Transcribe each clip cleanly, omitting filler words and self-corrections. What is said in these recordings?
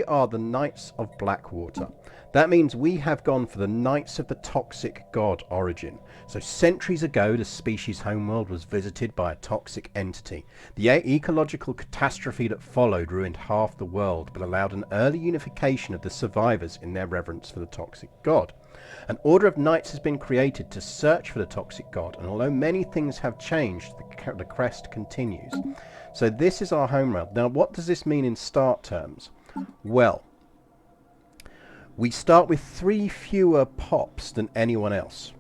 we are the Knights of Blackwater. That means we have gone for the Knights of the Toxic God origin. So centuries ago, the species' homeworld was visited by a toxic entity. The ecological catastrophe that followed ruined half the world, but allowed an early unification of the survivors in their reverence for the toxic god. An order of knights has been created to search for the toxic god, and although many things have changed, the quest continues. So this is our homeworld. Now, what does this mean in start terms? Well, we start with 3 fewer pops than anyone else.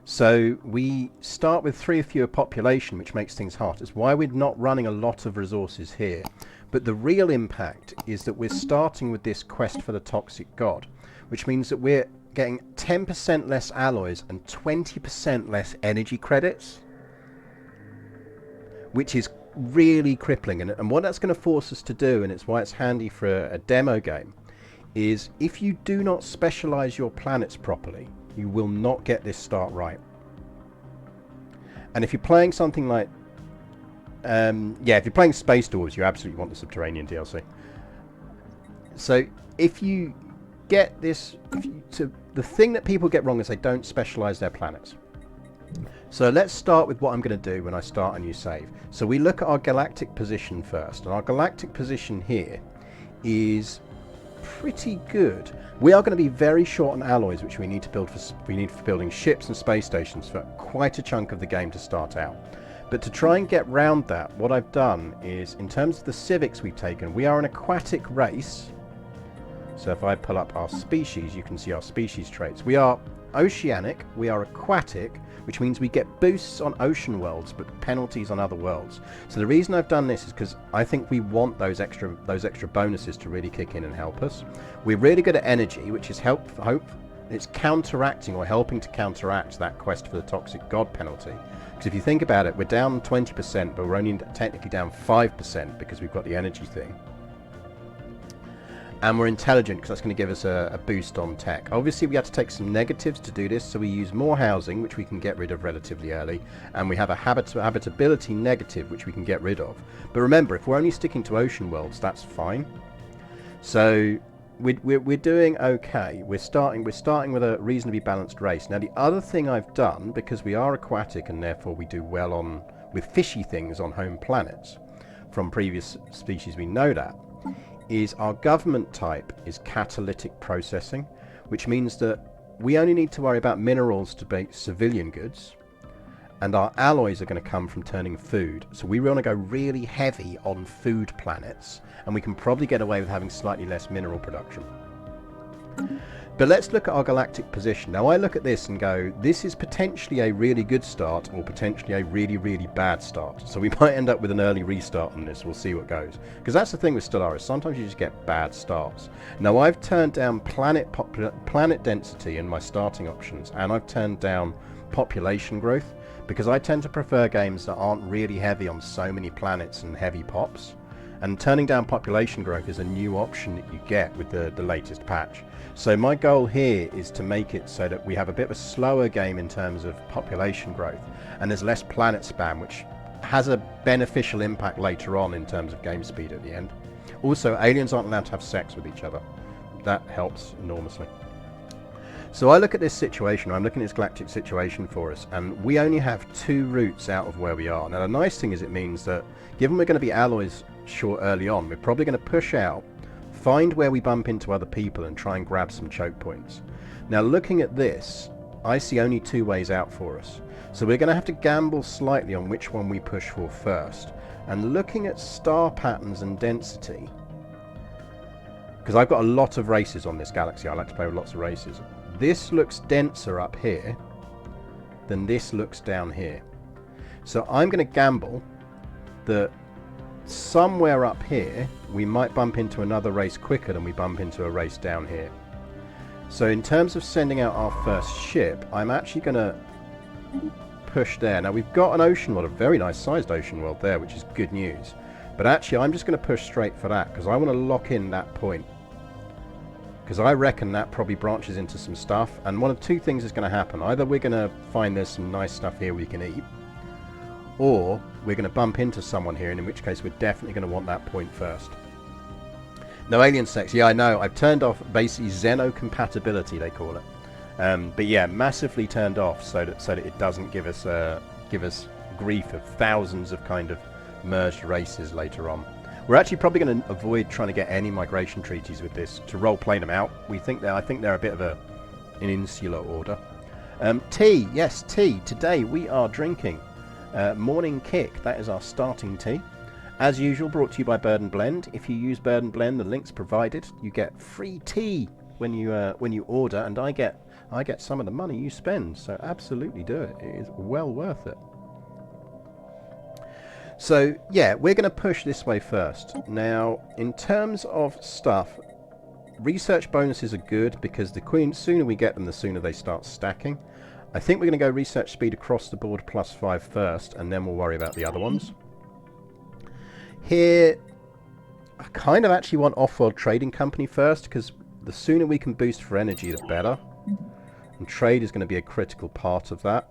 So we start with 3 fewer population, which makes things hard. It's why we're not running a lot of resources here. But the real impact is that we're starting with this quest for the toxic god, which means that we're getting 10% less alloys and 20% less energy credits, which is really crippling. And what that's going to force us to do, and it's why it's handy for a demo game, is if you do not specialize your planets properly, you will not get this start right. And if you're playing something like if you're playing Space Dwarves, you absolutely want the Subterranean DLC. So if you get this, the thing that people get wrong is they don't specialize their planets. So let's start with what I'm going to do when I start a new save. So we look at our galactic position first, and our galactic position here is pretty good. We are going to be very short on alloys, which we need for building ships and space stations for quite a chunk of the game to start out. But to try and get round that, what I've done is, in terms of the civics we've taken, we are an aquatic race. So if I pull up our species, you can see our species traits. We are oceanic, we are aquatic, which means we get boosts on ocean worlds but penalties on other worlds. So the reason I've done this is because I think we want those extra bonuses to really kick in and help us. We're really good at energy, which is it's counteracting or helping to counteract that quest for the toxic god penalty. Because if you think about it, we're down 20%, but we're only technically down 5% because we've got the energy thing. And we're intelligent because that's going to give us a boost on tech. Obviously, we have to take some negatives to do this, so we use more housing, which we can get rid of relatively early, and we have a habitability negative, which we can get rid of. But remember, if we're only sticking to ocean worlds, that's fine. So we're doing okay. We're starting with a reasonably balanced race. Now, the other thing I've done, because we are aquatic and therefore we do well with fishy things on home planets, from previous species we know that, is our government type is catalytic processing, which means that we only need to worry about minerals to make civilian goods, and our alloys are going to come from turning food. So we want to go really heavy on food planets, and we can probably get away with having slightly less mineral production. But let's look at our galactic position. Now I look at this and go, this is potentially a really good start or potentially a really, really bad start. So we might end up with an early restart on this. We'll see what goes. Because that's the thing with Stellaris. Sometimes you just get bad starts. Now I've turned down planet density in my starting options, and I've turned down population growth because I tend to prefer games that aren't really heavy on so many planets and heavy pops. And turning down population growth is a new option that you get with the latest patch. So my goal here is to make it so that we have a bit of a slower game in terms of population growth, and there's less planet spam, which has a beneficial impact later on in terms of game speed at the end. Also, aliens aren't allowed to have sex with each other. That helps enormously. So I look at this situation, I'm looking at this galactic situation for us, and we only have 2 routes out of where we are. Now the nice thing is it means that, given we're going to be alloys short early on, we're probably going to push out, find where we bump into other people and try and grab some choke points. Now looking at this, I see only 2 ways out for us. So we're going to have to gamble slightly on which one we push for first. And looking at star patterns and density, because I've got a lot of races on this galaxy, I like to play with lots of races. This looks denser up here than this looks down here. So I'm going to gamble that somewhere up here we might bump into another race quicker than we bump into a race down here. So in terms of sending out our first ship, I'm actually going to push there. Now we've got an ocean world, a very nice sized ocean world there, which is good news. But actually I'm just going to push straight for that because I want to lock in that point. Because I reckon that probably branches into some stuff, and one of 2 things is going to happen. Either we're going to find there's some nice stuff here we can eat, or we're going to bump into someone here, and in which case we're definitely going to want that point first. No alien sex. Yeah, I know. I've turned off basically xenocompatibility, they call it. But yeah, massively turned off so that it doesn't give us grief of thousands of kind of merged races later on. We're actually probably going to avoid trying to get any migration treaties with this to role play them out. I think they're a bit of an insular order. Tea, yes, tea. Today we are drinking Morning Kick. That is our starting tea. As usual, brought to you by Bird and Blend. If you use Bird and Blend, the link's provided. You get free tea when you order, and I get some of the money you spend. So absolutely do it. It is well worth it. So yeah, we're going to push this way first. Now, in terms of stuff, research bonuses are good because the sooner we get them, the sooner they start stacking. I think we're going to go research speed across the board +5 first, and then we'll worry about the other ones. Here, I kind of actually want off-world trading company first, because the sooner we can boost for energy, the better. And trade is going to be a critical part of that.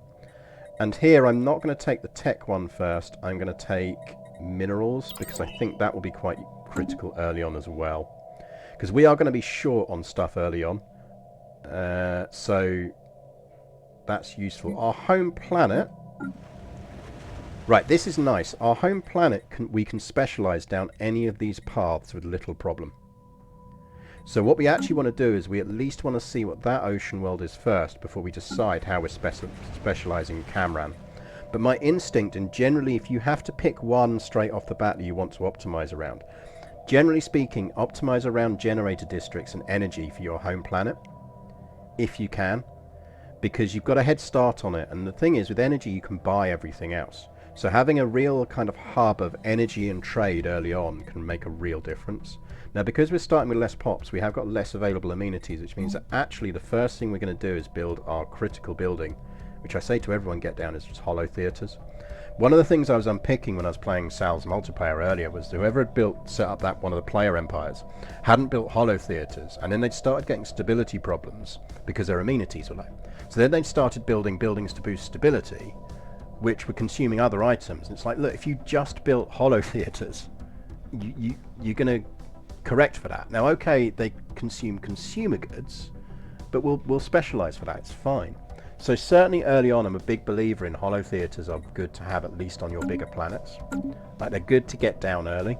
And here, I'm not going to take the tech one first. I'm going to take minerals, because I think that will be quite critical early on as well. Because we are going to be short on stuff early on. So that's useful. Our home planet... Right, this is nice. Our home planet, we can specialise down any of these paths with little problem. So what we actually want to do is we at least want to see what that ocean world is first before we decide how we're specialising Camran. But my instinct, and generally if you have to pick one straight off the bat that you want to optimise around, generally speaking, optimise around generator districts and energy for your home planet, if you can, because you've got a head start on it. And the thing is, with energy you can buy everything else. So having a real kind of hub of energy and trade early on can make a real difference. Now, because we're starting with less pops, we have got less available amenities, which means that actually the first thing we're going to do is build our critical building, which I say to everyone get down, is just hollow theatres. One of the things I was unpicking when I was playing Sal's multiplayer earlier was whoever had set up that one of the player empires hadn't built hollow theatres, and then they'd started getting stability problems because their amenities were low. So then they started building buildings to boost stability, which were consuming other items. And it's like, look, if you just built hollow theatres, you're going to correct for that. Now, okay, they consume consumer goods, but we'll specialise for that. It's fine. So certainly early on, I'm a big believer in hollow theatres are good to have at least on your bigger planets. Like, they're good to get down early.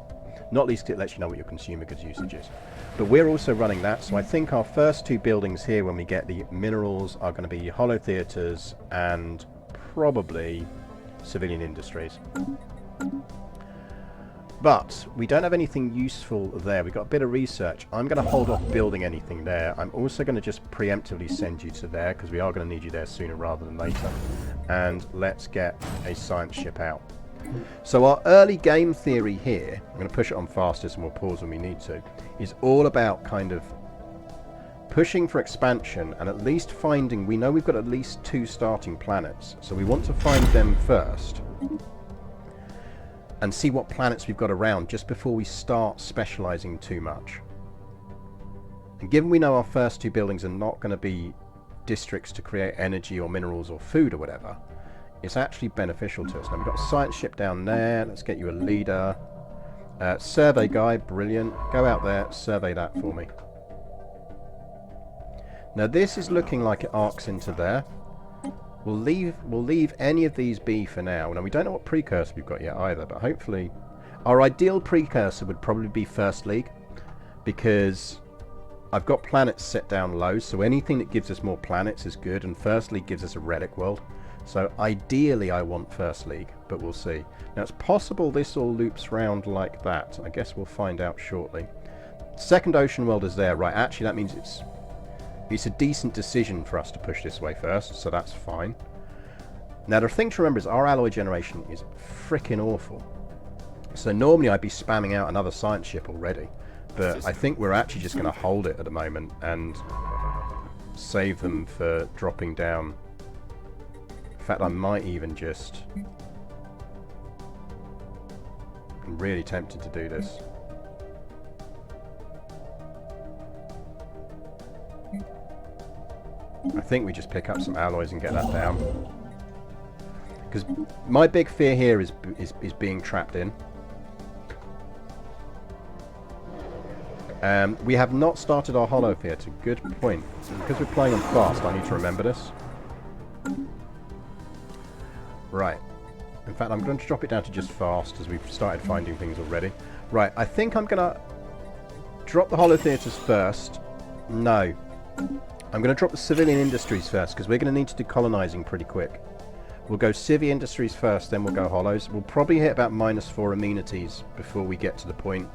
Not least it lets you know what your consumer goods usage is. But we're also running that, so I think our first two buildings here when we get the minerals are going to be hollow theatres and probably civilian industries. But we don't have anything useful there. We've got a bit of research. I'm going to hold off building anything there. I'm also going to just preemptively send you to there, because we are going to need you there sooner rather than later. And let's get a science ship out. So our early game theory here, I'm going to push it on fastest and we'll pause when we need to, is all about kind of pushing for expansion and at least finding, we know we've got at least 2 starting planets, so we want to find them first and see what planets we've got around just before we start specialising too much. And given we know our first 2 buildings are not going to be districts to create energy or minerals or food or whatever, it's actually beneficial to us. Now we've got a science ship down there. Let's get you a leader. Survey guy, brilliant. Go out there, survey that for me. Now this is looking like it arcs into there. We'll leave any of these be for now. Now we don't know what precursor we've got yet either, but hopefully our ideal precursor would probably be First League, because I've got planets set down low, so anything that gives us more planets is good, and First League gives us a relic world. So ideally I want First League, but we'll see. Now it's possible this all loops round like that. I guess we'll find out shortly. Second ocean world is there, right? Actually that means it's a decent decision for us to push this way first, so that's fine. Now the thing to remember is our alloy generation is freaking awful. So normally I'd be spamming out another science ship already, but I think we're actually just going to hold it at the moment and save them for dropping down. In fact, I might even just... I'm really tempted to do this. I think we just pick up some alloys and get that down. Because my big fear here is being trapped in. We have not started our holo theatre. Good point. Because we're playing on fast, I need to remember this. Right. In fact, I'm going to drop it down to just fast, as we've started finding things already. Right, I think I'm going to drop the holo theatres first. No. I'm going to drop the civilian industries first, because we're going to need to do colonising pretty quick. We'll go civvy industries first, then we'll go holos. We'll probably hit about -4 amenities before we get to the point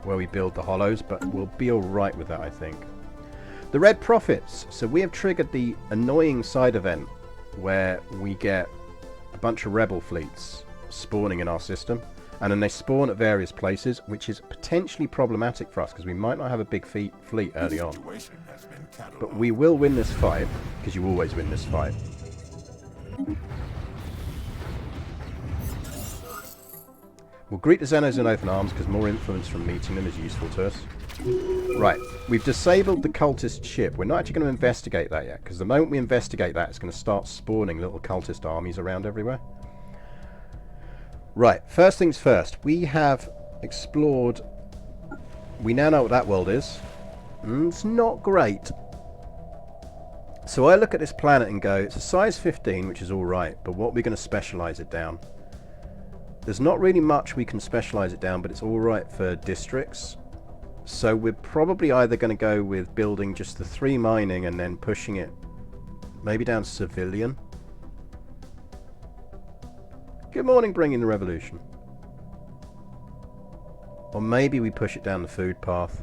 where we build the holos, but we'll be alright with that, I think. The red profits. So we have triggered the annoying side event where we get a bunch of rebel fleets spawning in our system, and then they spawn at various places, which is potentially problematic for us because we might not have a big fleet early on. But we will win this fight, because you always win this fight. We'll greet the Xenos in open arms because more influence from meeting them is useful to us. Right, we've disabled the cultist ship. We're not actually going to investigate that yet, because the moment we investigate that, it's going to start spawning little cultist armies around everywhere. Right, first things first. We have explored... We now know what that world is. It's not great. So I look at this planet and go, it's a size 15, which is alright, but what are we going to specialise it down? There's not really much we can specialise it down, but it's alright for districts. So we're probably either going to go with building just the 3 mining and then pushing it maybe down civilian. Good morning, bringing the revolution. Or maybe we push it down the food path.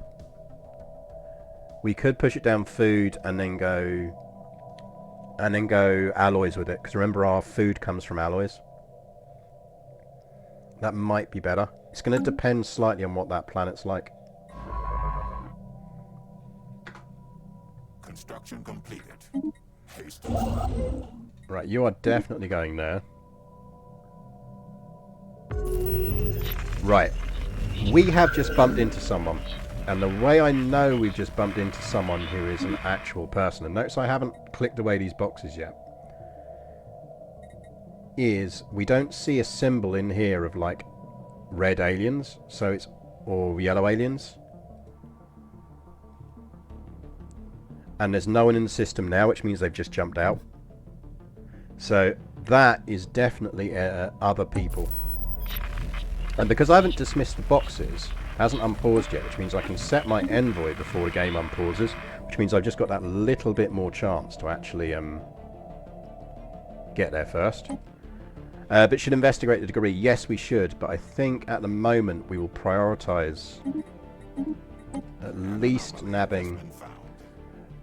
We could push it down food and then go alloys with it, because remember our food comes from alloys. That might be better. It's going to depend slightly on what that planet's like. Construction completed. Haste. Right, you are definitely going there. Right. We have just bumped into someone. And the way I know we've just bumped into someone who is an actual person, and notice I haven't clicked away these boxes yet, is we don't see a symbol in here of like red aliens, so it's, or yellow aliens, and there's no one in the system now, which means they've just jumped out. So that is definitely other people. And because I haven't dismissed the boxes, hasn't unpaused yet, which means I can set my envoy before the game unpauses, which means I've just got that little bit more chance to actually get there first. But should investigate the degree? Yes, we should, but I think at the moment we will prioritise at least nabbing.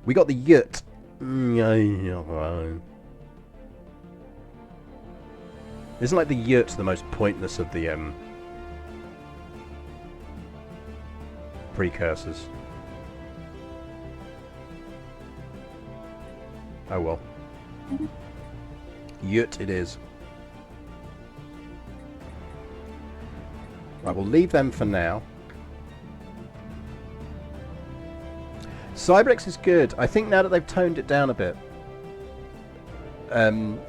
We got the yurt. Isn't like the yurt the most pointless of the precursors? Oh well. Yurt it is. Right, we'll leave them for now. Cybrex is good. I think now that they've toned it down a bit,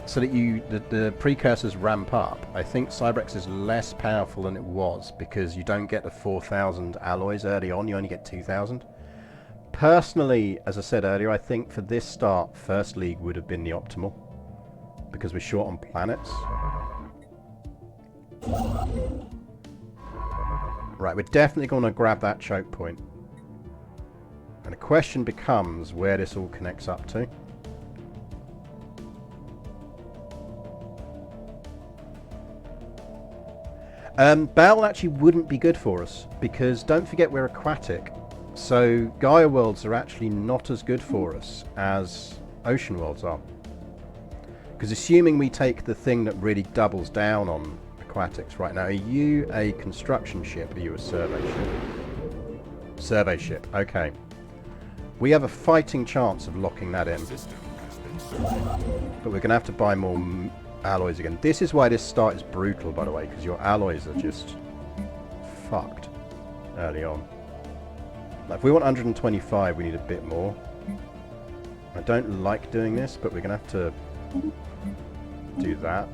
so that the precursors ramp up, I think Cybrex is less powerful than it was, because you don't get the 4,000 alloys early on, you only get 2,000. Personally, as I said earlier, I think for this start, First League would have been the optimal, because we're short on planets. Right, we're definitely going to grab that choke point. And the question becomes where this all connects up to. Bell actually wouldn't be good for us, because don't forget we're aquatic. So Gaia worlds are actually not as good for us as ocean worlds are. Because assuming we take the thing that really doubles down on aquatics right now, are you a construction ship? Are you a survey ship? Survey ship, okay. We have a fighting chance of locking that in. But we're going to have to buy more alloys again. This is why this start is brutal, by the way, because your alloys are just fucked early on. Like, if we want 125, we need a bit more. I don't like doing this, but we're going to have to do that.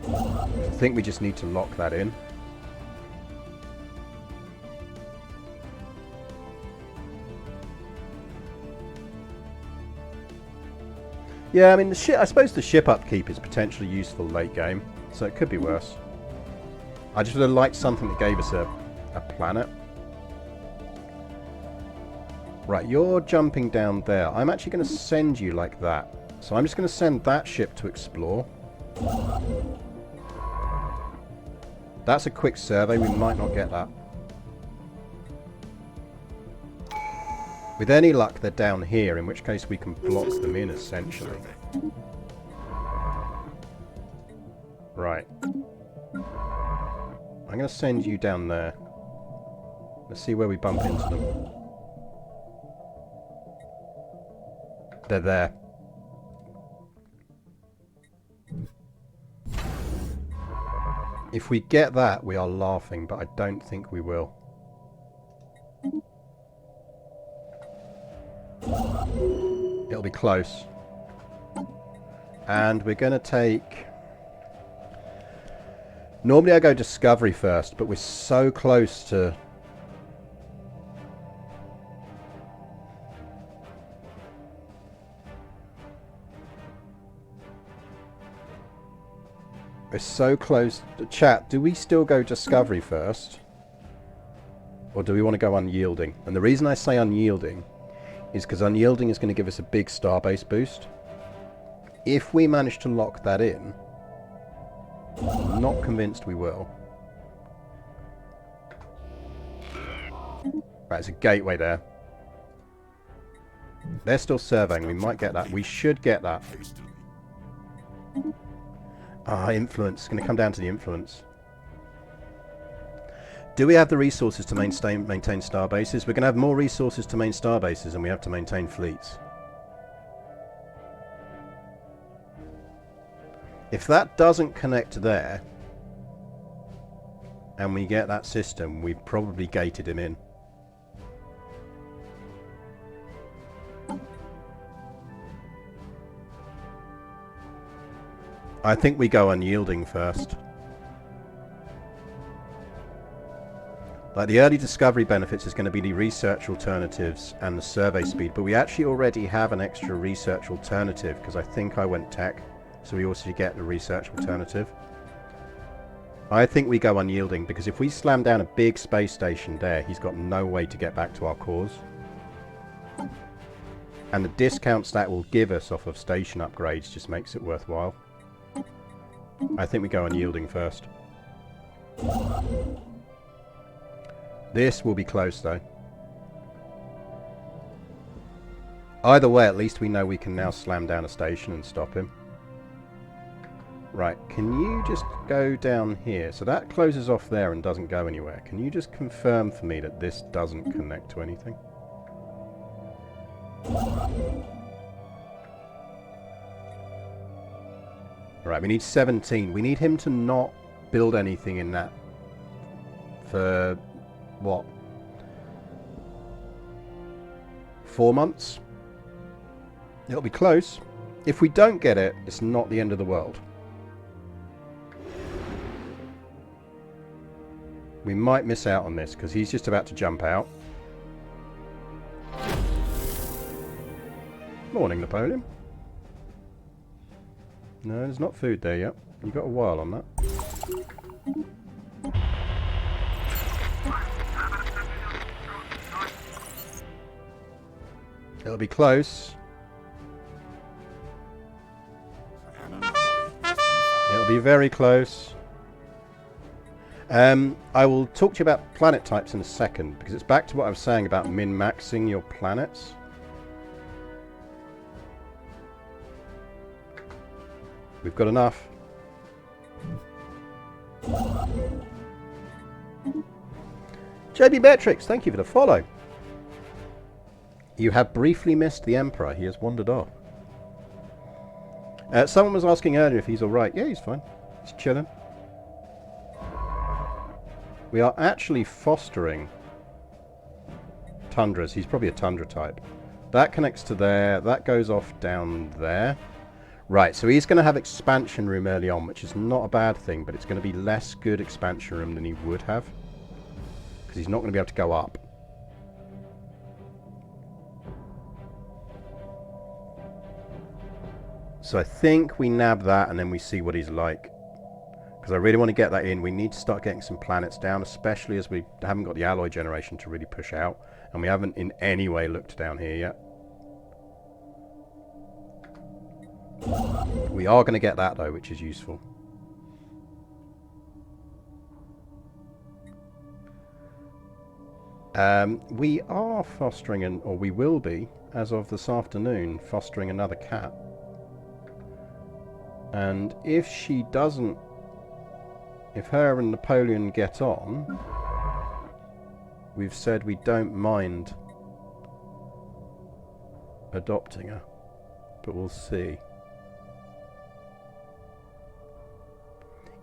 I think we just need to lock that in. Yeah, I mean, I suppose the ship upkeep is potentially useful late game, so it could be worse. I just would have liked something that gave us a planet. Right, you're jumping down there. I'm actually going to send you like that. So I'm just going to send that ship to explore. That's a quick survey. We might not get that. With any luck, they're down here, in which case we can block them in, essentially. Right. I'm going to send you down there. Let's see where we bump into them. They're there. If we get that, we are laughing, but I don't think we will. It'll be close. And we're going to take... Normally I go Discovery first, but we're so close to... We're so close. Chat, do we still go Discovery first? Or do we want to go Unyielding? And the reason I say Unyielding is because Unyielding is going to give us a big starbase boost. If we manage to lock that in, I'm not convinced we will. Right, there's a gateway there. They're still surveying. We might get that. We should get that. Ah, influence. It's going to come down to the influence. Do we have the resources to maintain starbases? We're going to have more resources to maintain starbases than we have to maintain fleets. If that doesn't connect there, and we get that system, we've probably gated him in. I think we go Unyielding first. Like, the early discovery benefits is going to be the research alternatives and the survey speed, but we actually already have an extra research alternative, because I think I went tech, so we also get the research alternative. I think we go Unyielding, because if we slam down a big space station there, he's got no way to get back to our cores. And the discounts that will give us off of station upgrades just makes it worthwhile. I think we go Unyielding first. This will be close, though. Either way, at least we know we can now slam down a station and stop him. Right, can you just go down here? So that closes off there and doesn't go anywhere. Can you just confirm for me that this doesn't connect to anything? Right, we need 17. We need him to not build anything in that for, what, 4 months? It'll be close. If we don't get it, it's not the end of the world. We might miss out on this because he's just about to jump out. Morning, Napoleon. No, there's not food there yet. You got a while on that. It'll be close. It'll be very close. I will talk to you about planet types in a second, because it's back to what I was saying about min-maxing your planets. We've got enough. JB Beatrix, thank you for the follow. You have briefly missed the Emperor. He has wandered off. Someone was asking earlier if he's alright. Yeah, he's fine. He's chilling. We are actually fostering tundras. He's probably a tundra type. That connects to there. That goes off down there. Right, so he's going to have expansion room early on, which is not a bad thing, but it's going to be less good expansion room than he would have. Because he's not going to be able to go up. So I think we nab that and then we see what he's like. Because I really want to get that in. We need to start getting some planets down, especially as we haven't got the alloy generation to really push out. And we haven't in any way looked down here yet. We are going to get that though, which is useful. We are fostering, or we will be, as of this afternoon, fostering another cat. And if she doesn't, if her and Napoleon get on, we've said we don't mind adopting her, but we'll see.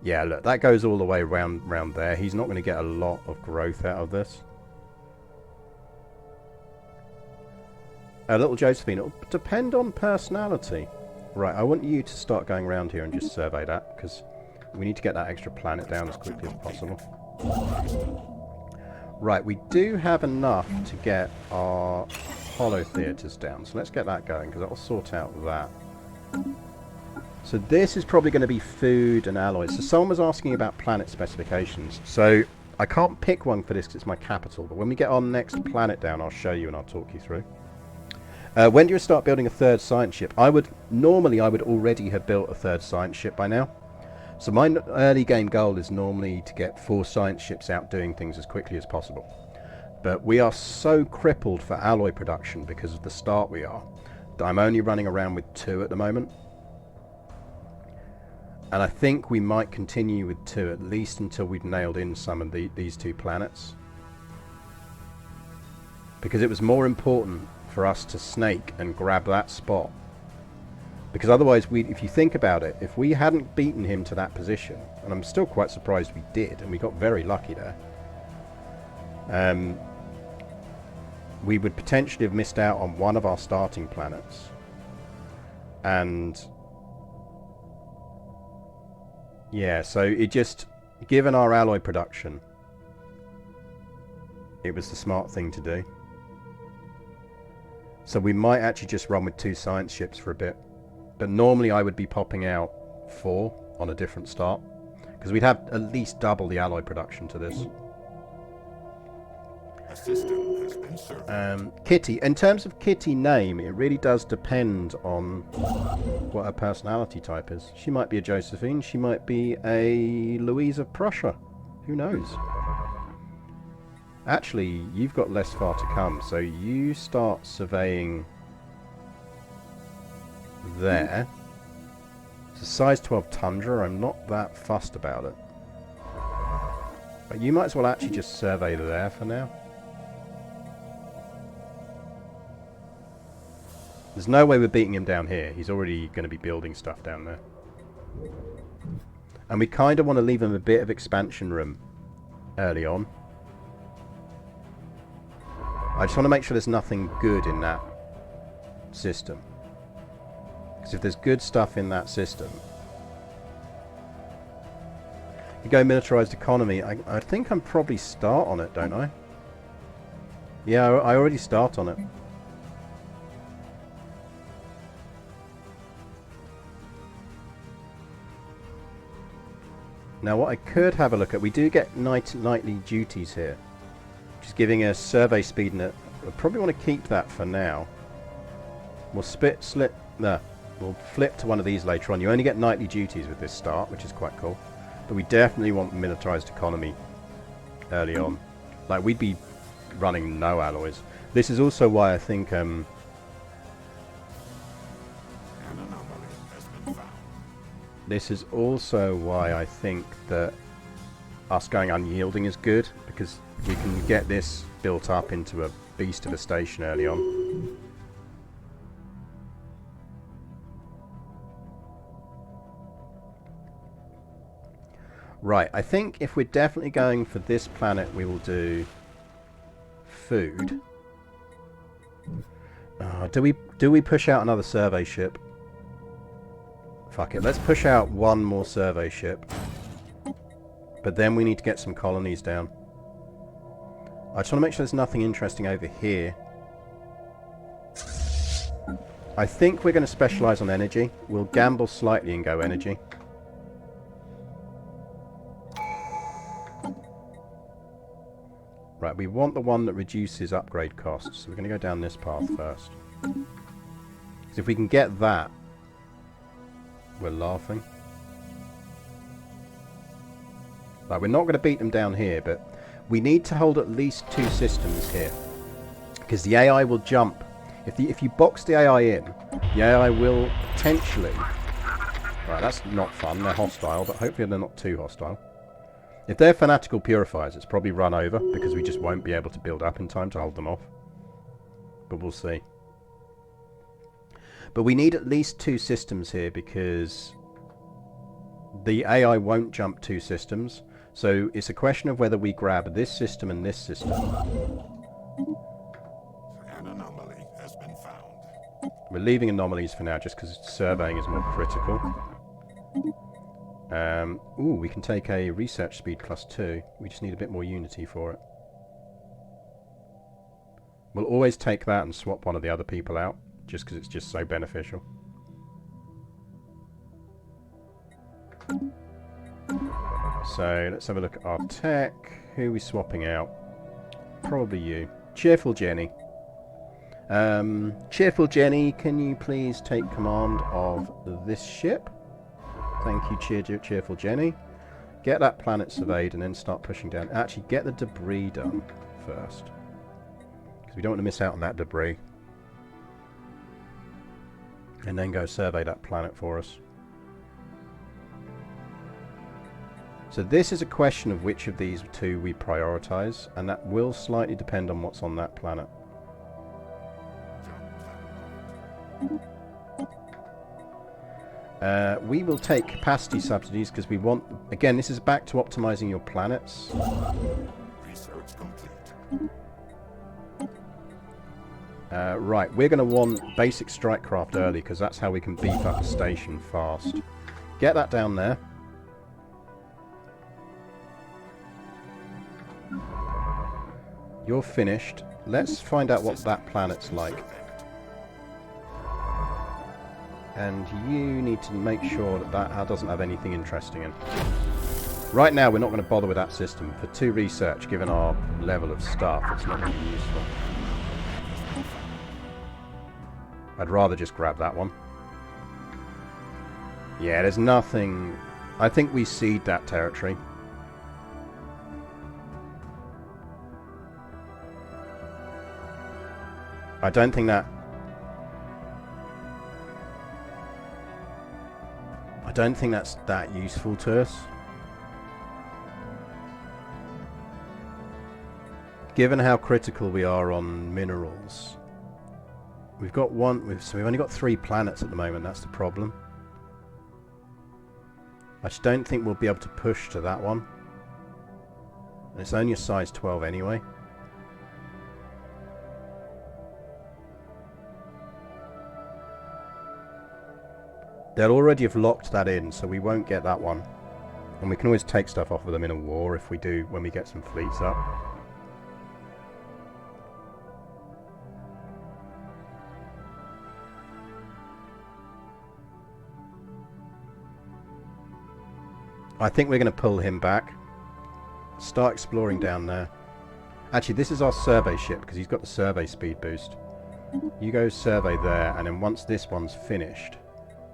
Yeah, look, that goes all the way round there. He's not going to get a lot of growth out of this. Little Josephine, it'll depend on personality. Right, I want you to start going around here and just survey that, because we need to get that extra planet down as quickly as possible. Right, we do have enough to get our hollow theatres down, so let's get that going, because that'll sort out that. So this is probably going to be food and alloys. So someone was asking about planet specifications. So I can't pick one for this because it's my capital, but when we get our next planet down, I'll show you and I'll talk you through. When do you start building a third science ship? Normally I would already have built a third science ship by now. So my early game goal is normally to get 4 science ships out doing things as quickly as possible. But we are so crippled for alloy production because of the start we are, that I'm only running around with 2 at the moment. And I think we might continue with 2 at least until we've nailed in some of these 2 planets. Because it was more important for us to snake and grab that spot, because otherwise if you think about it, if we hadn't beaten him to that position, and I'm still quite surprised we did, and we got very lucky there, we would potentially have missed out on one of our starting planets. And yeah, so it just, given our alloy production, it was the smart thing to do. So we might actually just run with 2 science ships for a bit. But normally I would be popping out 4 on a different start, because we'd have at least double the alloy production to this. A system has been served. Kitty. In terms of Kitty name, it really does depend on what her personality type is. She might be a Josephine. She might be a Louise of Prussia. Who knows? Actually, you've got less far to come, so you start surveying there. It's a size 12 Tundra. I'm not that fussed about it. But you might as well actually just survey there for now. There's no way we're beating him down here. He's already going to be building stuff down there. And we kind of want to leave him a bit of expansion room early on. I just want to make sure there's nothing good in that system. Because if there's good stuff in that system... You go militarized economy. I think I'm probably start on it, don't I? Yeah, I already start on it. Now what I could have a look at... We do get nightly duties here. Just giving us survey speed, and I probably want to keep that for now. We'll we'll flip to one of these later on. You only get nightly duties with this start, which is quite cool. But we definitely want militarized economy early on. Like, we'd be running no alloys. This is also why I think An anomaly has been found. this is also why I think that us going unyielding is good, because we can get this built up into a beast of a station early on. Right, I think if we're definitely going for this planet, we will do food. Do we push out another survey ship? Fuck it, let's push out one more survey ship. But then we need to get some colonies down. I just want to make sure there's nothing interesting over here. I think we're going to specialise on energy. We'll gamble slightly and go energy. Right, we want the one that reduces upgrade costs. So we're going to go down this path first. Because if we can get that, we're laughing. Right, we're not going to beat them down here, but we need to hold at least 2 systems here. Because the AI will jump. If you box the AI in, the AI will potentially... Right, that's not fun. They're hostile, but hopefully they're not too hostile. If they're fanatical purifiers, it's probably run over, because we just won't be able to build up in time to hold them off. But we'll see. But we need at least 2 systems here, because the AI won't jump 2 systems. So it's a question of whether we grab this system and this system. An anomaly has been found. We're leaving anomalies for now, just because surveying is more critical. Ooh, we can take a research speed +2. We just need a bit more unity for it. We'll always take that and swap one of the other people out, just because it's just so beneficial. So let's have a look at our tech. Who are we swapping out? Probably you. Cheerful Jenny. Cheerful Jenny, can you please take command of this ship? Thank you, Cheerful Jenny. Get that planet surveyed and then start pushing down. Actually, get the debris done first. Because we don't want to miss out on that debris. And then go survey that planet for us. So this is a question of which of these 2 we prioritise, and that will slightly depend on what's on that planet. We will take capacity subsidies because we want... Again, this is back to optimising your planets. Research complete. Right, we're going to want basic strike craft early because that's how we can beef up the station fast. Get that down there. You're finished. Let's find out what that planet's like. And you need to make sure that that doesn't have anything interesting in. Right now, we're not going to bother with that system. For 2 research, given our level of stuff, it's not going to be useful. I'd rather just grab that one. Yeah, there's nothing... I think we cede that territory. I don't think that... I don't think that's that useful to us. Given how critical we are on minerals. We've got one... So we've only got 3 planets at the moment, that's the problem. I just don't think we'll be able to push to that one. And it's only a size 12 anyway. They'll already have locked that in, so we won't get that one. And we can always take stuff off of them in a war if we do, when we get some fleets up. I think we're going to pull him back. Start exploring down there. Actually, this is our survey ship, because he's got the survey speed boost. You go survey there, and then once this one's finished...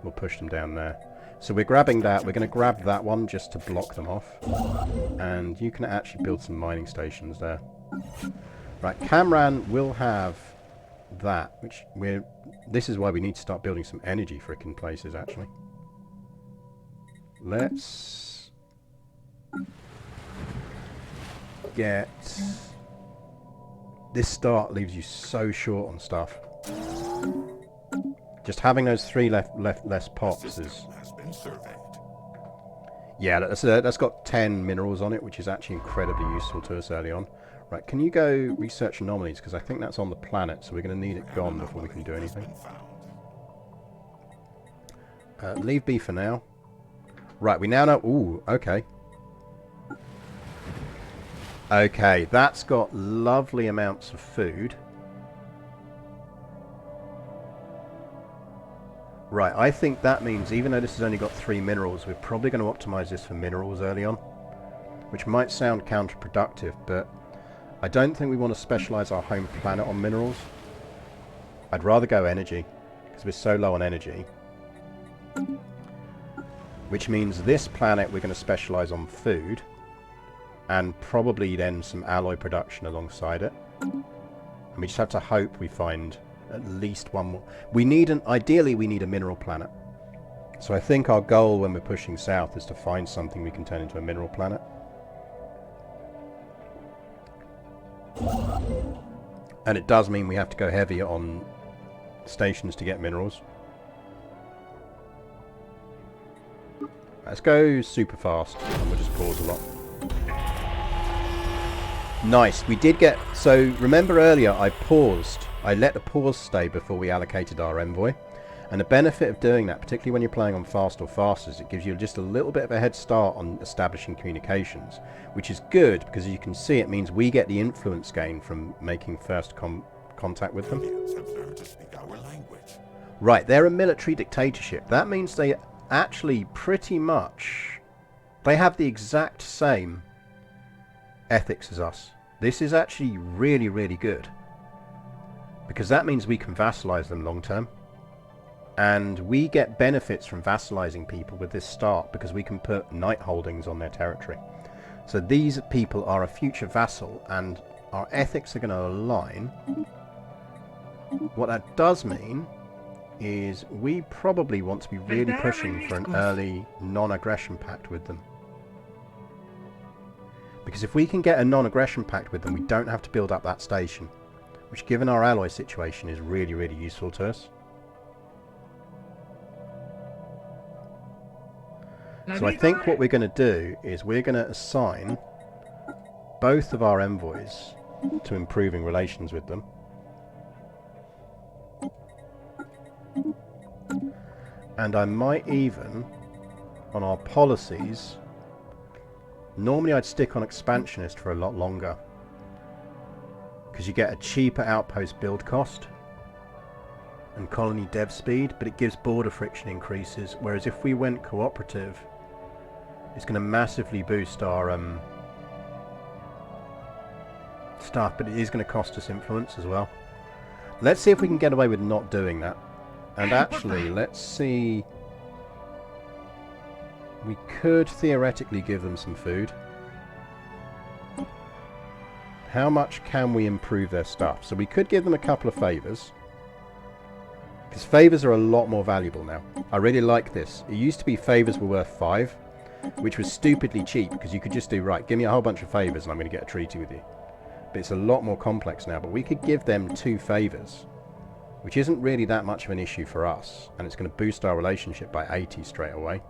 we'll push them down there. So we're grabbing that. We're going to grab that one just to block them off. And you can actually build some mining stations there. Right, Camran will have that, which we're... This is why we need to start building some energy frickin' places, actually. Let's... get... This start leaves you so short on stuff. Just having those 3 less pops is... Yeah, that's got 10 minerals on it, which is actually incredibly useful to us early on. Right, can you go research anomalies? Because I think that's on the planet, so we're going to need it gone before we can do anything. Leave B for now. Right, we now know... Ooh, okay. Okay, that's got lovely amounts of food. Right, I think that means even though this has only got 3 minerals, we're probably going to optimize this for minerals early on. Which might sound counterproductive, but I don't think we want to specialize our home planet on minerals. I'd rather go energy, because we're so low on energy. Which means this planet we're going to specialize on food, and probably then some alloy production alongside it. And we just have to hope we find at least one more. Ideally we need a mineral planet. So I think our goal when we're pushing south is to find something we can turn into a mineral planet. And it does mean we have to go heavy on stations to get minerals. Let's go super fast and we'll just pause a lot. Nice, we did get... So remember earlier I paused. I let the pause stay before we allocated our envoy. And the benefit of doing that, particularly when you're playing on fast or fast, is it gives you just a little bit of a head start on establishing communications, which is good because as you can see it means we get the influence gain from making first contact with them. Aliens have learned to speak our language. Right, they're a military dictatorship. That means they actually pretty much... They have the exact same ethics as us. This is actually really, really good. Because that means we can vassalize them long term. And we get benefits from vassalizing people with this start because we can put knight holdings on their territory. So these people are a future vassal and our ethics are going to align. What that does mean is we probably want to be really pushing for an early non-aggression pact with them. Because if we can get a non-aggression pact with them, we don't have to build up that station. Which, given our alloy situation, is really, really useful to us. So I think what we're going to do is we're going to assign both of our envoys to improving relations with them. And I might even, on our policies, normally I'd stick on expansionist for a lot longer. Because you get a cheaper outpost build cost and colony dev speed, but it gives border friction increases. Whereas if we went cooperative, it's going to massively boost our stuff, but it is going to cost us influence as well. Let's see if we can get away with not doing that. And actually, let's see... We could theoretically give them some food. How much can we improve their stuff? So we could give them a couple of favours. Because favours are a lot more valuable now. I really like this. It used to be favours were worth 5, which was stupidly cheap because you could just do, right, give me a whole bunch of favours and I'm going to get a treaty with you. But it's a lot more complex now. But we could give them 2 favours, which isn't really that much of an issue for us. And it's going to boost our relationship by 80 straight away.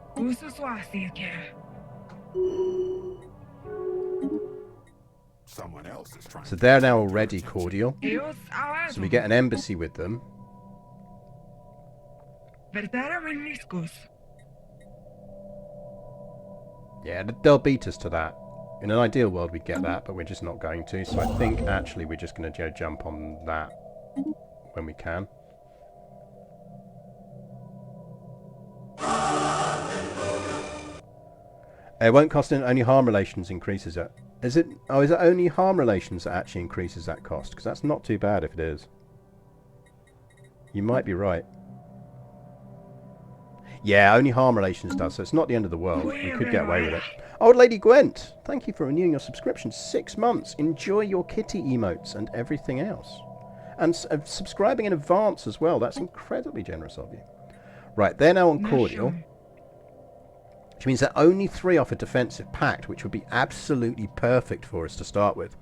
Someone else is trying. So they're now already cordial. So we get an embassy with them. Yeah, they'll beat us to that. In an ideal world we'd get that, but we're just not going to. So I think actually we're just going to jump on that when we can. It won't cost only harm relations increases it. Is it? Oh, is it only harm relations that actually increases that cost? Because that's not too bad if it is. You might be right. Yeah, only harm relations does, so it's not the end of the world. We could get away with it. Oh, Lady Gwent, thank you for renewing your subscription. 6 months. Enjoy your kitty emotes and everything else. And subscribing in advance as well. That's incredibly generous of you. Right, they're now on cordial. Which means that only 3 off a defensive pact, which would be absolutely perfect for us to start with.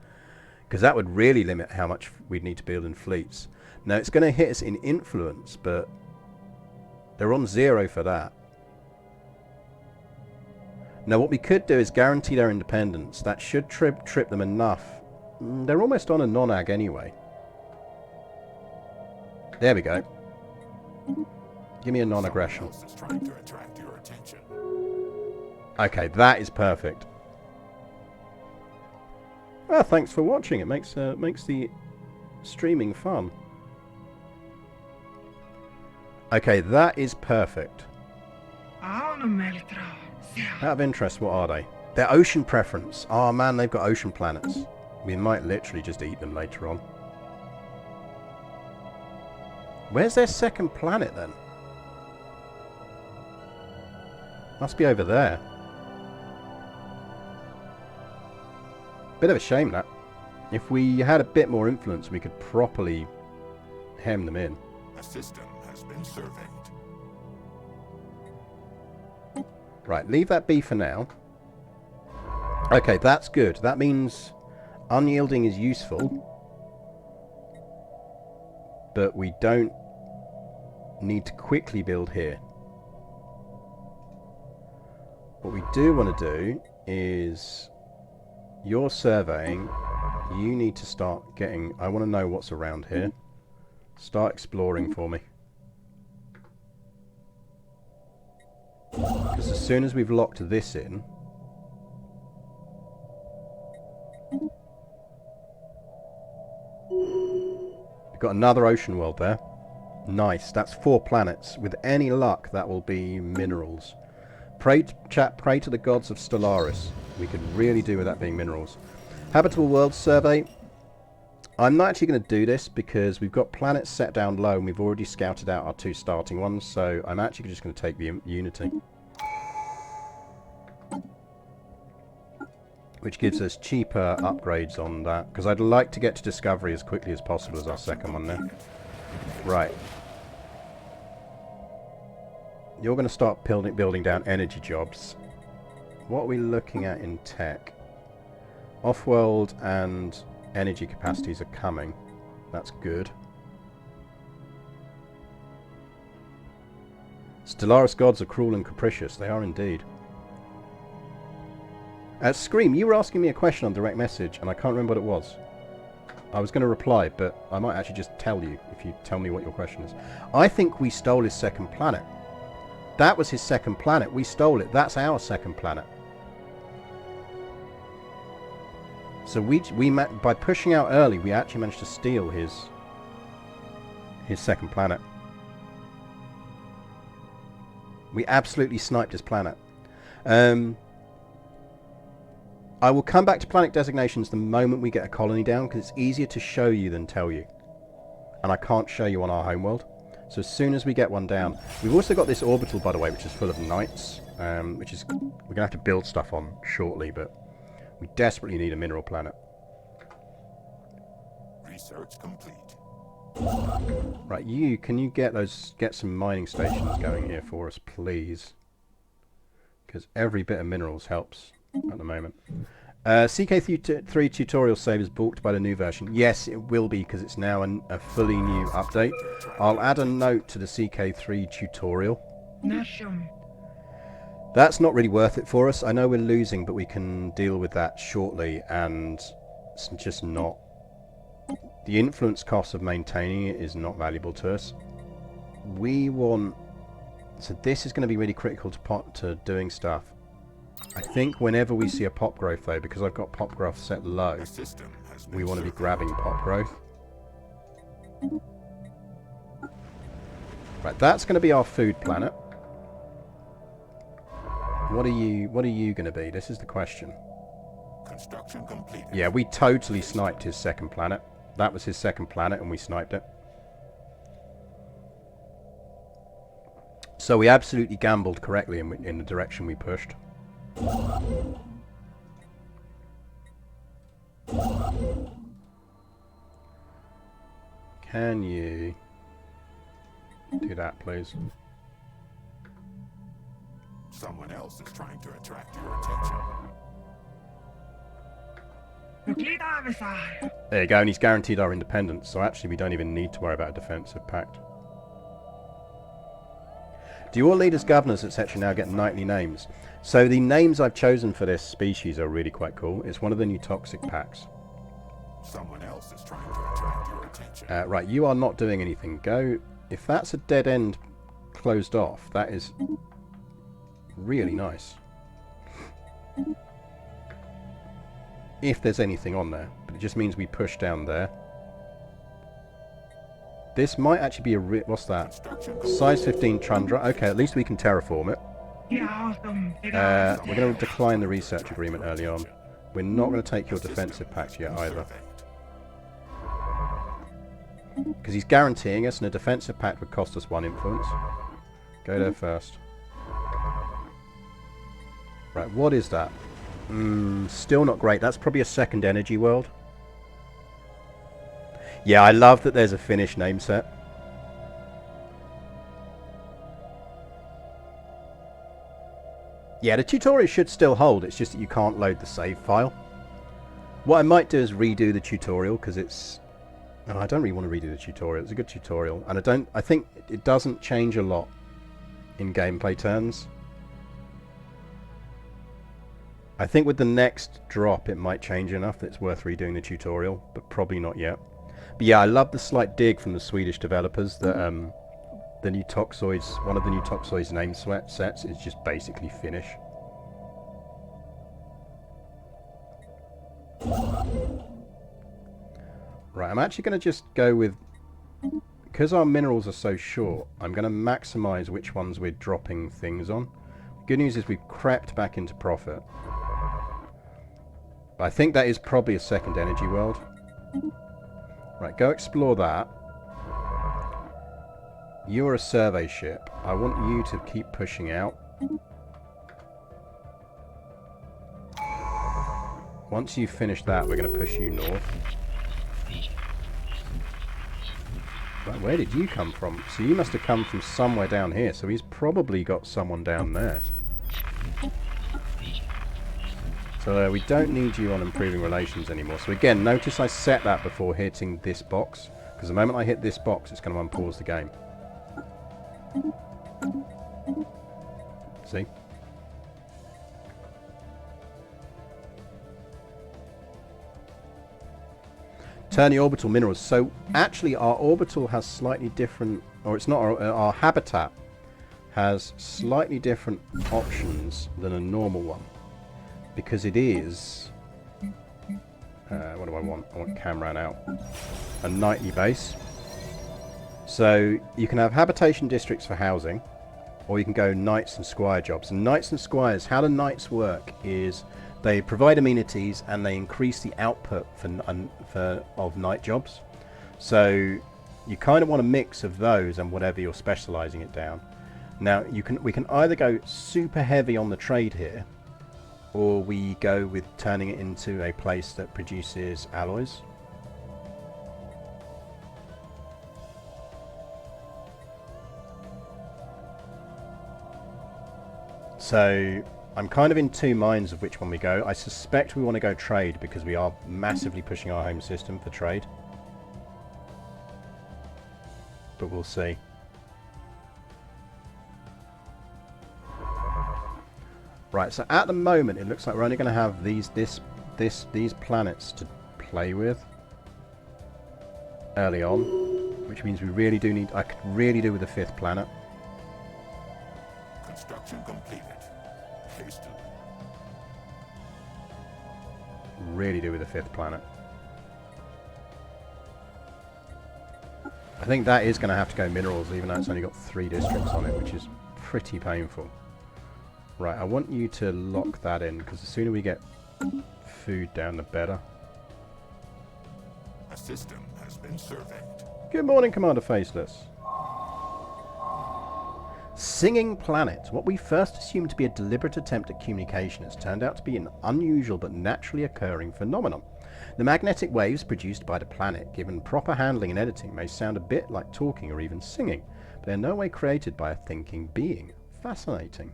Because that would really limit how much we'd need to build in fleets. Now, it's going to hit us in influence, but they're on 0 for that. Now, what we could do is guarantee their independence. That should trip them enough. They're almost on a non-ag anyway. There we go. Give me a non-aggression. Okay, that is perfect. Well, thanks for watching. It makes the streaming fun. Okay, that is perfect. Out of interest, what are they? They're ocean preference. Oh man, they've got ocean planets. We might literally just eat them later on. Where's their second planet then? Must be over there. Bit of a shame that. If we had a bit more influence, we could properly hem them in. A system has been surveyed. Right, leave that be for now. Okay, that's good. That means unyielding is useful. But we don't need to quickly build here. What we do want to do is... You're surveying. You need to start getting... I want to know what's around here. Start exploring for me. Because as soon as we've locked this in... We've got another ocean world there. Nice. That's 4 planets. With any luck, that will be minerals. Pray, chat, pray to the gods of Stellaris. We could really do with that being minerals. Habitable world survey. I'm not actually going to do this because we've got planets set down low and we've already scouted out our 2 starting ones. So I'm actually just going to take the Unity. Which gives us cheaper upgrades on that. Because I'd like to get to Discovery as quickly as possible as our second one now. Right. You're going to start building down energy jobs. What are we looking at in tech? Off-world and energy capacities are coming. That's good. Stellaris gods are cruel and capricious. They are indeed. Scream, you were asking me a question on direct message, and I can't remember what it was. I was going to reply, but I might actually just tell you if you tell me what your question is. I think we stole his second planet. That was his second planet. We stole it. That's our second planet. So by pushing out early, we actually managed to steal his second planet. We absolutely sniped his planet. I will come back to planet designations the moment we get a colony down, because it's easier to show you than tell you. And I can't show you on our homeworld. So as soon as we get one down... We've also got this orbital, by the way, which is full of knights. Which is... We're going to have to build stuff on shortly, but... We desperately need a mineral planet. Research complete. Right, can you get some mining stations going here for us, please? Because every bit of minerals helps at the moment. CK3 tutorial save is balked by the new version. Yes, it will be, because it's now a fully new update. I'll add a note to the CK3 tutorial. That's not really worth it for us. I know we're losing, but we can deal with that shortly, and it's just not... The influence cost of maintaining it is not valuable to us. We want... So this is going to be really critical to doing stuff. I think whenever we see a pop growth, though, because I've got pop growth set low, we want to be grabbing pop growth. Right, that's going to be our food planet. What are you going to be? This is the question. Construction completed. Yeah, we totally sniped his second planet. That was his second planet, and we sniped it. So we absolutely gambled correctly in the direction we pushed. Can you do that, please? Someone else is trying to attract your attention. There you go, and he's guaranteed our independence, so actually we don't even need to worry about a defensive pact. Do all leaders, governors, etc. now get knightly names? So the names I've chosen for this species are really quite cool. It's one of the new toxic packs. Someone else is trying to attract your attention. Right, you are not doing anything. Go. If that's a dead end closed off, that is really nice. If there's anything on there. But it just means we push down there. This might actually be a what's that? Size 15 Tundra. Okay, at least we can terraform it. We're going to decline the research agreement early on. We're not going to take your defensive pact yet either. Because he's guaranteeing us, and a defensive pact would cost us 1 influence. Go there first. Right, what is that? Still not great. That's probably a second energy world. Yeah, I love that there's a Finnish name set. Yeah, the tutorial should still hold. It's just that you can't load the save file. What I might do is redo the tutorial, because it's... Oh, I don't really want to redo the tutorial. It's a good tutorial. And I think it doesn't change a lot in gameplay terms. I think with the next drop it might change enough that it's worth redoing the tutorial, but probably not yet. But yeah, I love the slight dig from the Swedish developers that the new Toxoids, one of the new Toxoids name sets is just basically Finnish. Right, I'm actually going to just go with, because our minerals are so short, I'm going to maximise which ones we're dropping things on. Good news is we've crept back into profit. But I think that is probably a second energy world. Right, go explore that. You're a survey ship. I want you to keep pushing out. Once you've finished that, we're going to push you north. Right, where did you come from? So you must have come from somewhere down here. So he's probably got someone down there. So we don't need you on improving relations anymore. So again, notice I set that before hitting this box. Because the moment I hit this box, it's going to unpause the game. See? Turn the orbital minerals. So actually our orbital has slightly different, or it's not, our habitat has slightly different options than a normal one. Because it is, what do I want? I want Camran out. A nightly base. So you can have habitation districts for housing, or you can go knights and squire jobs. And knights and squires, how the knights work is they provide amenities and they increase the output of knight jobs. So you kind of want a mix of those and whatever you're specializing it down. Now we can either go super heavy on the trade here, or we go with turning it into a place that produces alloys. So I'm kind of in two minds of which one we go. I suspect we want to go trade because we are massively pushing our home system for trade. But we'll see. Right, so at the moment it looks like we're only going to have these planets to play with early on, which means we really do need. I could really do with a 5th planet. Construction completed. Hasted. Really do with a 5th planet. I think that is going to have to go minerals, even though it's only got 3 districts on it, which is pretty painful. Right, I want you to lock that in, because the sooner we get food down, the better. A system has been surveyed. Good morning, Commander Faceless. Singing Planet. What we first assumed to be a deliberate attempt at communication has turned out to be an unusual but naturally occurring phenomenon. The magnetic waves produced by the planet, given proper handling and editing, may sound a bit like talking or even singing, but they're no way created by a thinking being. Fascinating.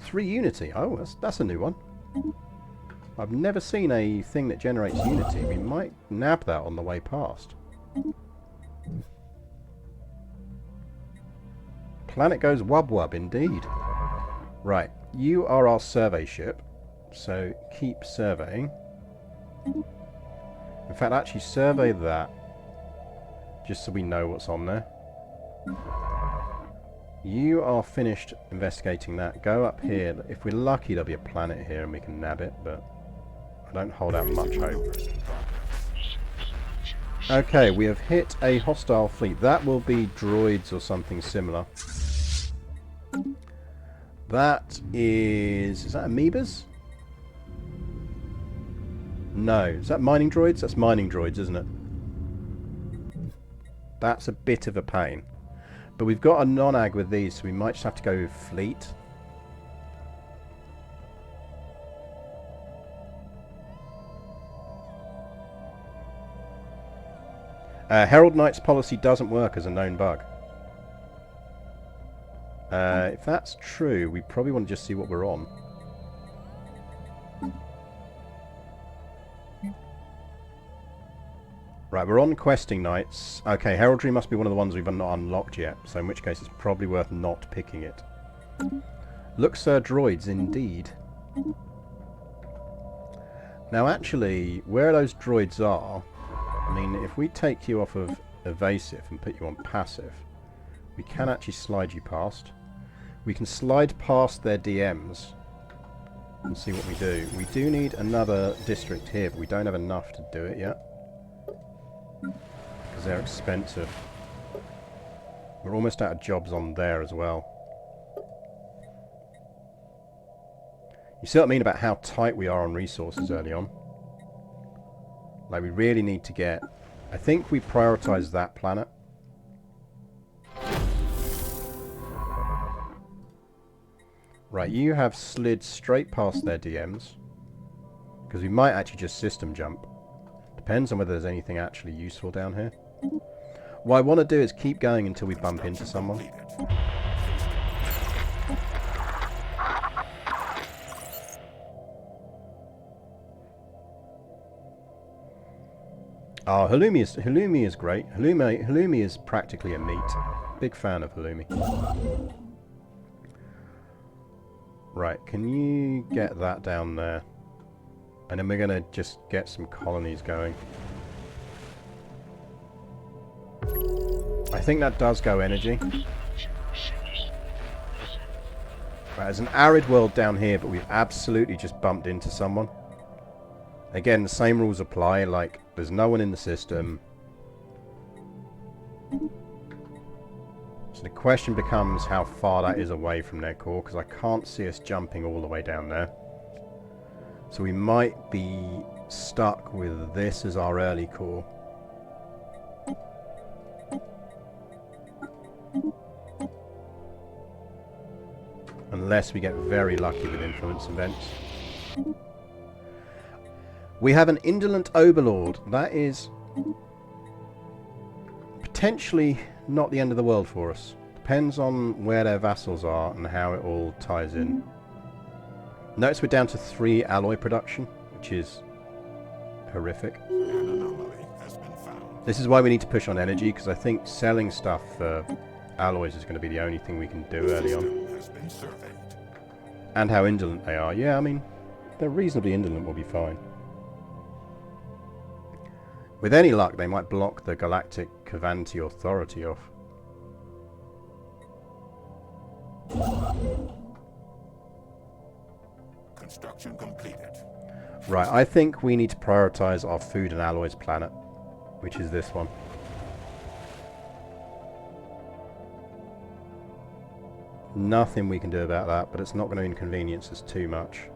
3 Unity. Oh, that's a new one. I've never seen a thing that generates Unity. We might nab that on the way past. Planet goes wub wub indeed. Right, you are our survey ship, so keep surveying. In fact, actually survey that, just so we know what's on there. You are finished investigating that. Go up here. If we're lucky, there'll be a planet here and we can nab it, but I don't hold out much hope. Okay, we have hit a hostile fleet. That will be droids or something similar. That is... Is that amoebas? No. Is that mining droids? That's mining droids, isn't it? That's a bit of a pain. But we've got a non-ag with these, so we might just have to go with fleet. Herald Knight's policy doesn't work as a known bug. If that's true, we probably want to just see what we're on. Right, we're on questing knights. Okay, heraldry must be one of the ones we've not unlocked yet, so in which case it's probably worth not picking it. Looks droids indeed. Now actually, where those droids are, I mean, if we take you off of evasive and put you on passive, we can actually slide you past. We can slide past their DMs and see what we do. We do need another district here, but we don't have enough to do it yet. Because they're expensive. We're almost out of jobs on there as well. You see what I mean about how tight we are on resources early on? Like, we really need to get... I think we prioritise that planet. Right, you have slid straight past their DMs. Because we might actually just system jump. Depends on whether there's anything actually useful down here. What I want to do is keep going until we bump into someone. Oh, halloumi is great. Halloumi is practically a meat. Big fan of halloumi. Right, can you get that down there? And then we're going to just get some colonies going. I think that does go energy. Right, there's an arid world down here, but we've absolutely just bumped into someone. Again, the same rules apply, like, there's no one in the system. So the question becomes how far that is away from their core, because I can't see us jumping all the way down there. So we might be stuck with this as our early core. Unless we get very lucky with influence events. We have an indolent overlord. That is potentially not the end of the world for us. Depends on where their vassals are and how it all ties in. Notice we're down to 3 alloy production, which is horrific. An anomaly has been found. This is why we need to push on energy, because I think selling stuff for alloys is going to be the only thing we can do early on. Has been surveyed. And how indolent they are. Yeah, I mean, they're reasonably indolent, will be fine. With any luck, they might block the Galactic Cavanti Authority off. Construction completed. Right, I think we need to prioritize our food and alloys planet, which is this one. Nothing we can do about that, but it's not going to inconvenience us too much.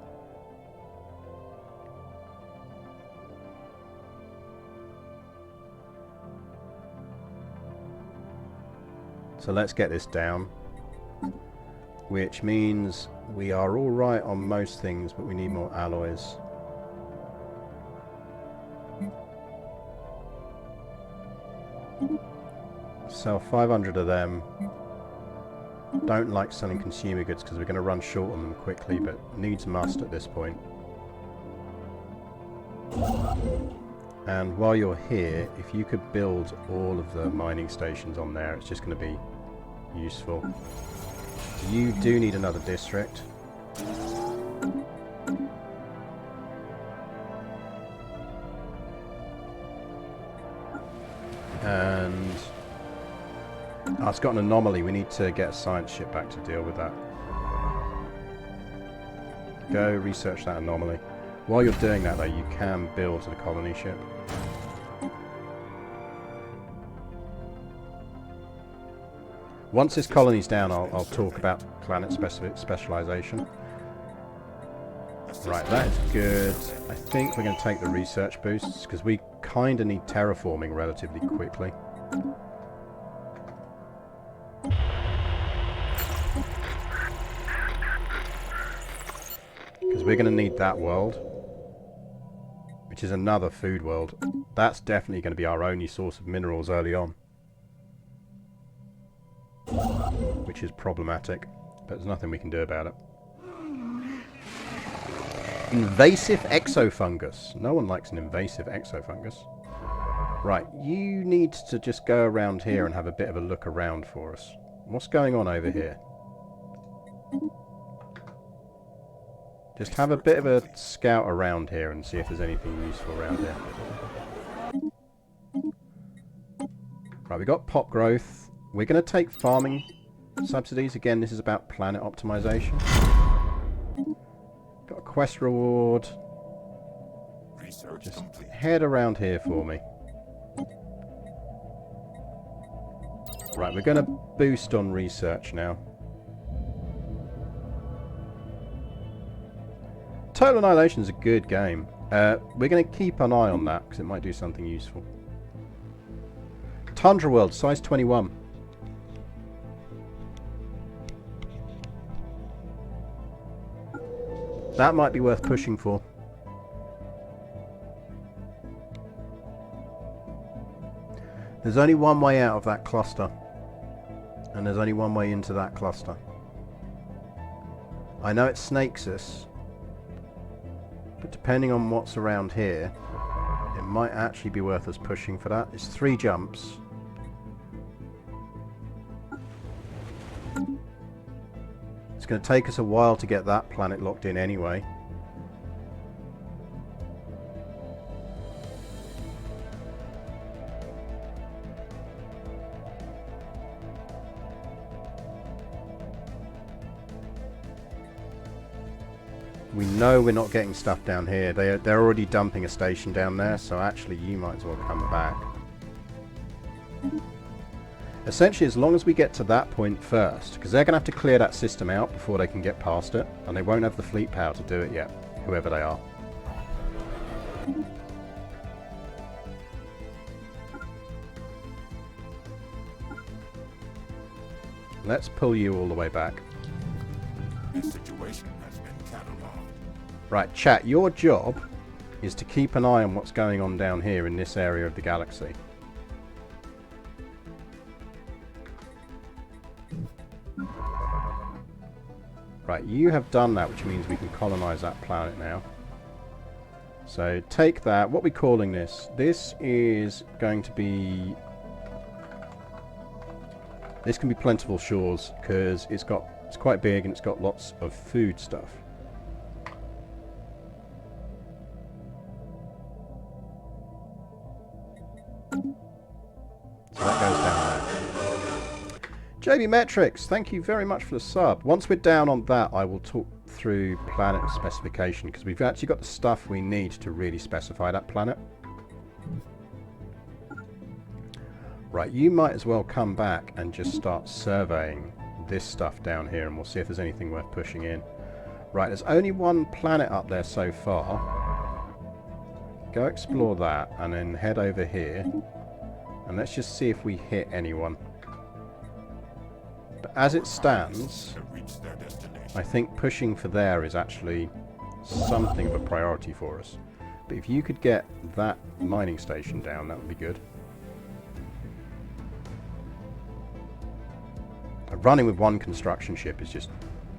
So let's get this down, which means we are all right on most things, but we need more alloys. Sell 500 of them. Don't like selling consumer goods because we're going to run short on them quickly, but needs must at this point. And while you're here, if you could build all of the mining stations on there, it's just going to be useful. You do need another district. And it's got an anomaly. We need to get a science ship back to deal with that. Go research that anomaly. While you're doing that though, you can build the colony ship. Once this colony's down, I'll talk about planet specialization. Right, that is good. I think we're going to take the research boosts, because we kind of need terraforming relatively quickly. Because we're going to need that world, which is another food world. That's definitely going to be our only source of minerals early on, which is problematic, but there's nothing we can do about it. Invasive exofungus. No one likes an invasive exofungus. Right, you need to just go around here and have a bit of a look around for us. What's going on over here? Just have a bit of a scout around here and see if there's anything useful around here. Right, we got pop growth. We're going to take farming subsidies. Again, this is about planet optimization. Got a quest reward. Just head around here for me. Right, we're going to boost on research now. Total Annihilation is a good game. We're going to keep an eye on that because it might do something useful. Tundra World, size 21. That might be worth pushing for. There's only one way out of that cluster. And there's only one way into that cluster. I know it snakes us. But depending on what's around here, it might actually be worth us pushing for that. It's 3 jumps. It's going to take us a while to get that planet locked in anyway. We know we're not getting stuff down here. They're already dumping a station down there, so actually you might as well come back. Essentially, as long as we get to that point first, because they're going to have to clear that system out before they can get past it, and they won't have the fleet power to do it yet, whoever they are. Let's pull you all the way back. This situation has been cataloged. Right, chat, your job is to keep an eye on what's going on down here in this area of the galaxy. Right, you have done that, which means we can colonize that planet now. So take that. What are we calling this? This is going to be... This can be Plentiful Shores, because it's quite big and it's got lots of food stuff. So that goes down there. JB Metrics, thank you very much for the sub. Once we're down on that, I will talk through planet specification, because we've actually got the stuff we need to really specify that planet. Right, you might as well come back and just start surveying this stuff down here, and we'll see if there's anything worth pushing in. Right, there's only one planet up there so far. Go explore that, and then head over here. And let's just see if we hit anyone. But as it stands, I think pushing for there is actually something of a priority for us. But if you could get that mining station down, that would be good. Running with one construction ship is just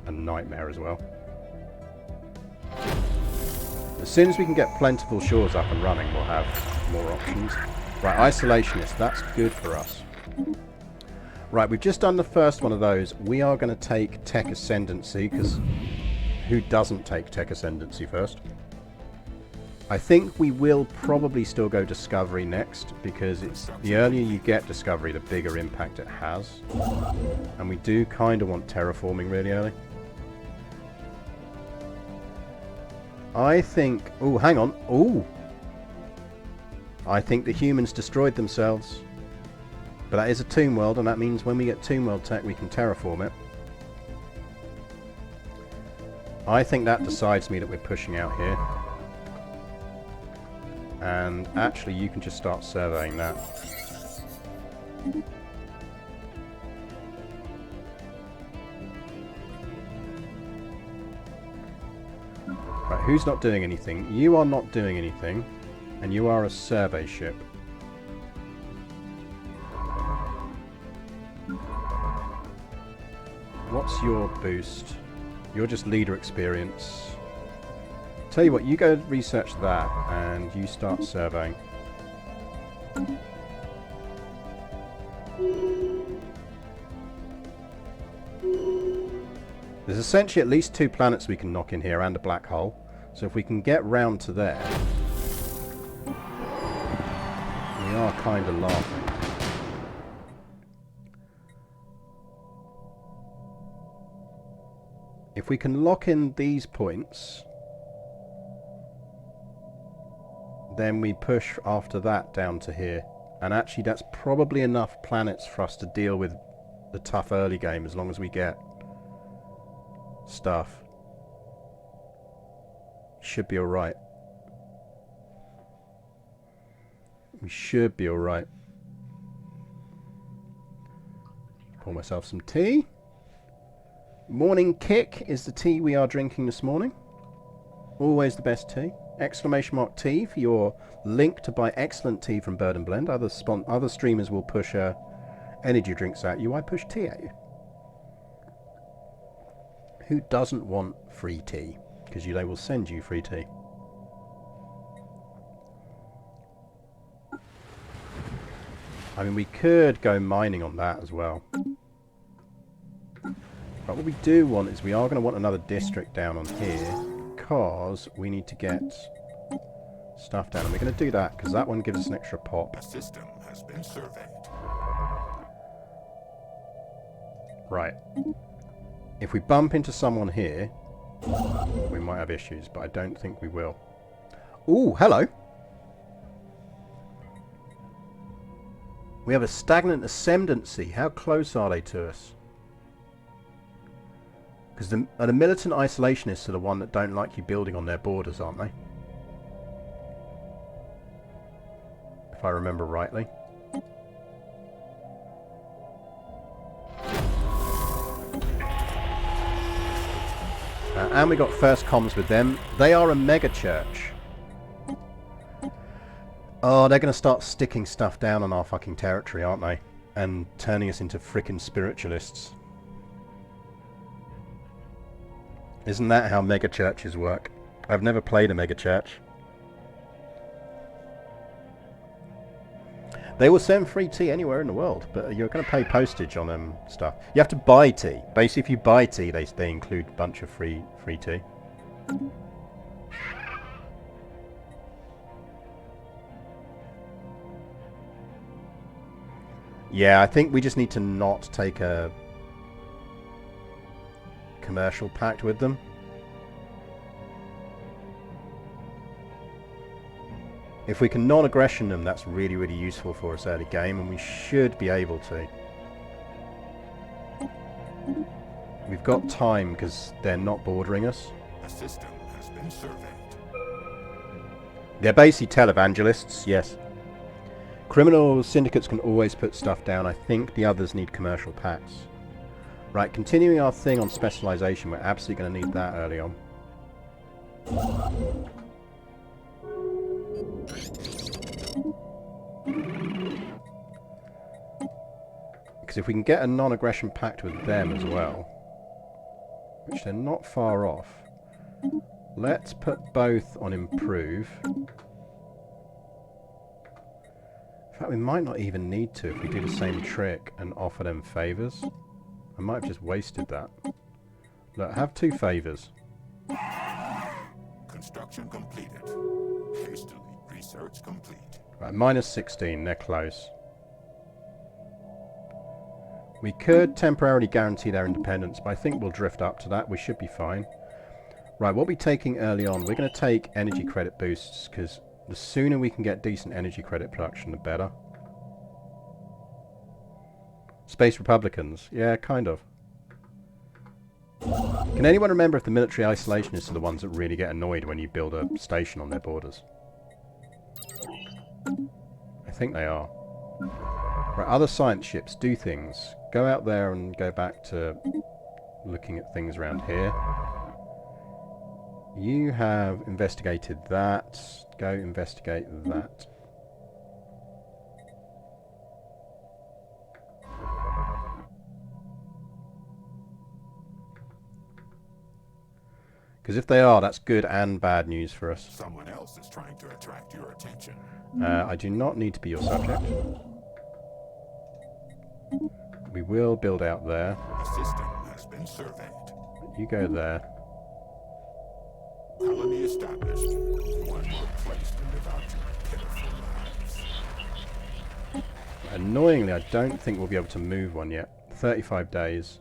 a nightmare as well. As soon as we can get Plentiful Shores up and running, we'll have more options. Right, Isolationist, that's good for us. Right, we've just done the first one of those. We are going to take Tech Ascendancy, because who doesn't take Tech Ascendancy first? I think we will probably still go Discovery next, because it's the earlier you get Discovery, the bigger impact it has. And we do kind of want terraforming really early. I think... Oh, hang on. Oh! I think the humans destroyed themselves. But that is a tomb world, and that means when we get tomb world tech we can terraform it. I think that decides me that we're pushing out here. And actually you can just start surveying that. Right, who's not doing anything? You are not doing anything, and you are a survey ship. What's your boost? You're just leader experience. Tell you what, you go research that, and you start surveying. There's essentially at least 2 planets we can knock in here, and a black hole. So if we can get round to there, we are kind of laughing. If we can lock in these points, then we push after that down to here. And actually that's probably enough planets for us to deal with the tough early game, as long as we get stuff. Should be alright. We should be alright. Pour myself some tea. Morning Kick is the tea we are drinking this morning. Always the best tea. Exclamation mark tea for your link to buy excellent tea from Bird and Blend. Other streamers will push energy drinks at you. I push tea at you. Who doesn't want free tea? Because they will send you free tea. I mean, we could go mining on that as well. But what we do want is we are going to want another district down on here, because we need to get stuff down. And we're going to do that because that one gives us an extra pop. The system has been surveyed. Right. If we bump into someone here, we might have issues, but I don't think we will. Ooh, hello! We have a stagnant ascendancy. How close are they to us? Because the militant isolationists are the one that don't like you building on their borders, aren't they? If I remember rightly. And we got first comms with them. They are a mega church. Oh, they're going to start sticking stuff down on our fucking territory, aren't they? And turning us into frickin' spiritualists. Isn't that how mega churches work? I've never played a mega church. They will send free tea anywhere in the world, but you're going to pay postage on them stuff. You have to buy tea. Basically, if you buy tea, they include a bunch of free tea. Yeah, I think we just need to not take a commercial pact with them. If we can non-aggression them, that's really, really useful for us early game, and we should be able to. We've got time because they're not bordering us. The system has been surveyed. They're basically televangelists, yes. Criminal syndicates can always put stuff down. I think the others need commercial pacts. Right, continuing our thing on specialization, we're absolutely going to need that early on. Because if we can get a non-aggression pact with them as well, which they're not far off, let's put both on improve. In fact, we might not even need to if we do the same trick and offer them favours. I might have just wasted that. Look, have 2 favours. Construction completed. Hastily research complete. Right, minus 16, they're close. We could temporarily guarantee their independence, but I think we'll drift up to that. We should be fine. Right, what we're taking early on, we're going to take energy credit boosts, because the sooner we can get decent energy credit production, the better. Space Republicans. Yeah, kind of. Can anyone remember if the military isolationists are the ones that really get annoyed when you build a station on their borders? I think they are. Right, other science ships do things. Go out there and go back to looking at things around here. You have investigated that. Go investigate that. Because if they are, that's good and bad news for us. Someone else is trying to attract your attention. I do not need to be your subject. We will build out there. The system has been surveyed. You go there. Colony established. One more place to live out your pitiful lives. Annoyingly, I don't think we'll be able to move one yet. 35 days.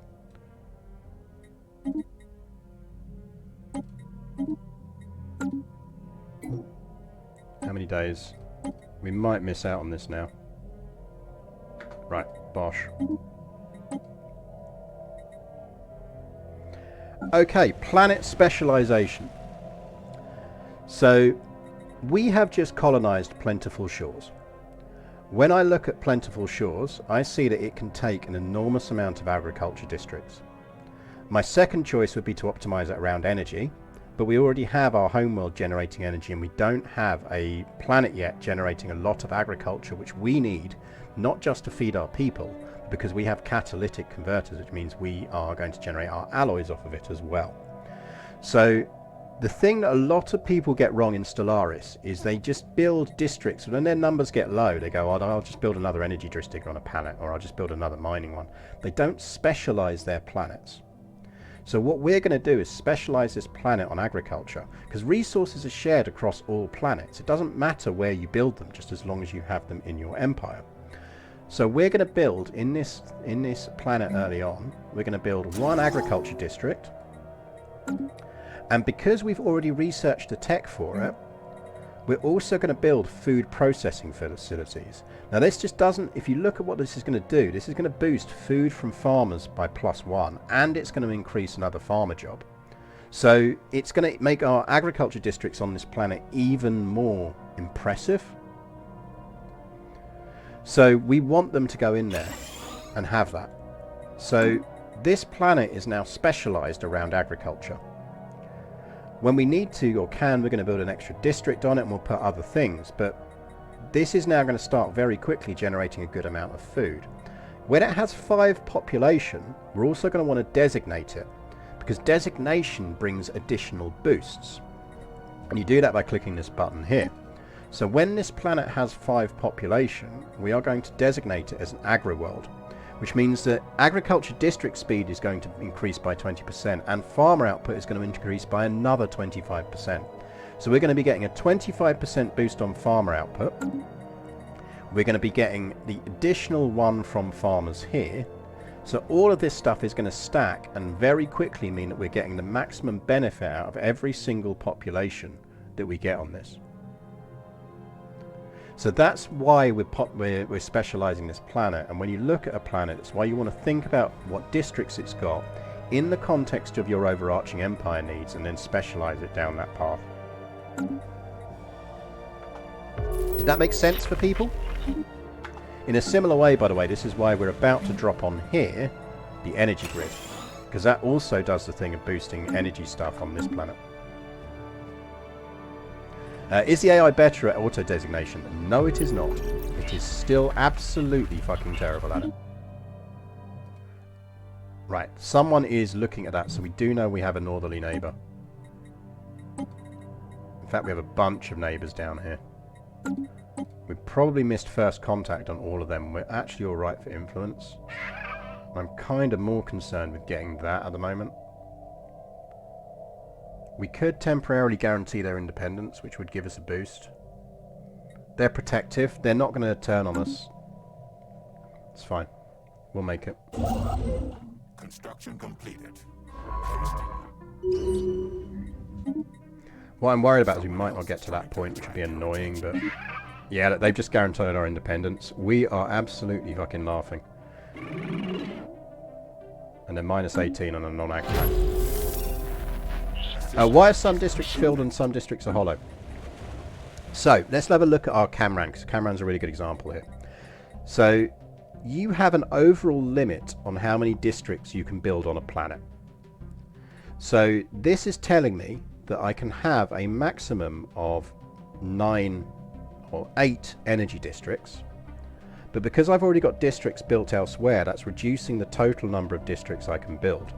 How many days? We might miss out on this now. Right, bosh. Okay, planet specialization. So, we have just colonized Plentiful Shores. When I look at Plentiful Shores, I see that it can take an enormous amount of agriculture districts. My second choice would be to optimize it around energy, but we already have our homeworld generating energy, and we don't have a planet yet generating a lot of agriculture, which we need, not just to feed our people, because we have catalytic converters, which means we are going to generate our alloys off of it as well. So the thing that a lot of people get wrong in Stellaris is they just build districts, and when their numbers get low, they go, oh, I'll just build another energy district on a planet, or I'll just build another mining one. They don't specialize their planets. So what we're going to do is specialize this planet on agriculture, because resources are shared across all planets. It doesn't matter where you build them, just as long as you have them in your empire. So we're going to build in this planet early on, we're going to build one agriculture district, and because we've already researched the tech for it, we're also going to build food processing facilities. Now this just doesn't, if you look at what this is going to do, this is going to boost food from farmers by +1, and it's going to increase another farmer job. So it's going to make our agriculture districts on this planet even more impressive. So we want them to go in there and have that. So this planet is now specialized around agriculture. When we need to or can, we're going to build an extra district on it, and we'll put other things, but this is now going to start very quickly generating a good amount of food. When it has 5 population, we're also going to want to designate it, because designation brings additional boosts. And you do that by clicking this button here. So when this planet has 5 population, we are going to designate it as an agri-world, which means that agriculture district speed is going to increase by 20%, and farmer output is going to increase by another 25%. So we're going to be getting a 25% boost on farmer output. We're going to be getting the additional one from farmers here. So all of this stuff is going to stack and very quickly mean that we're getting the maximum benefit out of every single population that we get on this. So that's why we're specializing this planet. And when you look at a planet, it's why you want to think about what districts it's got in the context of your overarching empire needs, and then specialize it down that path. Did that make sense for people? In a similar way, by the way, this is why we're about to drop on here the energy grid, because that also does the thing of boosting energy stuff on this planet. Is the AI better at auto designation? No, it is not. It is still absolutely fucking terrible at it. Right, someone is looking at that, so we do know we have a northerly neighbour. In fact, we have a bunch of neighbours down here. We probably missed first contact on all of them. We're actually alright for influence. I'm kind of more concerned with getting that at the moment. We could temporarily guarantee their independence, which would give us a boost. They're protective. They're not going to turn on us. It's fine. We'll make it. Construction completed. What I'm worried about is we might not get to that point, which would be annoying, but... yeah, they've just guaranteed our independence. We are absolutely fucking laughing. And then minus 18 on a non-active. Why are some districts filled and some districts are hollow? So, let's have a look at our Camran, because Camran's a really good example here. So, you have an overall limit on how many districts you can build on a planet. So, this is telling me that I can have a maximum of 9 or 8 energy districts. But because I've already got districts built elsewhere, that's reducing the total number of districts I can build.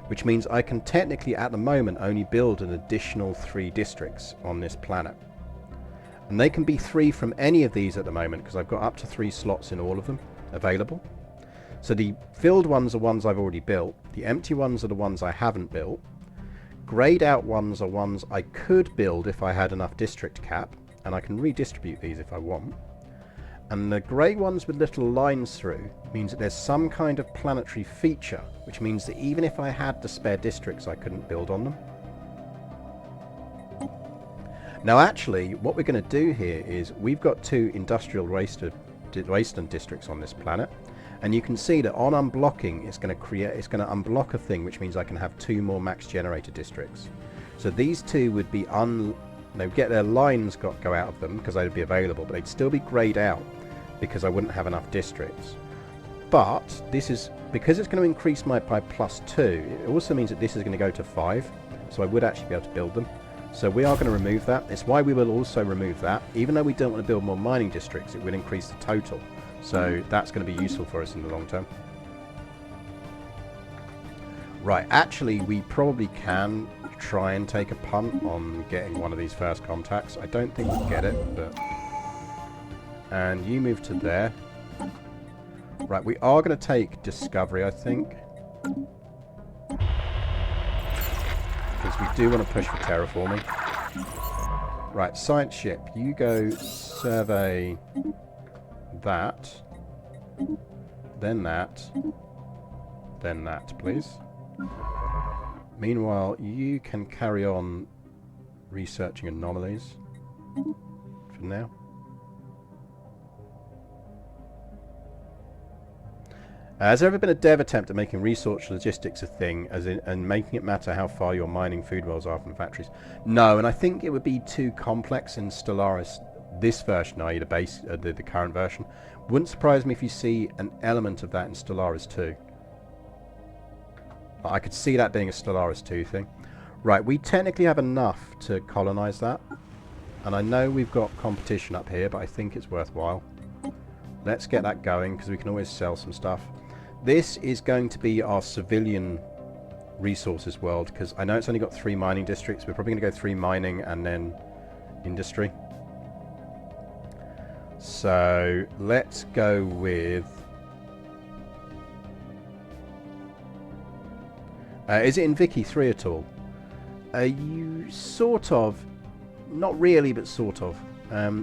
Which means I can technically, at the moment, only build an additional 3 districts on this planet. And they can be 3 from any of these at the moment, because I've got up to 3 slots in all of them available. So the filled ones are ones I've already built. The empty ones are the ones I haven't built. Grayed out ones are ones I could build if I had enough district cap. And I can redistribute these if I want. And the grey ones with little lines through means that there's some kind of planetary feature, which means that even if I had the spare districts, I couldn't build on them. Now actually, what we're going to do here is we've got 2 industrial wasteland districts on this planet, and you can see that on unblocking, it's going to unblock a thing, which means I can have 2 more max generator districts. So these 2 would be they'd get their lines go out of them because they'd be available, but they'd still be greyed out because I wouldn't have enough districts. But this is because it's going to increase my by +2. It also means that this is going to go to 5, so I would actually be able to build them. So we are going to remove that. It's why we will also remove that. Even though we don't want to build more mining districts, it will increase the total. So that's going to be useful for us in the long term. Right, actually we probably can try and take a punt on getting one of these first contacts. I don't think we'll get it, but... And you move to there. Right, we are going to take Discovery, I think. Because we do want to push for terraforming. Right, science ship, you go survey that. Then that. Then that, please. Meanwhile, you can carry on researching anomalies for now. Has there ever been a dev attempt at making research logistics a thing, and making it matter how far your mining food wells are from factories? No, and I think it would be too complex in Stellaris, this version, i.e. the current version. Wouldn't surprise me if you see an element of that in Stellaris 2. I could see that being a Stellaris 2 thing. Right, we technically have enough to colonize that. And I know we've got competition up here, but I think it's worthwhile. Let's get that going, because we can always sell some stuff. This is going to be our civilian resources world, because I know it's only got 3 mining districts. We're probably going to go 3 mining and then industry. So let's go with... is it in Vicky 3 at all? You sort of... Not really, but sort of.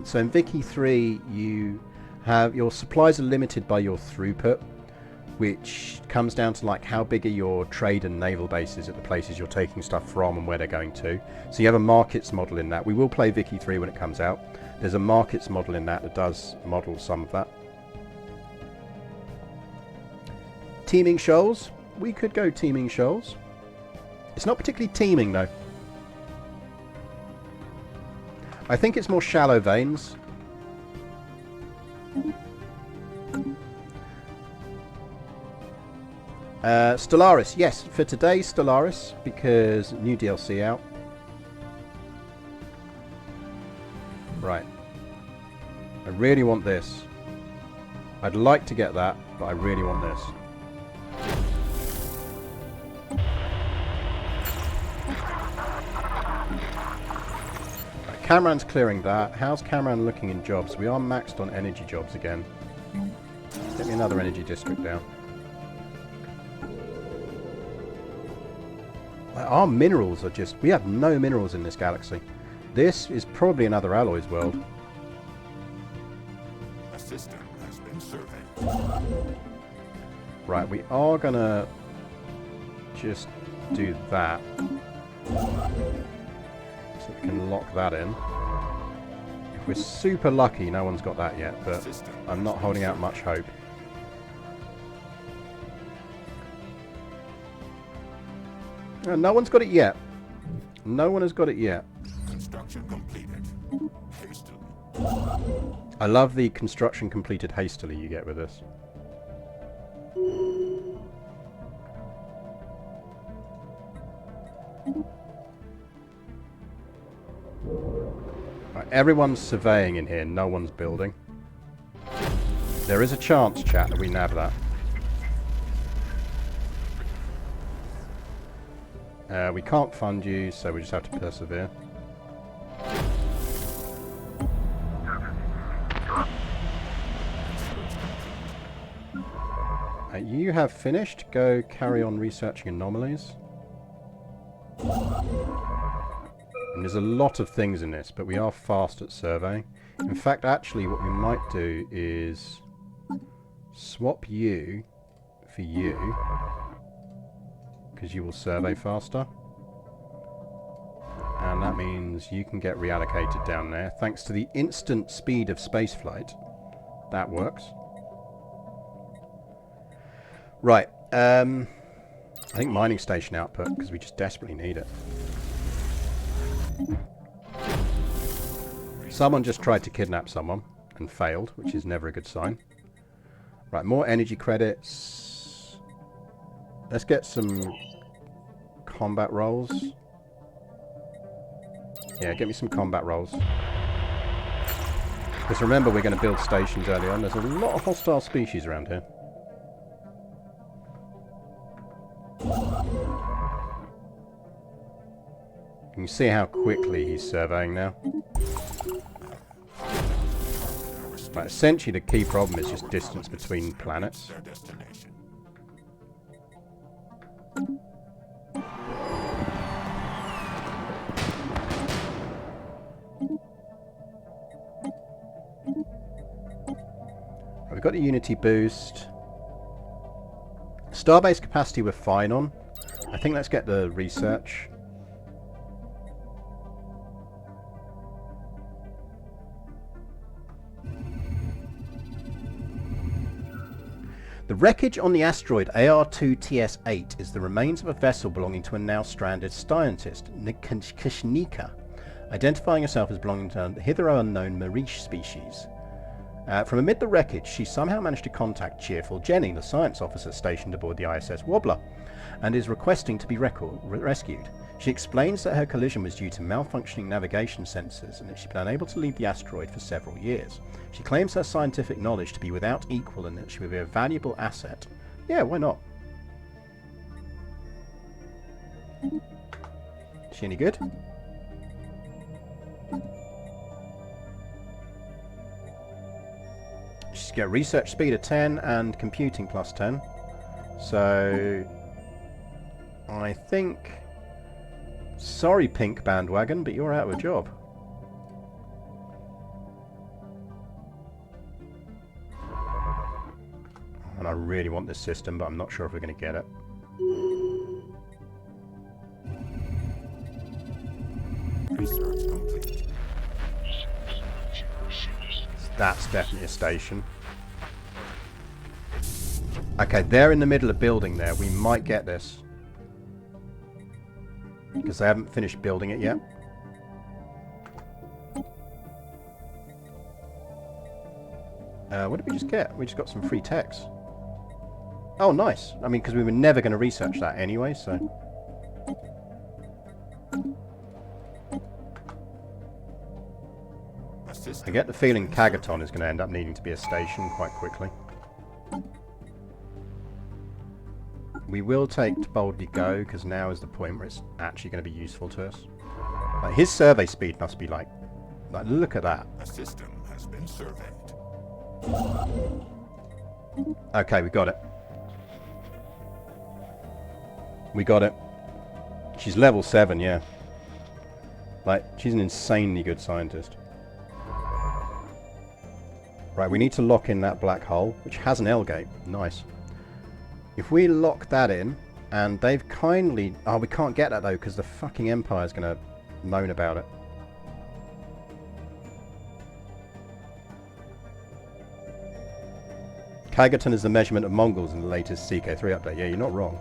So in Vicky 3, you have... Your supplies are limited by your throughput, which comes down to like how big are your trade and naval bases at the places you're taking stuff from and where they're going to. So you have a markets model in that. We will play Vicky 3 when it comes out. There's a markets model in that does model some of that. Teeming shoals. We could go teeming shoals. It's not particularly teeming though. I think it's more shallow veins. Stellaris, yes, for today Stellaris, because new DLC out. Right. I really want this. I'd like to get that, but I really want this. Right, Camran's clearing that. How's Camran looking in jobs? We are maxed on energy jobs again. Get me another energy district down. Our minerals are just... We have no minerals in this galaxy. This is probably another alloys world. A system has been surveyed. Right, we are gonna just do that. So we can lock that in. If we're super lucky, no one's got that yet, but I'm not holding out much hope. No one's got it yet. No one has got it yet. Construction completed. Hastily. I love the construction completed hastily you get with this. Right, everyone's surveying in here, no one's building. There is a chance, chat, that we nab that. We can't fund you, so we just have to persevere. You have finished. Go carry on researching anomalies. And there's a lot of things in this, but we are fast at surveying. In fact, actually, what we might do is swap you for you, because you will survey faster. And that means you can get reallocated down there. Thanks to the instant speed of spaceflight. That works. Right. I think mining station output, because we just desperately need it. Someone just tried to kidnap someone and failed, which is never a good sign. Right, more energy credits. Let's get some combat rolls. Yeah, get me some combat rolls. Because remember, we're going to build stations early on. There's a lot of hostile species around here. You can see how quickly he's surveying now. Right, essentially the key problem is just distance between planets. We've got the Unity boost. Starbase capacity we're fine on. I think let's get the research. The wreckage on the asteroid AR2TS8 is the remains of a vessel belonging to a now stranded scientist, Kishnika, identifying herself as belonging to a hitherto unknown Marish species. From amid the wreckage, she somehow managed to contact Cheerful Jenny, the science officer stationed aboard the ISS Wobbler, and is requesting to be rescued. She explains that her collision was due to malfunctioning navigation sensors and that she's been unable to leave the asteroid for several years. She claims her scientific knowledge to be without equal and that she will be a valuable asset. Yeah, why not? Is she any good? She's got research speed of 10 and computing plus 10. So I think... Sorry, Pink Bandwagon, but you're out of a job. And I really want this system, but I'm not sure if we're going to get it. Research complete. That's definitely a station. Okay, they're in the middle of building there. We might get this. Because they haven't finished building it yet. What did we just get? We just got some free techs. Oh, nice. I mean, because we were never going to research that anyway, so... I get the feeling Kagaton is going to end up needing to be a station quite quickly. We will take to Boldly Go, because now is the point where it's actually going to be useful to us. Like, his survey speed must be like, look at that. A system has been surveyed. Okay, we got it. We got it. She's level 7, yeah. Like, she's an insanely good scientist. Right, we need to lock in that black hole, which has an L gate. Nice. If we lock that in, and they've kindly... Oh, we can't get that, though, because the fucking Empire's going to moan about it. Kagaton is the measurement of Mongols in the latest CK3 update. Yeah, you're not wrong.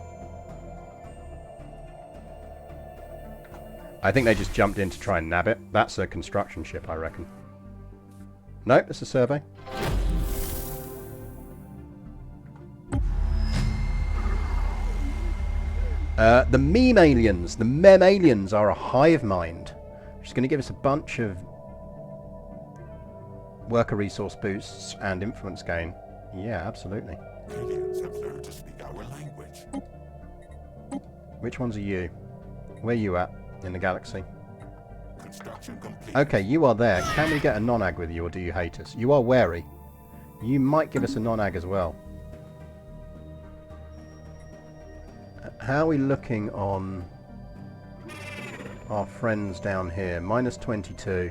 I think they just jumped in to try and nab it. That's a construction ship, I reckon. Nope, it's a survey. The meme aliens, the mem aliens are a hive mind, which is going to give us a bunch of worker resource boosts and influence gain. Yeah, absolutely. Aliens have learned to speak our language. Which ones are you? Where are you at in the galaxy? Construction complete. Okay, you are there. Can we get a non-ag with you, or do you hate us? You are wary. You might give us a non-ag as well. How are we looking on our friends down here? Minus 22.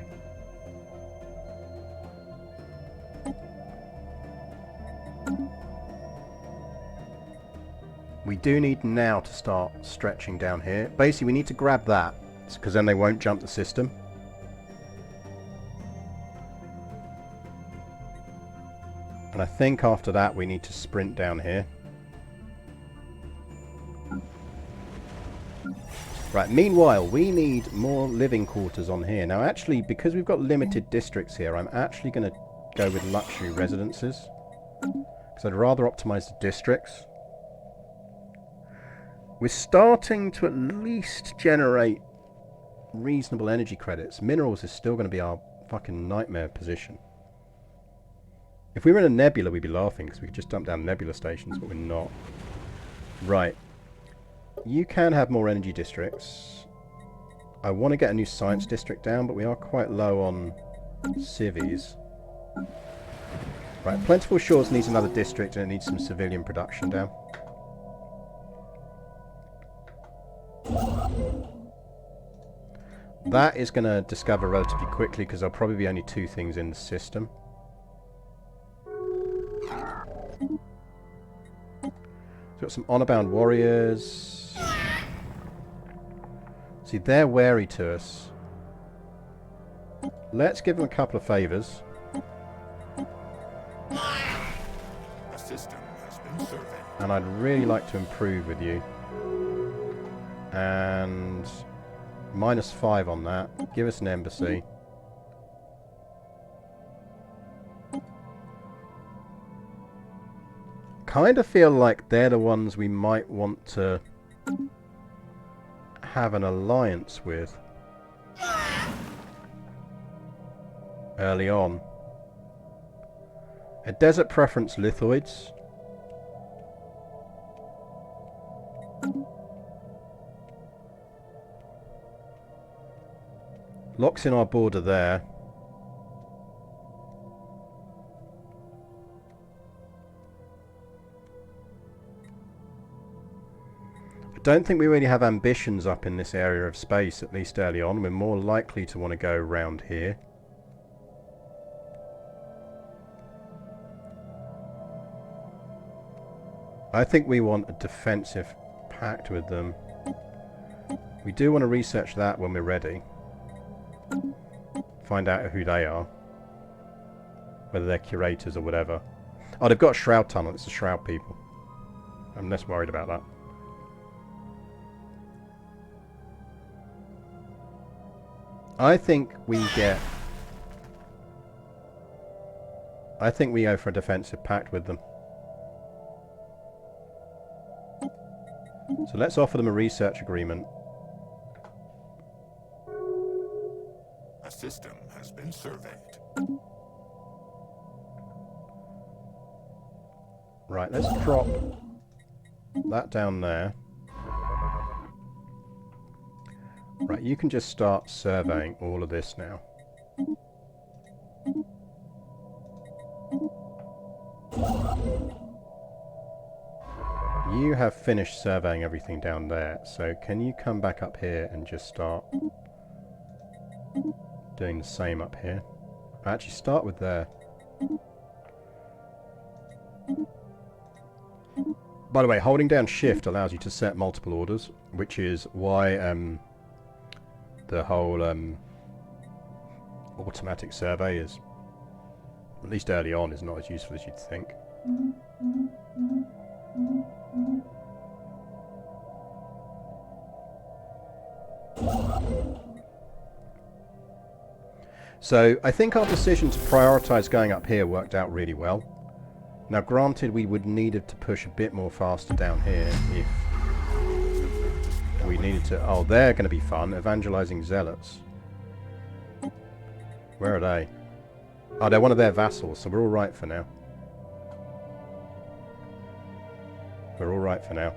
We do need now to start stretching down here. Basically, we need to grab that, because then they won't jump the system. And I think after that we need to sprint down here. Right, meanwhile, we need more living quarters on here. Now, actually, because we've got limited districts here, I'm actually going to go with luxury residences. Because I'd rather optimize the districts. We're starting to at least generate reasonable energy credits. Minerals is still going to be our fucking nightmare position. If we were in a nebula, we'd be laughing, because we could just dump down nebula stations, but we're not. Right. You can have more energy districts. I want to get a new science district down, but we are quite low on civies. Right, Plentiful Shores needs another district, and it needs some civilian production down. That is going to discover relatively quickly, because there'll probably be only 2 things in the system. We've got some honor-bound warriors. See, they're wary to us. Let's give them a couple of favours. A system has been surveyed. And I'd really like to improve with you. And -5 on that. Give us an embassy. Kind of feel like they're the ones we might want to have an alliance with early on. A desert preference lithoids. Locks in our border there. I don't think we really have ambitions up in this area of space, at least early on. We're more likely to want to go around here. I think we want a defensive pact with them. We do want to research that when we're ready. Find out who they are. Whether they're curators or whatever. Oh, they've got a shroud tunnel. It's the shroud people. I'm less worried about that. I think we get... I think we go for a defensive pact with them. So let's offer them a research agreement. A system has been surveyed. Right, let's drop that down there. Right, you can just start surveying all of this now. You have finished surveying everything down there, so can you come back up here and just start doing the same up here? Actually, start with there. By the way, holding down shift allows you to set multiple orders, which is why the whole automatic survey is, at least early on, is not as useful as you'd think. So I think our decision to prioritise going up here worked out really well. Now granted we would need to push a bit more faster down here if we needed to... Oh, they're going to be fun. Evangelising zealots. Where are they? Oh, they're one of their vassals, so we're all right for now. We're all right for now.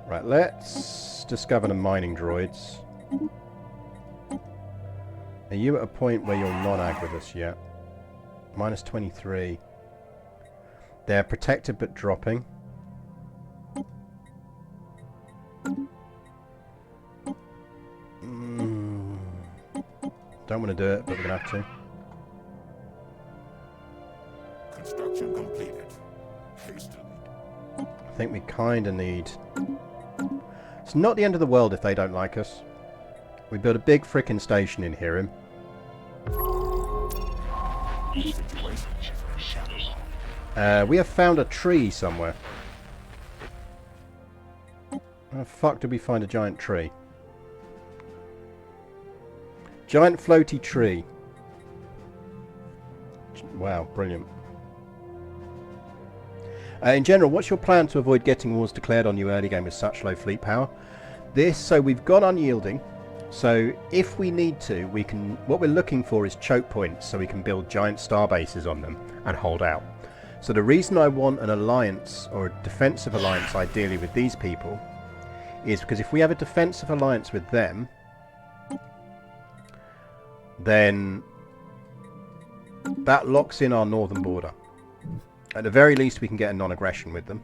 Right, let's discover the mining droids. Are you at a point where you're non-ag with us yet? Minus 23. They're protected but dropping. Don't want to do it, but we're going to have to. Construction completed. Hastily. I think we kind of need... It's not the end of the world if they don't like us. We built a big frickin' station in Hirim. We have found a tree somewhere. How the fuck did we find a giant tree? Giant floaty tree. Wow, brilliant. In general, what's your plan to avoid getting wars declared on you early game with such low fleet power? So we've got unyielding. So if we need to, we can... What we're looking for is choke points, so we can build giant star bases on them and hold out. So the reason I want an alliance, or a defensive alliance ideally with these people, is because if we have a defensive alliance with them, then that locks in our northern border. At the very least we can get a non-aggression with them.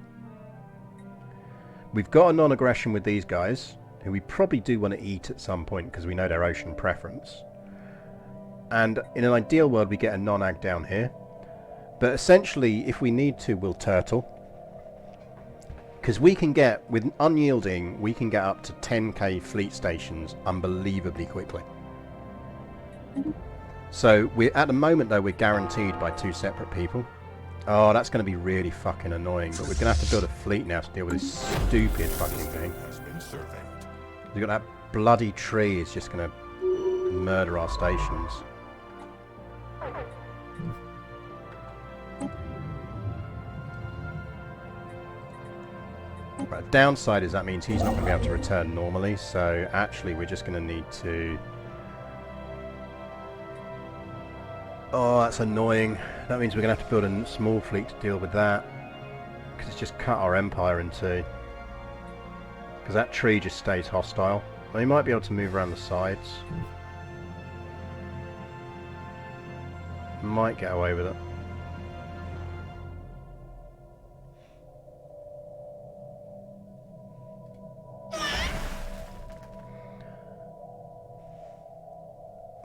We've got a non-aggression with these guys, who we probably do want to eat at some point because we know their ocean preference. And in an ideal world we get a non-ag down here. But essentially if we need to, we'll turtle. Because we can get, with unyielding, we can get up to 10k fleet stations unbelievably quickly. So at the moment though we're guaranteed by 2 separate people. Oh, that's going to be really fucking annoying, but we're going to have to build a fleet now to deal with this stupid fucking thing. We've got that bloody tree is just going to murder our stations. Right, the downside is that means he's not going to be able to return normally, so actually we're just going to need to... Oh, that's annoying. That means we're going to have to build a small fleet to deal with that. Because it's just cut our empire in two. Because that tree just stays hostile. Well, he might be able to move around the sides. Might get away with it.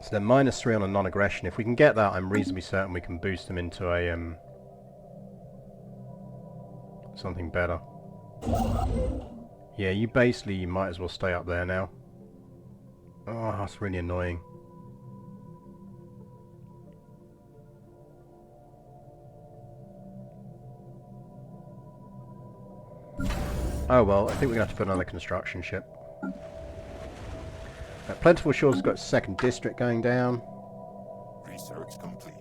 So they're -3 on a non-aggression. If we can get that, I'm reasonably certain we can boost them into a something better. Yeah, you might as well stay up there now. Oh, that's really annoying. Oh well, I think we're going to have to put another construction ship. Plentiful Shore's got second district going down. Research complete.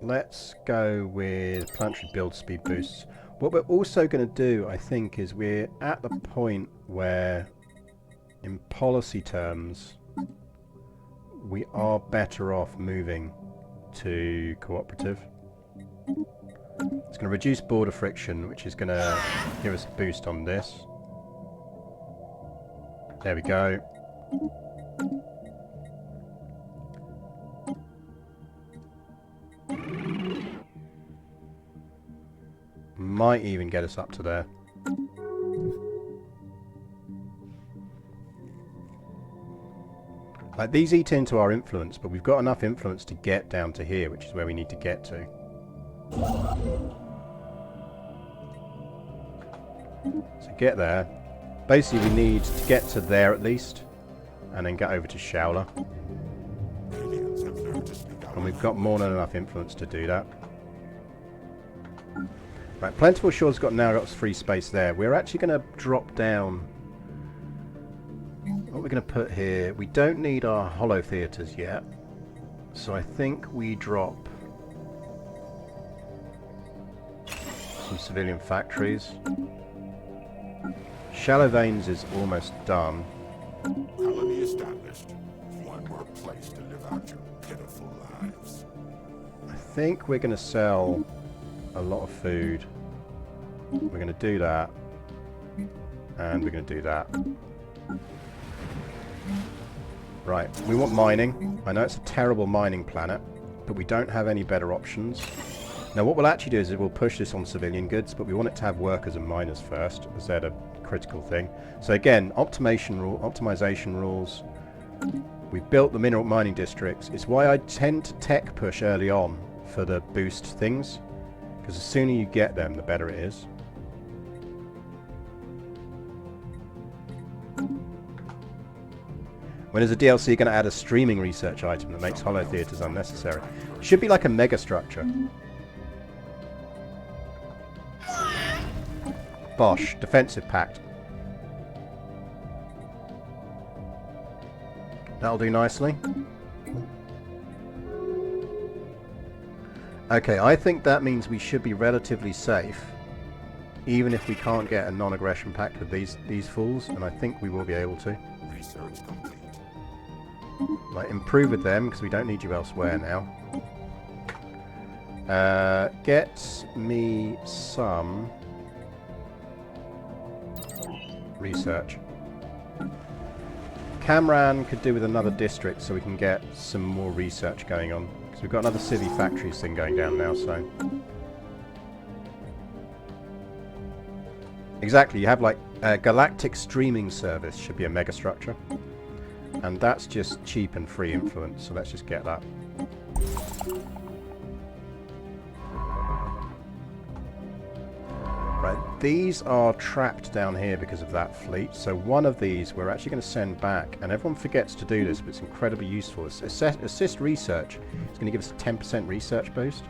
Let's go with planetary build speed boosts. What we're also going to do, I think, is we're at the point where, in policy terms, we are better off moving to cooperative. It's going to reduce border friction, which is going to give us a boost on this. There we go. Might even get us up to there. Like, these eat into our influence, but we've got enough influence to get down to here, which is where we need to get to. So get there. Basically we need to get to there at least, and then get over to Shaula. And we've got more than enough influence to do that. Right, Plentiful Shore's now got free space there. We're actually going to drop down. What we're going to put here, we don't need our hollow theatres yet. So I think we drop some civilian factories. Shallow Veins is almost done. Colony established. One more place to live out your pitiful lives. I think we're going to sell a lot of food. We're going to do that. And we're going to do that. Right, we want mining. I know it's a terrible mining planet, but we don't have any better options. Now what we'll actually do is we'll push this on civilian goods, but we want it to have workers and miners first, as they're the critical thing. So again, optimization rules. We've built the mineral mining districts. It's why I tend to tech push early on for the boost things, because the sooner you get them, the better it is. When is a DLC going to add a streaming research item that makes hollow theatres unnecessary? It should be like a mega structure. Bosh, defensive pact. That'll do nicely. Okay, I think that means we should be relatively safe, even if we can't get a non-aggression pact with these fools, and I think we will be able to. Research complete. Like, improve with them, because we don't need you elsewhere now. Get me some research. Camran could do with another district so we can get some more research going on. Because we've got another civvy factories thing going down now, so... Exactly, you have like a galactic streaming service should be a mega structure. And that's just cheap and free influence, so let's just get that. Right, these are trapped down here because of that fleet, so one of these we're actually going to send back, and everyone forgets to do this, but it's incredibly useful. It's assist research. It's going to give us a 10% research boost.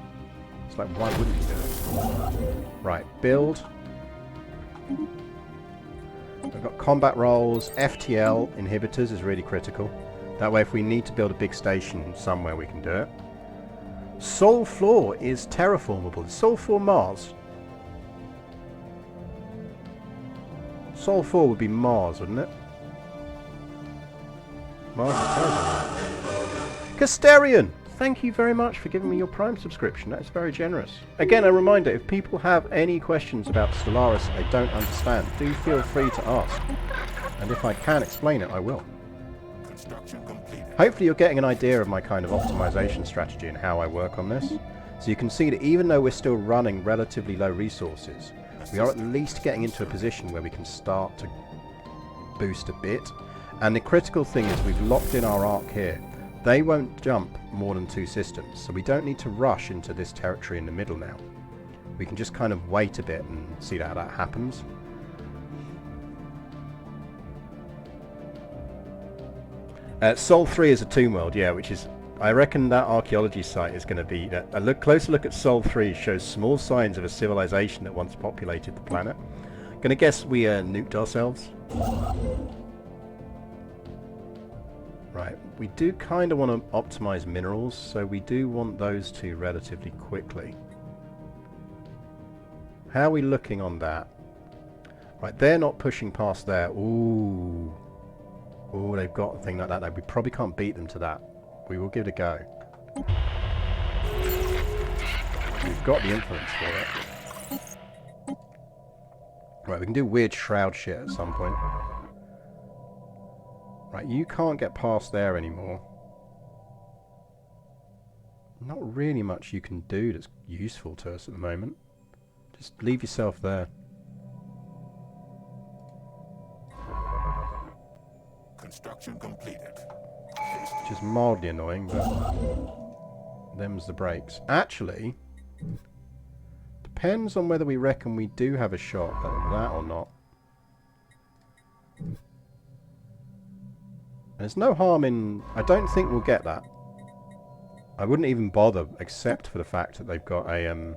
It's like, why wouldn't you do it? Right, build. We've got combat roles, FTL inhibitors is really critical. That way if we need to build a big station somewhere we can do it. Sol Floor is terraformable. Is Sol 4 Mars? Sol 4 would be Mars, wouldn't it? Mars is terraformable. Casterian! Thank you very much for giving me your Prime subscription. That's very generous. Again, a reminder, if people have any questions about Stellaris they don't understand, do feel free to ask. And if I can explain it, I will. Construction completed. Hopefully you're getting an idea of my kind of optimization strategy and how I work on this. So you can see that even though we're still running relatively low resources, we are at least getting into a position where we can start to boost a bit. And the critical thing is we've locked in our arc here. They won't jump more than 2 systems, so we don't need to rush into this territory in the middle now. We can just kind of wait a bit and see how that happens. Sol 3 is a tomb world, yeah, which is... I reckon that archaeology site is going to be... A closer look at Sol 3 shows small signs of a civilization that once populated the planet. Gonna guess we nuked ourselves. Right, we do kind of want to optimize minerals, so we do want those two relatively quickly. How are we looking on that? Right, they're not pushing past there. Ooh. Ooh, they've got a thing like that. We probably can't beat them to that. We will give it a go. We've got the influence for it. Right, we can do weird shroud shit at some point. Right, you can't get past there anymore. Not really much you can do that's useful to us at the moment. Just leave yourself there. Construction completed. Which is mildly annoying, but them's the breaks. Actually, depends on whether we reckon we do have a shot at that or not. There's no harm in... I don't think we'll get that. I wouldn't even bother, except for the fact that they've got a...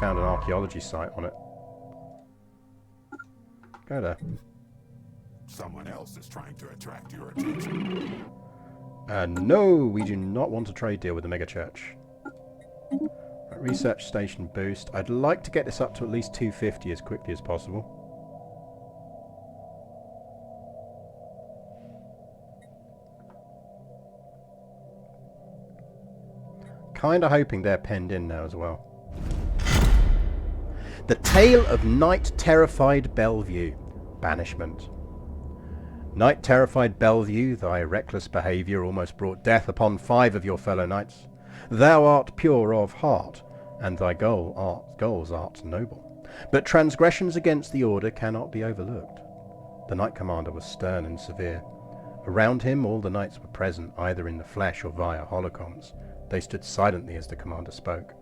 found an archaeology site on it. Go there. Someone else is trying to attract your attention. No, we do not want a trade deal with the megachurch. Right, research station boost. I'd like to get this up to at least 250 as quickly as possible. Kinda hoping they're penned in now as well. The Tale of Night-Terrified Bellevue. Banishment. Night-Terrified Bellevue, thy reckless behaviour almost brought death upon 5 of your fellow knights. Thou art pure of heart, and thy goals art noble. But transgressions against the order cannot be overlooked. The knight commander was stern and severe. Around him all the knights were present, either in the flesh or via holocoms. They stood silently as the commander spoke.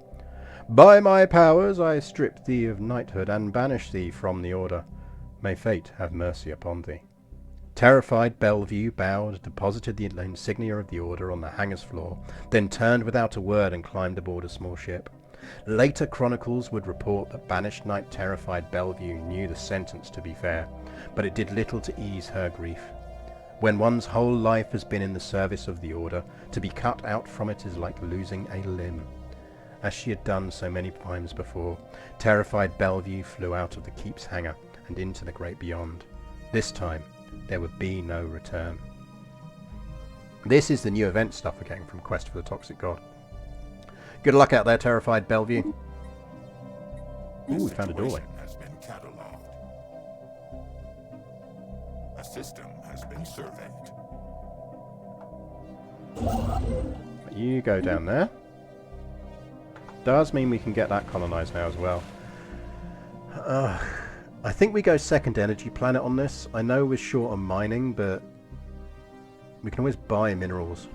By my powers I strip thee of knighthood and banish thee from the order. May fate have mercy upon thee. Terrified Bellevue bowed, deposited the insignia of the order on the hangar's floor, then turned without a word and climbed aboard a small ship. Later chronicles would report that banished knight Terrified Bellevue knew the sentence to be fair, but it did little to ease her grief. When one's whole life has been in the service of the order, to be cut out from it is like losing a limb. As she had done so many times before, Terrified Bellevue flew out of the keep's hangar and into the great beyond. This time, there would be no return. This is the new event stuff we're getting from Quest for the Toxic God. Good luck out there, Terrified Bellevue. Ooh, we found a doorway. Has been catalogued. A system has been surveyed. You go down there. Does mean we can get that colonized now as well. I think we go second energy planet on this. I know we're short on mining, but we can always buy minerals.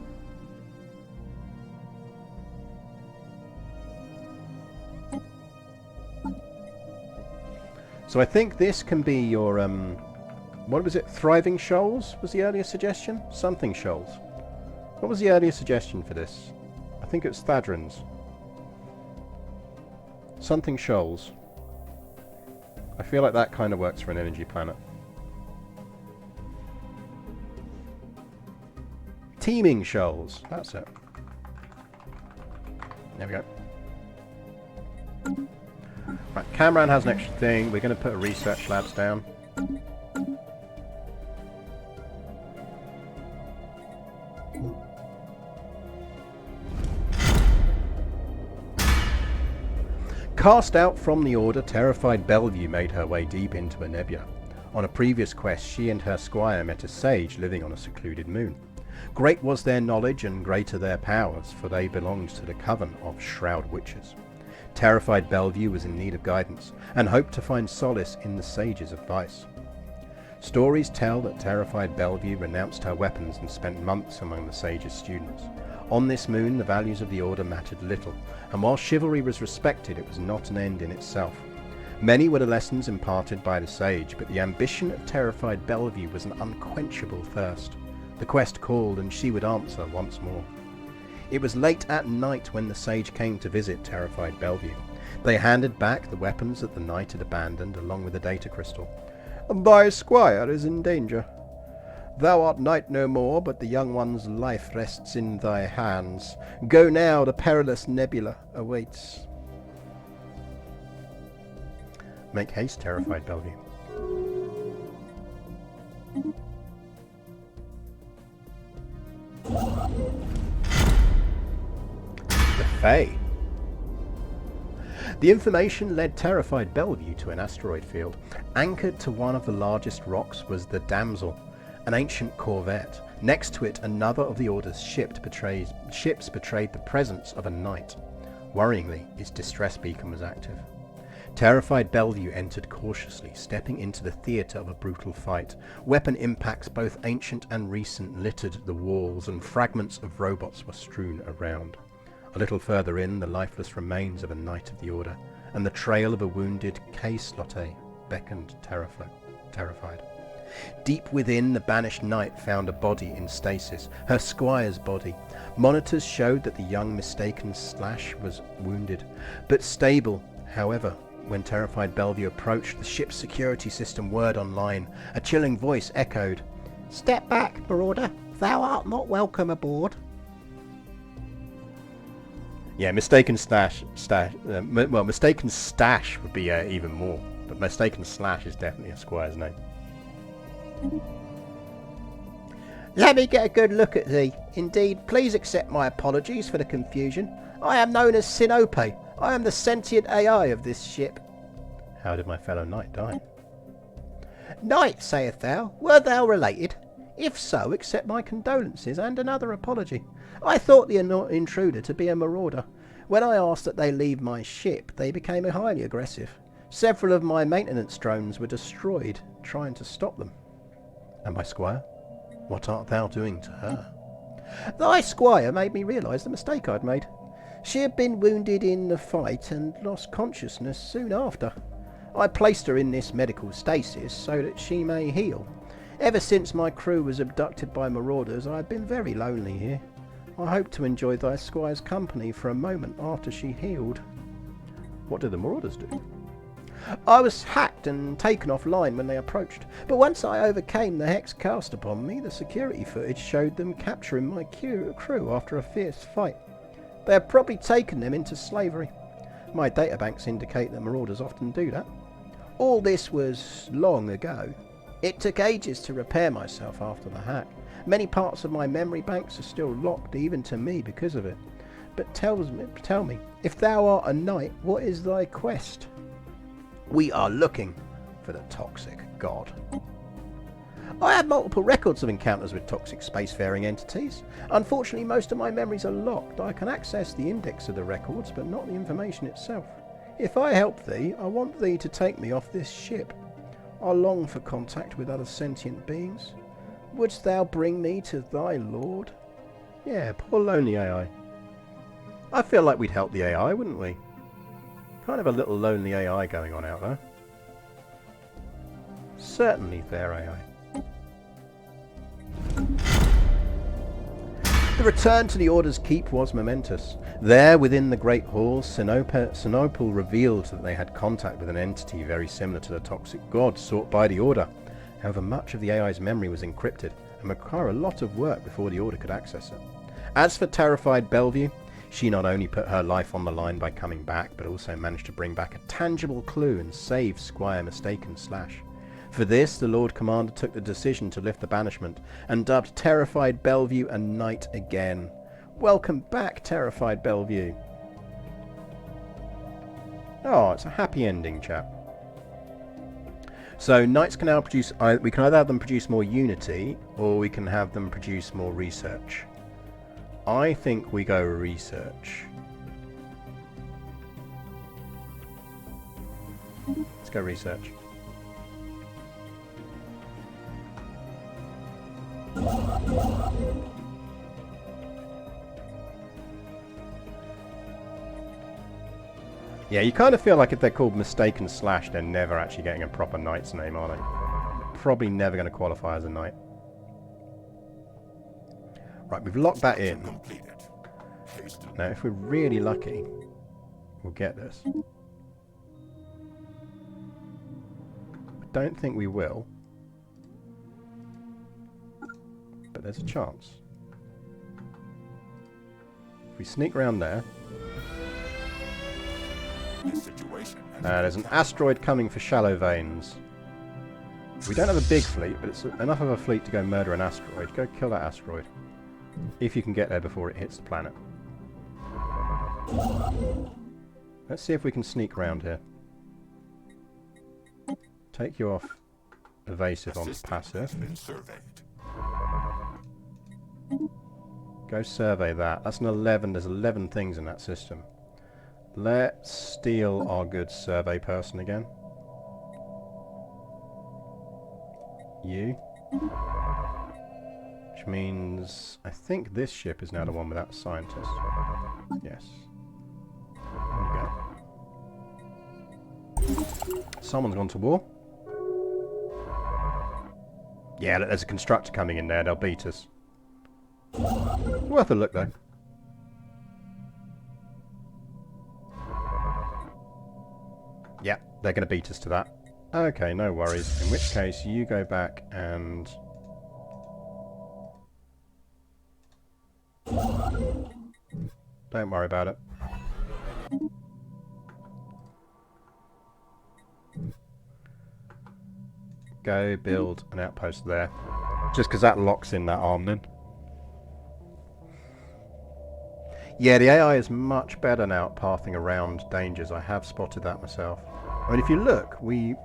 So I think this can be your, what was it? Thriving Shoals was the earlier suggestion? Something Shoals. What was the earlier suggestion for this? I think it was Thadrons. Something Shoals. I feel like that kind of works for an energy planet. Teeming Shoals. That's it. There we go. Right, Cameron has an extra thing. We're going to put a research labs down. Cast out from the order, Terrified Bellevue made her way deep into a nebula. On a previous quest, she and her squire met a sage living on a secluded moon. Great was their knowledge and greater their powers, for they belonged to the coven of Shroud Witches. Terrified Bellevue was in need of guidance, and hoped to find solace in the sage's advice. Stories tell that Terrified Bellevue renounced her weapons and spent months among the sage's students. On this moon, the values of the order mattered little, and while chivalry was respected, it was not an end in itself. Many were the lessons imparted by the sage, but the ambition of Terrified Bellevue was an unquenchable thirst. The quest called, and she would answer once more. It was late at night when the sage came to visit Terrified Bellevue. They handed back the weapons that the knight had abandoned, along with the data crystal. "Thy squire is in danger. Thou art knight no more, but the young one's life rests in thy hands. Go now, the perilous nebula awaits." Make haste, Terrified Bellevue. The Fae. The information led Terrified Bellevue to an asteroid field. Anchored to one of the largest rocks was the Damsel, an ancient corvette. Next to it, another of the Order's ships betrayed the presence of a knight. Worryingly, its distress beacon was active. Terrified Bellevue entered cautiously, stepping into the theatre of a brutal fight. Weapon impacts, both ancient and recent, littered the walls, and fragments of robots were strewn around. A little further in, the lifeless remains of a knight of the Order, and the trail of a wounded K-Slotte beckoned terrified. Deep within, the banished knight found a body in stasis, her squire's body. Monitors showed that the young mistaken Slash was wounded, but stable, However, when terrified Bellevue approached, the ship's security system word online, a chilling voice echoed, "Step back, Marauder. Thou art not welcome aboard." Yeah, mistaken mistaken stash would be even more. But mistaken slash is definitely a squire's name. "Let me get a good look at thee. Indeed, please accept my apologies for the confusion. I am known as Sinope. I am the sentient AI of this ship." How did my fellow knight die? "Knight, sayest thou? Wert thou related? If so, accept my condolences and another apology. I thought the intruder to be a marauder. When I asked that they leave my ship, they became highly aggressive. Several of my maintenance drones were destroyed, trying to stop them." "And my squire? What art thou doing to her?" "Thy squire made me realise the mistake I'd made. She had been wounded in the fight and lost consciousness soon after. I placed her in this medical stasis so that she may heal. Ever since my crew was abducted by marauders, I have been very lonely here. I hope to enjoy thy squire's company for a moment after she healed." What did the marauders do? "I was hacked and taken offline when they approached, but once I overcame the hex cast upon me, the security footage showed them capturing my crew after a fierce fight. They have probably taken them into slavery. My databanks indicate that marauders often do that. All this was long ago. It took ages to repair myself after the hack. Many parts of my memory banks are still locked even to me because of it. But tell me, if thou art a knight, what is thy quest?" "We are looking for the toxic god." "I have multiple records of encounters with toxic spacefaring entities. Unfortunately, most of my memories are locked. I can access the index of the records, but not the information itself. If I help thee, I want thee to take me off this ship. I long for contact with other sentient beings. Wouldst thou bring me to thy lord?" Yeah, poor lonely AI. I feel like we'd help the AI, wouldn't we? Kind of a little lonely AI going on out there. Certainly fair AI. The return to the Order's keep was momentous. There, within the Great Hall, Sinople revealed that they had contact with an entity very similar to the toxic god sought by the Order. However, much of the AI's memory was encrypted and would require a lot of work before the Order could access it. As for terrified Bellevue, she not only put her life on the line by coming back, but also managed to bring back a tangible clue and save Squire Mistaken Slash. For this, the Lord Commander took the decision to lift the banishment and dubbed terrified Bellevue a knight again. Welcome back, terrified Bellevue. Oh, it's a happy ending, chap. So knights can now produce, we can either have them produce more unity or we can have them produce more research. I think we go research. Let's go research. Yeah, you kind of feel like if they're called Mistaken Slash, they're never actually getting a proper knight's name, are they? Probably never going to qualify as a knight. Right, we've locked that in. Now, if we're really lucky, we'll get this. I don't think we will. But there's a chance. If we sneak around there. There's an asteroid coming for shallow veins. We don't have a big fleet, but it's enough of a fleet to go murder an asteroid. Go kill that asteroid. If you can get there before it hits the planet. Let's see if we can sneak around here. Take you off evasive onto passive. Go survey that. That's an 11. There's 11 things in that system. Let's steal our good survey person again. You. Which means I think this ship is now the one without scientists. Yes. There we go. Someone's gone to war. Yeah, look, there's a constructor coming in there. They'll beat us. Worth a look, though. Yeah, they're going to beat us to that. Okay, no worries. In which case, you go back and... don't worry about it. Go build an outpost there. Just because that locks in that arm then. Yeah, the AI is much better now at pathing around dangers. I have spotted that myself. I mean, if you look, we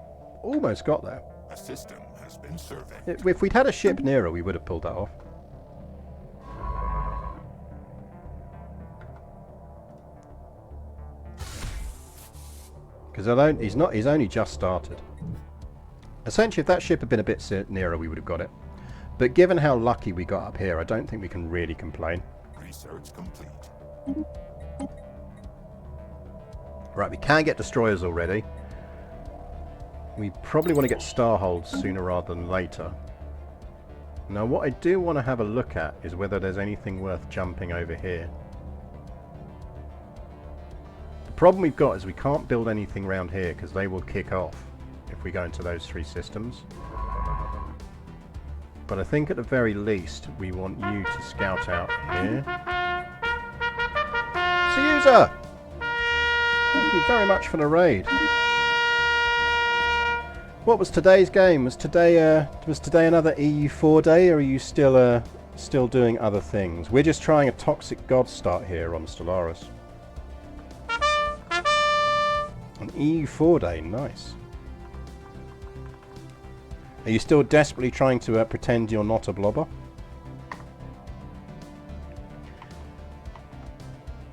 almost got there. A system has been surveyed. If we'd had a ship nearer, we would have pulled that off. Because he's only just started. Essentially, if that ship had been a bit nearer, we would have got it. But given how lucky we got up here, I don't think we can really complain. Research complete. Right, we can get destroyers already. We probably want to get starholds sooner rather than later. Now, what I do want to have a look at is whether there's anything worth jumping over here. The problem we've got is we can't build anything around here because they will kick off if we go into those three systems. But I think at the very least we want you to scout out here. User! Thank you very much for the raid. What was today's game? Was today another EU4 day, or are you still doing other things? We're just trying a Toxic God start here on Stellaris. An EU4 day, nice. Are you still desperately trying to pretend you're not a blobber?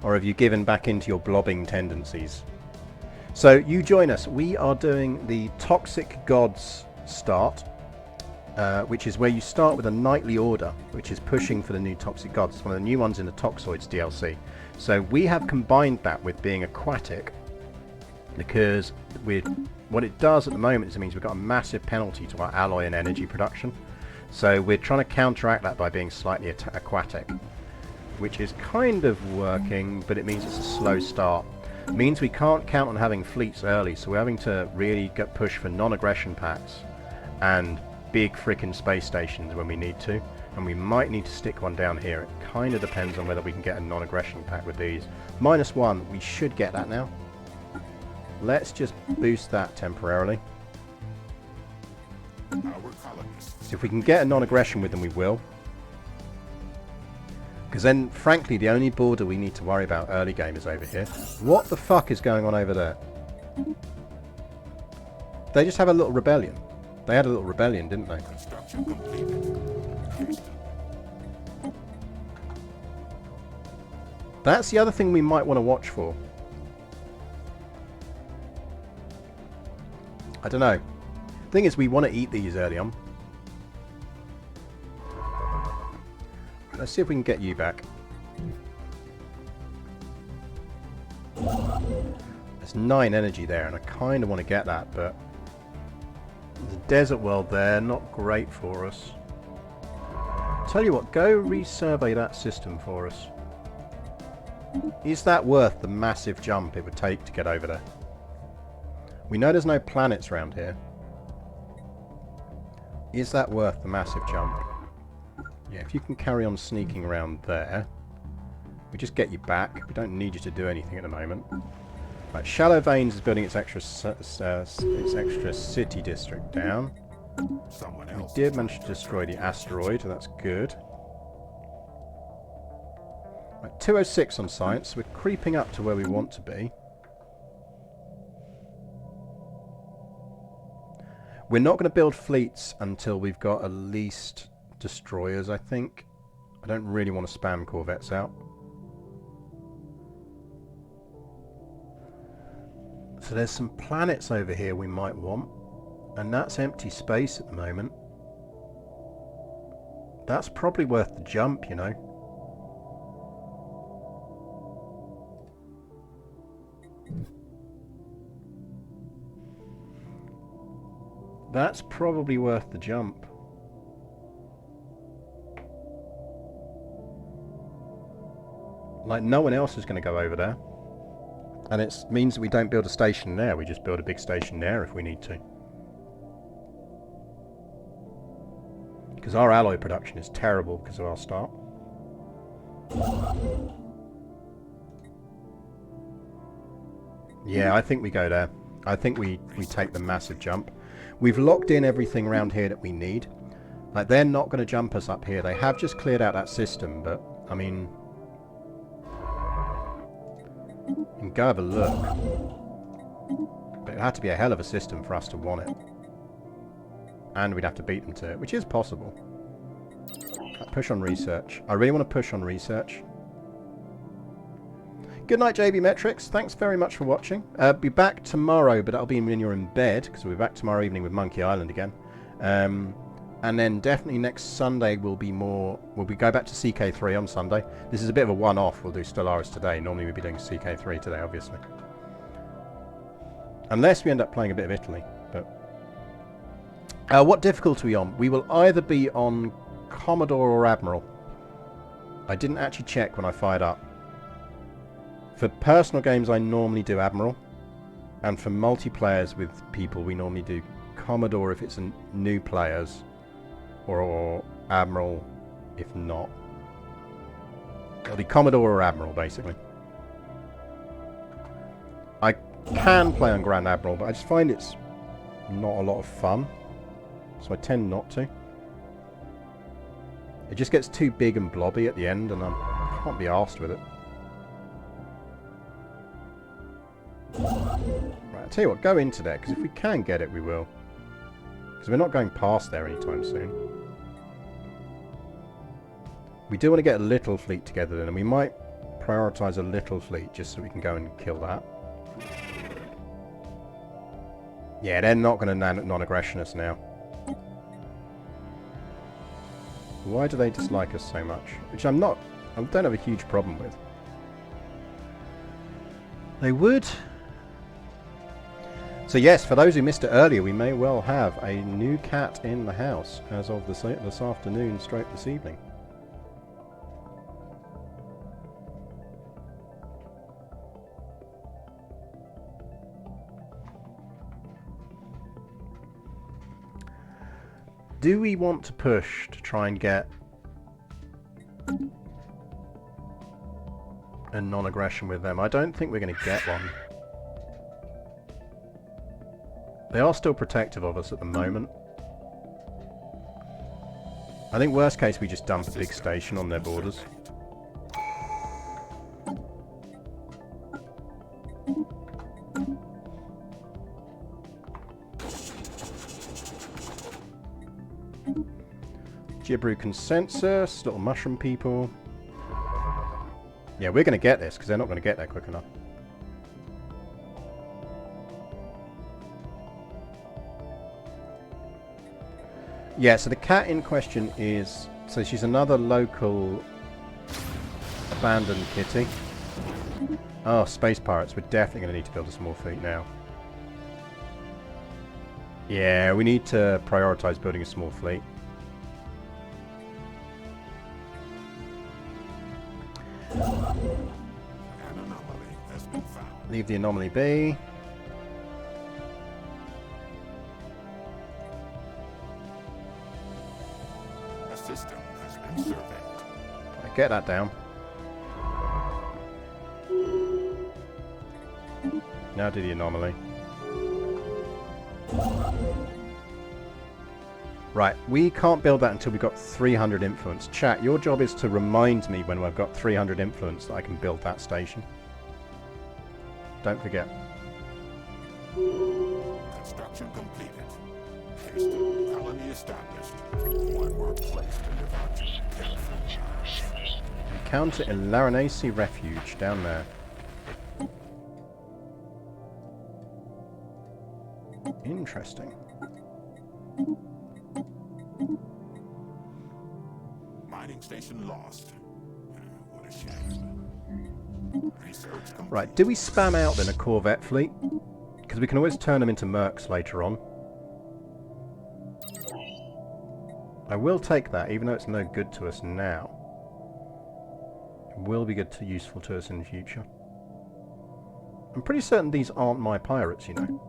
Or have you given back into your blobbing tendencies? So you join us. We are doing the Toxic Gods start, which is where you start with a nightly order, which is pushing for the new Toxic Gods. It's one of the new ones in the Toxoids DLC. So we have combined that with being aquatic, because what it does at the moment is it means we've got a massive penalty to our alloy and energy production. So we're trying to counteract that by being slightly aquatic, which is kind of working, but it means it's a slow start. It means we can't count on having fleets early, so we're having to really push for non-aggression packs and big frickin' space stations when we need to, and we might need to stick one down here. It kind of depends on whether we can get a non-aggression pack with these. -1, we should get that now. Let's just boost that temporarily. Our colonists. So if we can get a non-aggression with them, we will. Because then, frankly, the only border we need to worry about early game is over here. What the fuck is going on over there? They just have a little rebellion. They had a little rebellion, didn't they? Construction completed. That's the other thing we might want to watch for. I don't know. Thing is, we want to eat these early on. Let's see if we can get you back. There's 9 energy there, and I kind of want to get that, but there's a desert world there, not great for us. Tell you what, go resurvey that system for us. Is that worth the massive jump it would take to get over there? We know there's no planets around here. Is that worth the massive jump? Yeah, if you can carry on sneaking around there, we just get you back. We don't need you to do anything at the moment. Right, Shallow Veins is building its extra city district down. Someone We else. did manage to destroy the asteroid, so that's good. Right, 206 on science. We're creeping up to where we want to be. We're not going to build fleets until we've got at least destroyers, I think. I don't really want to spam corvettes out. So there's some planets over here we might want, and that's empty space at the moment. That's probably worth the jump, you know. That's probably worth the jump. Like, no one else is going to go over there. And it means that we don't build a station there, we just build a big station there if we need to. Because our alloy production is terrible because of our start. Yeah, I think we go there. I think we take the massive jump. We've locked in everything around here that we need. Like, they're not going to jump us up here. They have just cleared out that system, but, I mean... you can go have a look. But it'd have to be a hell of a system for us to want it. And we'd have to beat them to it, which is possible. Push on research. I really want to push on research. Good night, JB Metrics. Thanks very much for watching. Be back tomorrow, but that'll be when you're in bed, because we'll be back tomorrow evening with Monkey Island again. And then definitely next Sunday will be more... We'll go back to CK3 on Sunday. This is a bit of a one-off. We'll do Stellaris today. Normally we'd be doing CK3 today, obviously. Unless we end up playing a bit of Italy. But what difficulty are we on? We will either be on Commodore or Admiral. I didn't actually check when I fired up. For personal games, I normally do Admiral. And for multiplayers with people, we normally do Commodore if it's new players. Or Admiral if not. It'll be Commodore or Admiral, basically. I can play on Grand Admiral, but I just find it's not a lot of fun. So I tend not to. It just gets too big and blobby at the end, and I can't be arsed with it. Right, I'll tell you what, go into there, because if we can get it, we will. Because we're not going past there anytime soon. We do want to get a little fleet together then, and we might prioritise a little fleet just so we can go and kill that. Yeah, they're not going to non-aggression us now. Why do they dislike us so much? Which I don't have a huge problem with. They would. So yes, for those who missed it earlier, we may well have a new cat in the house as of this afternoon, stroke this evening. Do we want to push to try and get a non-aggression with them? I don't think we're going to get one. They are still protective of us at the moment. I think worst case we just dump a big station on their borders. Gibru consensus, little mushroom people. Yeah, we're going to get this because they're not going to get there quick enough. Yeah, so the cat in question is... So she's another local abandoned kitty. Oh, space pirates. We're definitely going to need to build a small fleet now. Yeah, we need to prioritise building a small fleet. An anomaly has been found. Leave the anomaly be. A system has been surveyed. Right, get that down. Now do the anomaly. Right, we can't build that until we've got 300 influence. Chat, your job is to remind me when I've got 300 influence that I can build that station. Don't forget. Construction completed. Haste. Colony established. One more place to live out. Encounter in Laranasi Refuge down there. Interesting. Mining station lost. What a shame. Research complete. Right, do we spam out then a Corvette fleet? Because we can always turn them into mercs later on. I will take that, even though it's no good to us now. It will be useful to us in the future. I'm pretty certain these aren't my pirates, you know.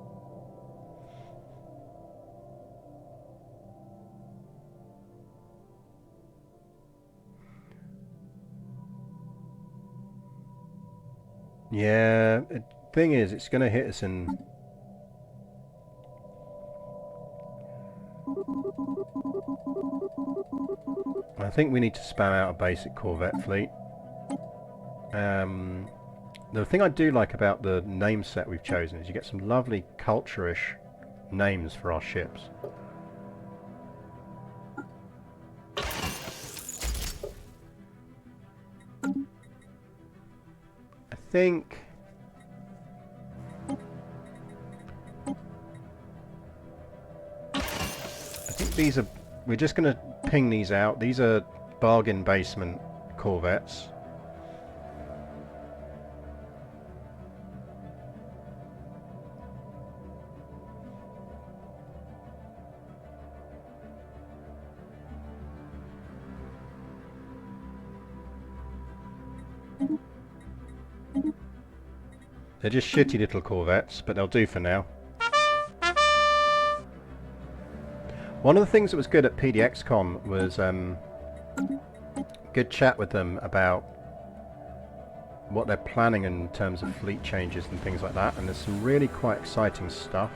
Yeah, the thing is, it's going to hit us in... I think we need to spam out a basic Corvette fleet. The thing I do like about the name set we've chosen is you get some lovely culture-ish names for our ships. I think these are... We're just going to ping these out. These are bargain basement Corvettes. They're just shitty little Corvettes, but they'll do for now. One of the things that was good at PDXCon was good chat with them about what they're planning in terms of fleet changes and things like that, and there's some really quite exciting stuff.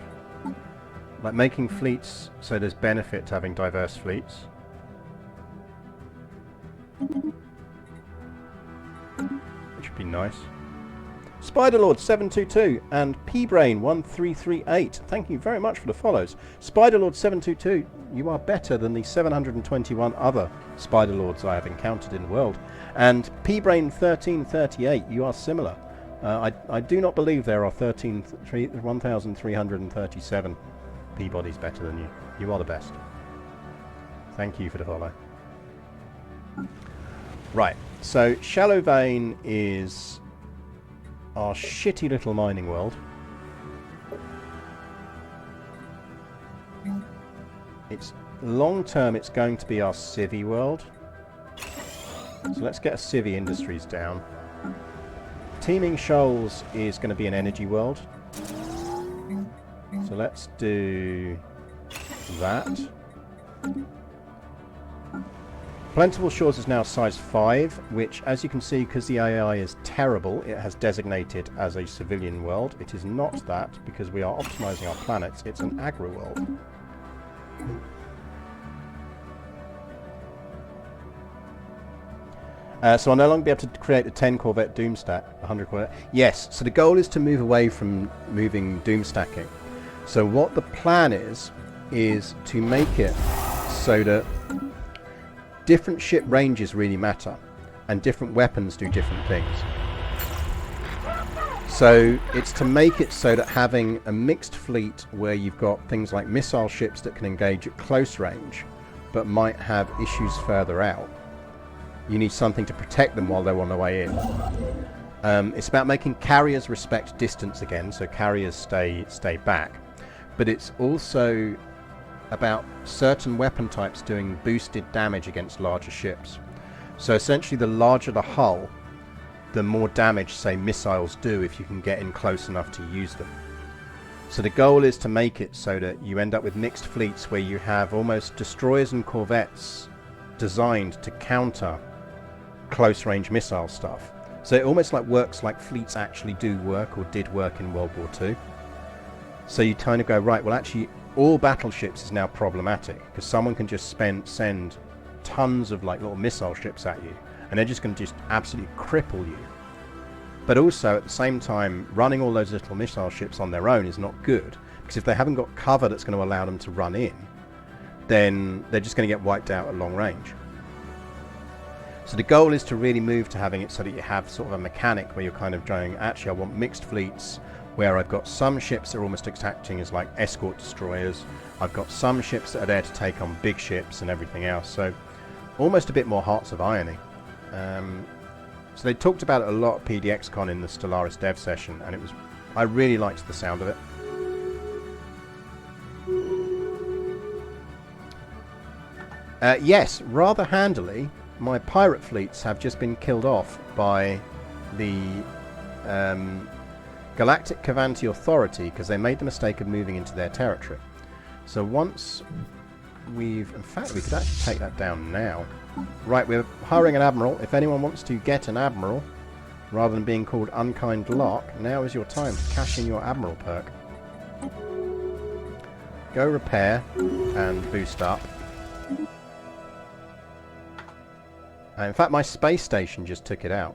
Like making fleets so there's benefit to having diverse fleets. Which would be nice. Spiderlord 722 and Pbrain 1338. Thank you very much for the follows. Spiderlord 722, you are better than the 721 other Spiderlords I have encountered in the world. And Pbrain 1338, you are similar. I do not believe there are 1,337 Peabodys better than you. You are the best. Thank you for the follow. Right, so Shallow Vein is our shitty little mining world. It's long term, it's going to be our civvy world. So let's get a civvy industries down. Teeming Shoals is going to be an energy world. So let's do that. Plentiful Shores is now size 5, which, as you can see, because the AI is terrible, it has designated as a civilian world. It is not that, because we are optimizing our planets. It's an agro world. So I'll no longer be able to create a 10 Corvette doom stack, 100 Corvette. Yes, so the goal is to move away from moving doom stacking. So what the plan is to make it so that different ship ranges really matter, and different weapons do different things. So it's to make it so that having a mixed fleet where you've got things like missile ships that can engage at close range, but might have issues further out. You need something to protect them while they're on their way in. It's about making carriers respect distance again, so carriers stay back. But it's also about certain weapon types doing boosted damage against larger ships. So essentially the larger the hull, the more damage, say, missiles do if you can get in close enough to use them. So the goal is to make it so that you end up with mixed fleets where you have almost destroyers and corvettes designed to counter close range missile stuff. So it almost like works like fleets actually do work or did work in World War II. So you kind of go, right, well actually all battleships is now problematic because someone can just send tons of like little missile ships at you and they're just going to just absolutely cripple you. But also at the same time, running all those little missile ships on their own is not good, because if they haven't got cover that's going to allow them to run in, then they're just going to get wiped out at long range. So the goal is to really move to having it so that you have sort of a mechanic where you're kind of going, actually I want mixed fleets where I've got some ships that are almost acting as like escort destroyers. I've got some ships that are there to take on big ships and everything else. So almost a bit more Hearts of Irony. So they talked about it a lot at PDXCon in the Stellaris dev session, and I really liked the sound of it. Yes, rather handily, my pirate fleets have just been killed off by the Galactic Cavanti Authority, because they made the mistake of moving into their territory. So once we've... In fact, we could actually take that down now. Right, we're hiring an admiral. If anyone wants to get an admiral, rather than being called Unkind Lark, now is your time to cash in your admiral perk. Go repair and boost up. And in fact, my space station just took it out.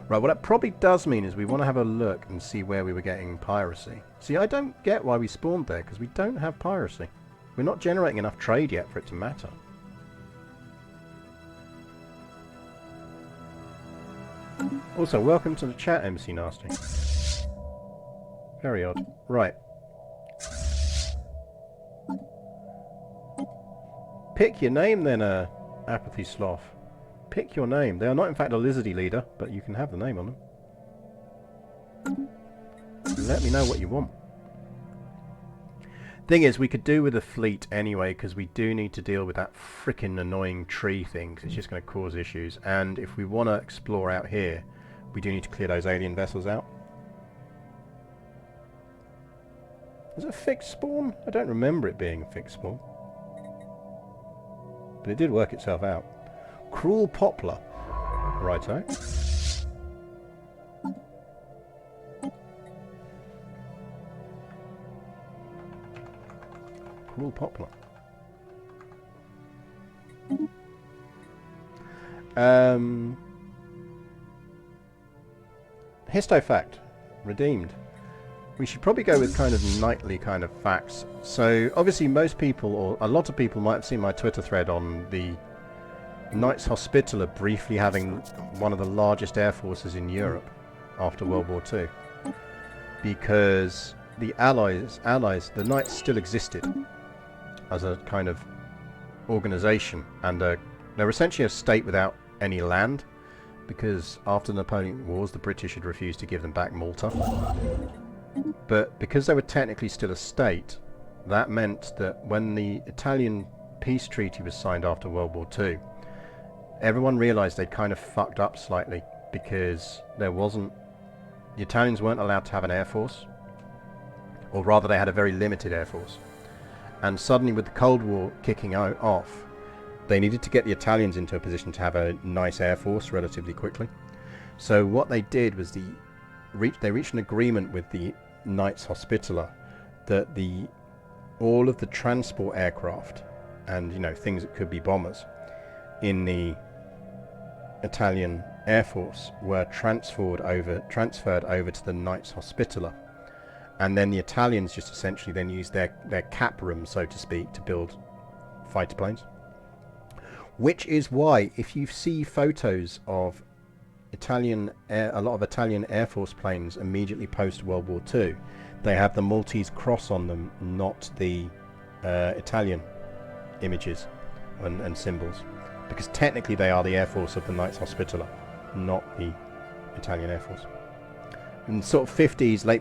Right, what that probably does mean is we want to have a look and see where we were getting piracy. See, I don't get why we spawned there, because we don't have piracy. We're not generating enough trade yet for it to matter. Also, welcome to the chat, MC Nasty. Very odd. Right. Pick your name then, Apathy Sloth. Pick your name. They are not in fact a lizardy leader, but you can have the name on them. Let me know what you want. Thing is, we could do with a fleet anyway, because we do need to deal with that frickin' annoying tree thing, 'cause it's just going to cause issues. And if we want to explore out here, we do need to clear those alien vessels out. Is it a fixed spawn? I don't remember it being a fixed spawn. But it did work itself out. Cruel Poplar. Righto. Cruel Poplar. Histofact. Redeemed. We should probably go with kind of nightly kind of facts. So, obviously most people, or a lot of people might have seen my Twitter thread on the Knights Hospitaller briefly having one of the largest air forces in Europe after World War II. Because the Allies, the Knights still existed as a kind of organisation, and they're essentially a state without any land, because after the Napoleonic Wars the British had refused to give them back Malta. But because they were technically still a state, that meant that when the Italian peace treaty was signed after World War II, everyone realised they'd kind of fucked up slightly, because the Italians weren't allowed to have an air force, or rather they had a very limited air force. And suddenly with the Cold War kicking off, they needed to get the Italians into a position to have a nice air force relatively quickly. So what they did was they reached an agreement with the Knights Hospitaller that all of the transport aircraft and, you know, things that could be bombers in the Italian Air Force were transferred over to the Knights Hospitaller, and then the Italians just essentially then used their cap room, so to speak, to build fighter planes. Which is why, if you see photos of a lot of Italian Air Force planes immediately post World War II, they have the Maltese cross on them, not the Italian images and symbols. Because technically they are the Air Force of the Knights Hospitaller, not the Italian Air Force. In sort of late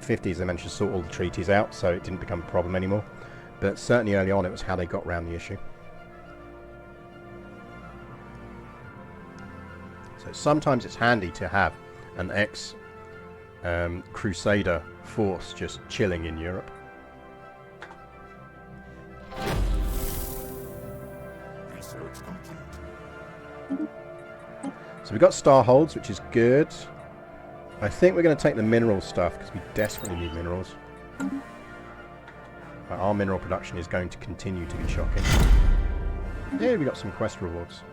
50s, they managed to sort all the treaties out, so it didn't become a problem anymore. But certainly early on, it was how they got around the issue. So sometimes it's handy to have an ex-Crusader force just chilling in Europe. Research complete. So we've got star holds, which is good. I think we're going to take the mineral stuff because we desperately need minerals. Our mineral production is going to continue to be shocking. Yeah, we got some quest rewards.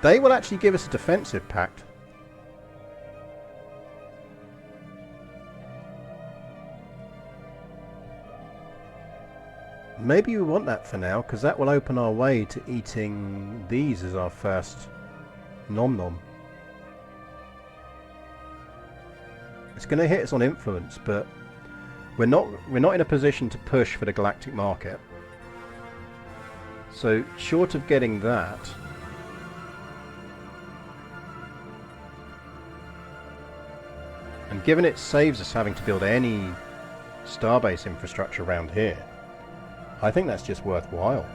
They will actually give us a defensive pact. Maybe we want that for now, because that will open our way to eating these as our first nom-nom. It's going to hit us on influence, but we're not in a position to push for the galactic market. So, short of getting that, and given it saves us having to build any starbase infrastructure around here, I think that's just worthwhile.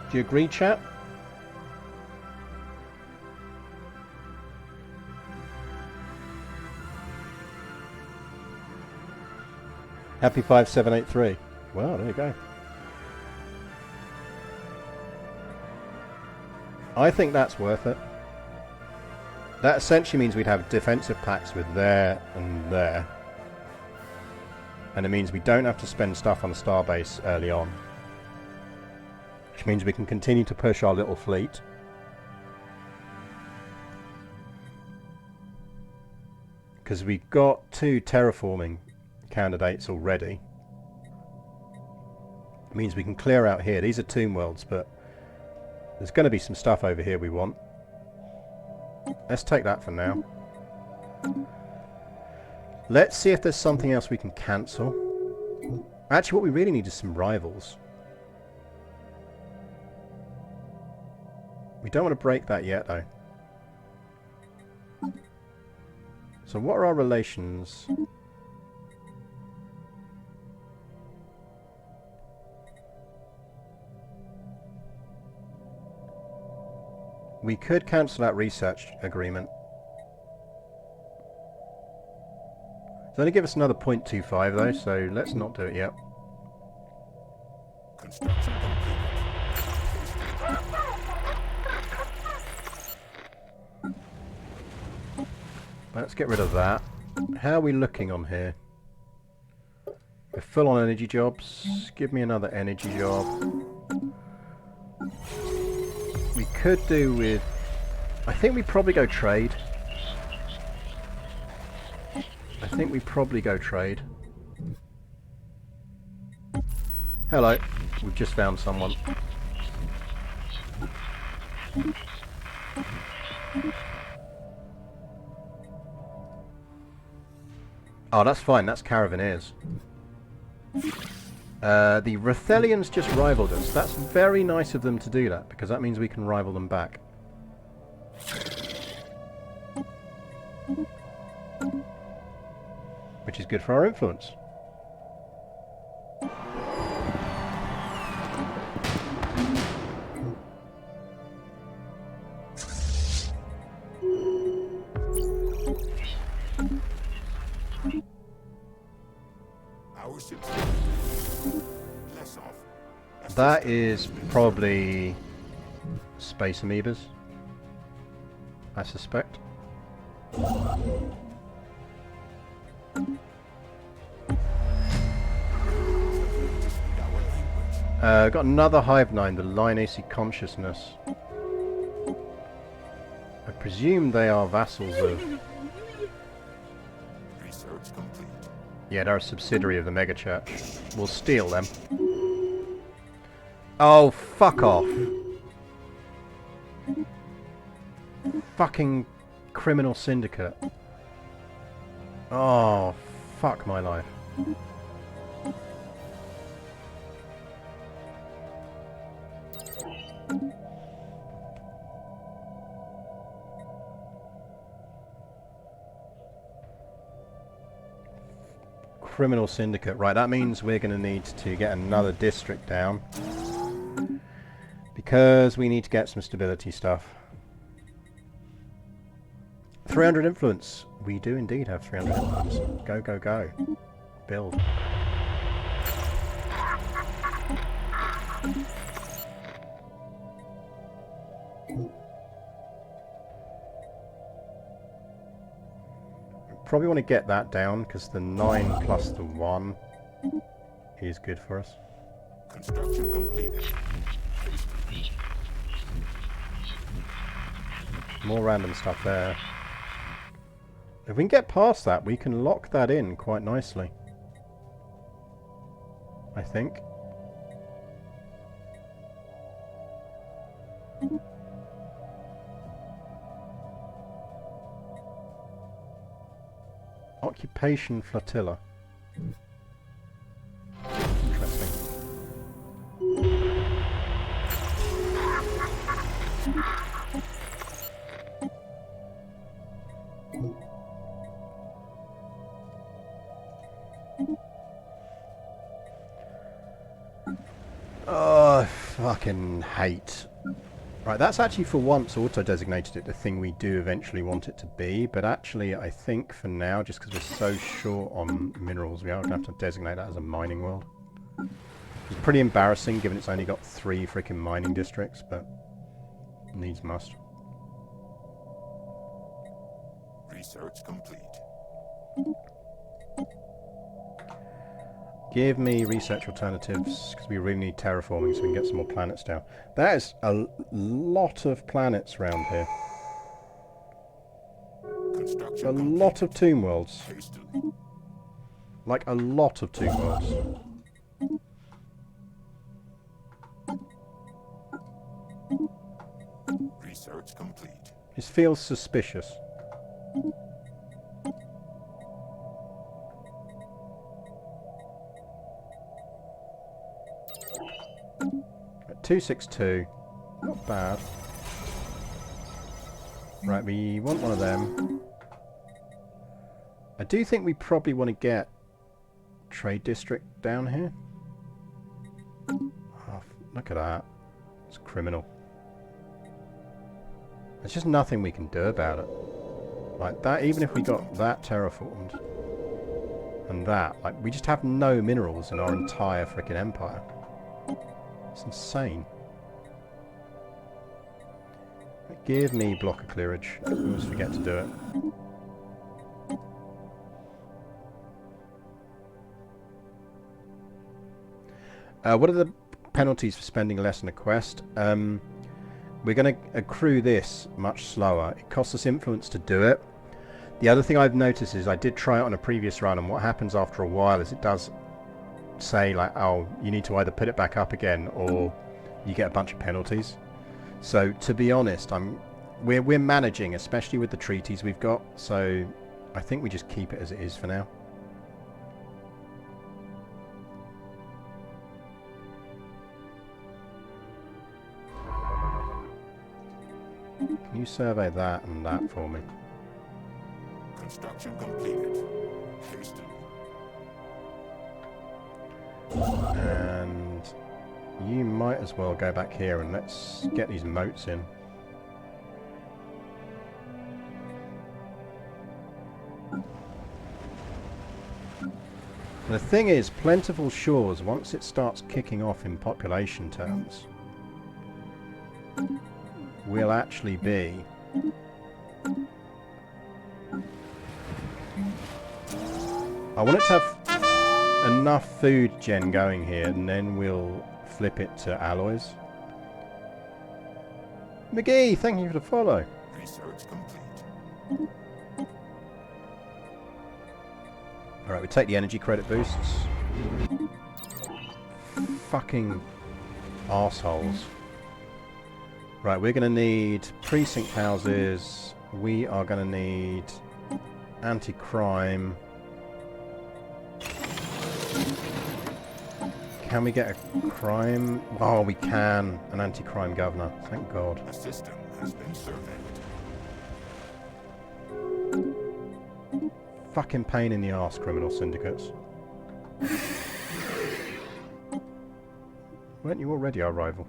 Do you agree, chat? Happy 5783. Well, there you go. I think that's worth it. That essentially means we'd have defensive packs with there and there. And it means we don't have to spend stuff on the starbase early on. Which means we can continue to push our little fleet. Because we've got 2 terraforming candidates already. It means we can clear out here. These are tomb worlds, but there's going to be some stuff over here we want. Let's take that for now. Let's see if there's something else we can cancel. Actually, what we really need is some rivals. We don't want to break that yet, though. So what are our relations? We could cancel that research agreement. It's only give us another 0.25 though, so let's not do it yet. Construction complete. Let's get rid of that. How are we looking on here? We're full on energy jobs. Give me another energy job. We could do with... I think we probably go trade. I think we probably go trade. Hello. We've just found someone. Oh, that's fine. That's Caravaneers. The Rathelians just rivaled us. That's very nice of them to do that, because that means we can rival them back. Which is good for our influence. Our ships less off. That is probably space amoebas, I suspect. Got another Hive 9, the Lionaceae Consciousness. I presume they are vassals of... Research complete. Yeah, they're a subsidiary of the Mega Church. We'll steal them. Oh, fuck off. Fucking criminal syndicate. Oh, fuck my life. Criminal syndicate. Right, that means we're going to need to get another district down. Because we need to get some stability stuff. 300 influence. We do indeed have 300 influence. Go, go, go. Build. Probably want to get that down because the 9 plus the 1 is good for us. Construction completed. More random stuff there. If we can get past that, we can lock that in quite nicely. I think. Occupation flotilla. Interesting. fucking hate. Right, that's actually for once auto-designated it the thing we do eventually want it to be, but actually I think for now, just because we're so short on minerals, we are going to have to designate that as a mining world. It's pretty embarrassing given it's only got 3 freaking mining districts, but needs must. Research complete. Give me research alternatives, because we really need terraforming so we can get some more planets down. That is a lot of planets around here. A lot of tomb worlds. Hastily. Like a lot of tomb worlds. Research complete. This feels suspicious. At 262. Not bad. Right, we want one of them. I do think we probably want to get trade district down here. Oh, look at that. It's criminal. There's just nothing we can do about it. Like that, even if we got that terraformed and that, like we just have no minerals in our entire freaking empire. It's insane. Give me block of clearage. I always forget to do it. What are the penalties for spending less on a quest? We're going to accrue this much slower. It costs us influence to do it. The other thing I've noticed is I did try it on a previous run, and what happens after a while is it does say like, oh, you need to either put it back up again or you get a bunch of penalties. So to be honest, we're managing, especially with the treaties we've got, so I think we just keep it as it is for now. Can you survey that and that for me? Construction completed. Hastily. And you might as well go back here and let's get these moats in. The thing is, Plentiful Shores, once it starts kicking off in population terms, will actually be I want it to have enough food gen going here, and then we'll flip it to alloys. McGee, thank you for the follow. Research complete. Alright, we take the energy credit boosts. Fucking arseholes. Right, we're going to need precinct houses. We are going to need anti-crime. Can we get a crime? Oh, we can. An anti-crime governor. Thank God. A system has been surveyed. Fucking pain in the arse, criminal syndicates. Weren't you already our rival?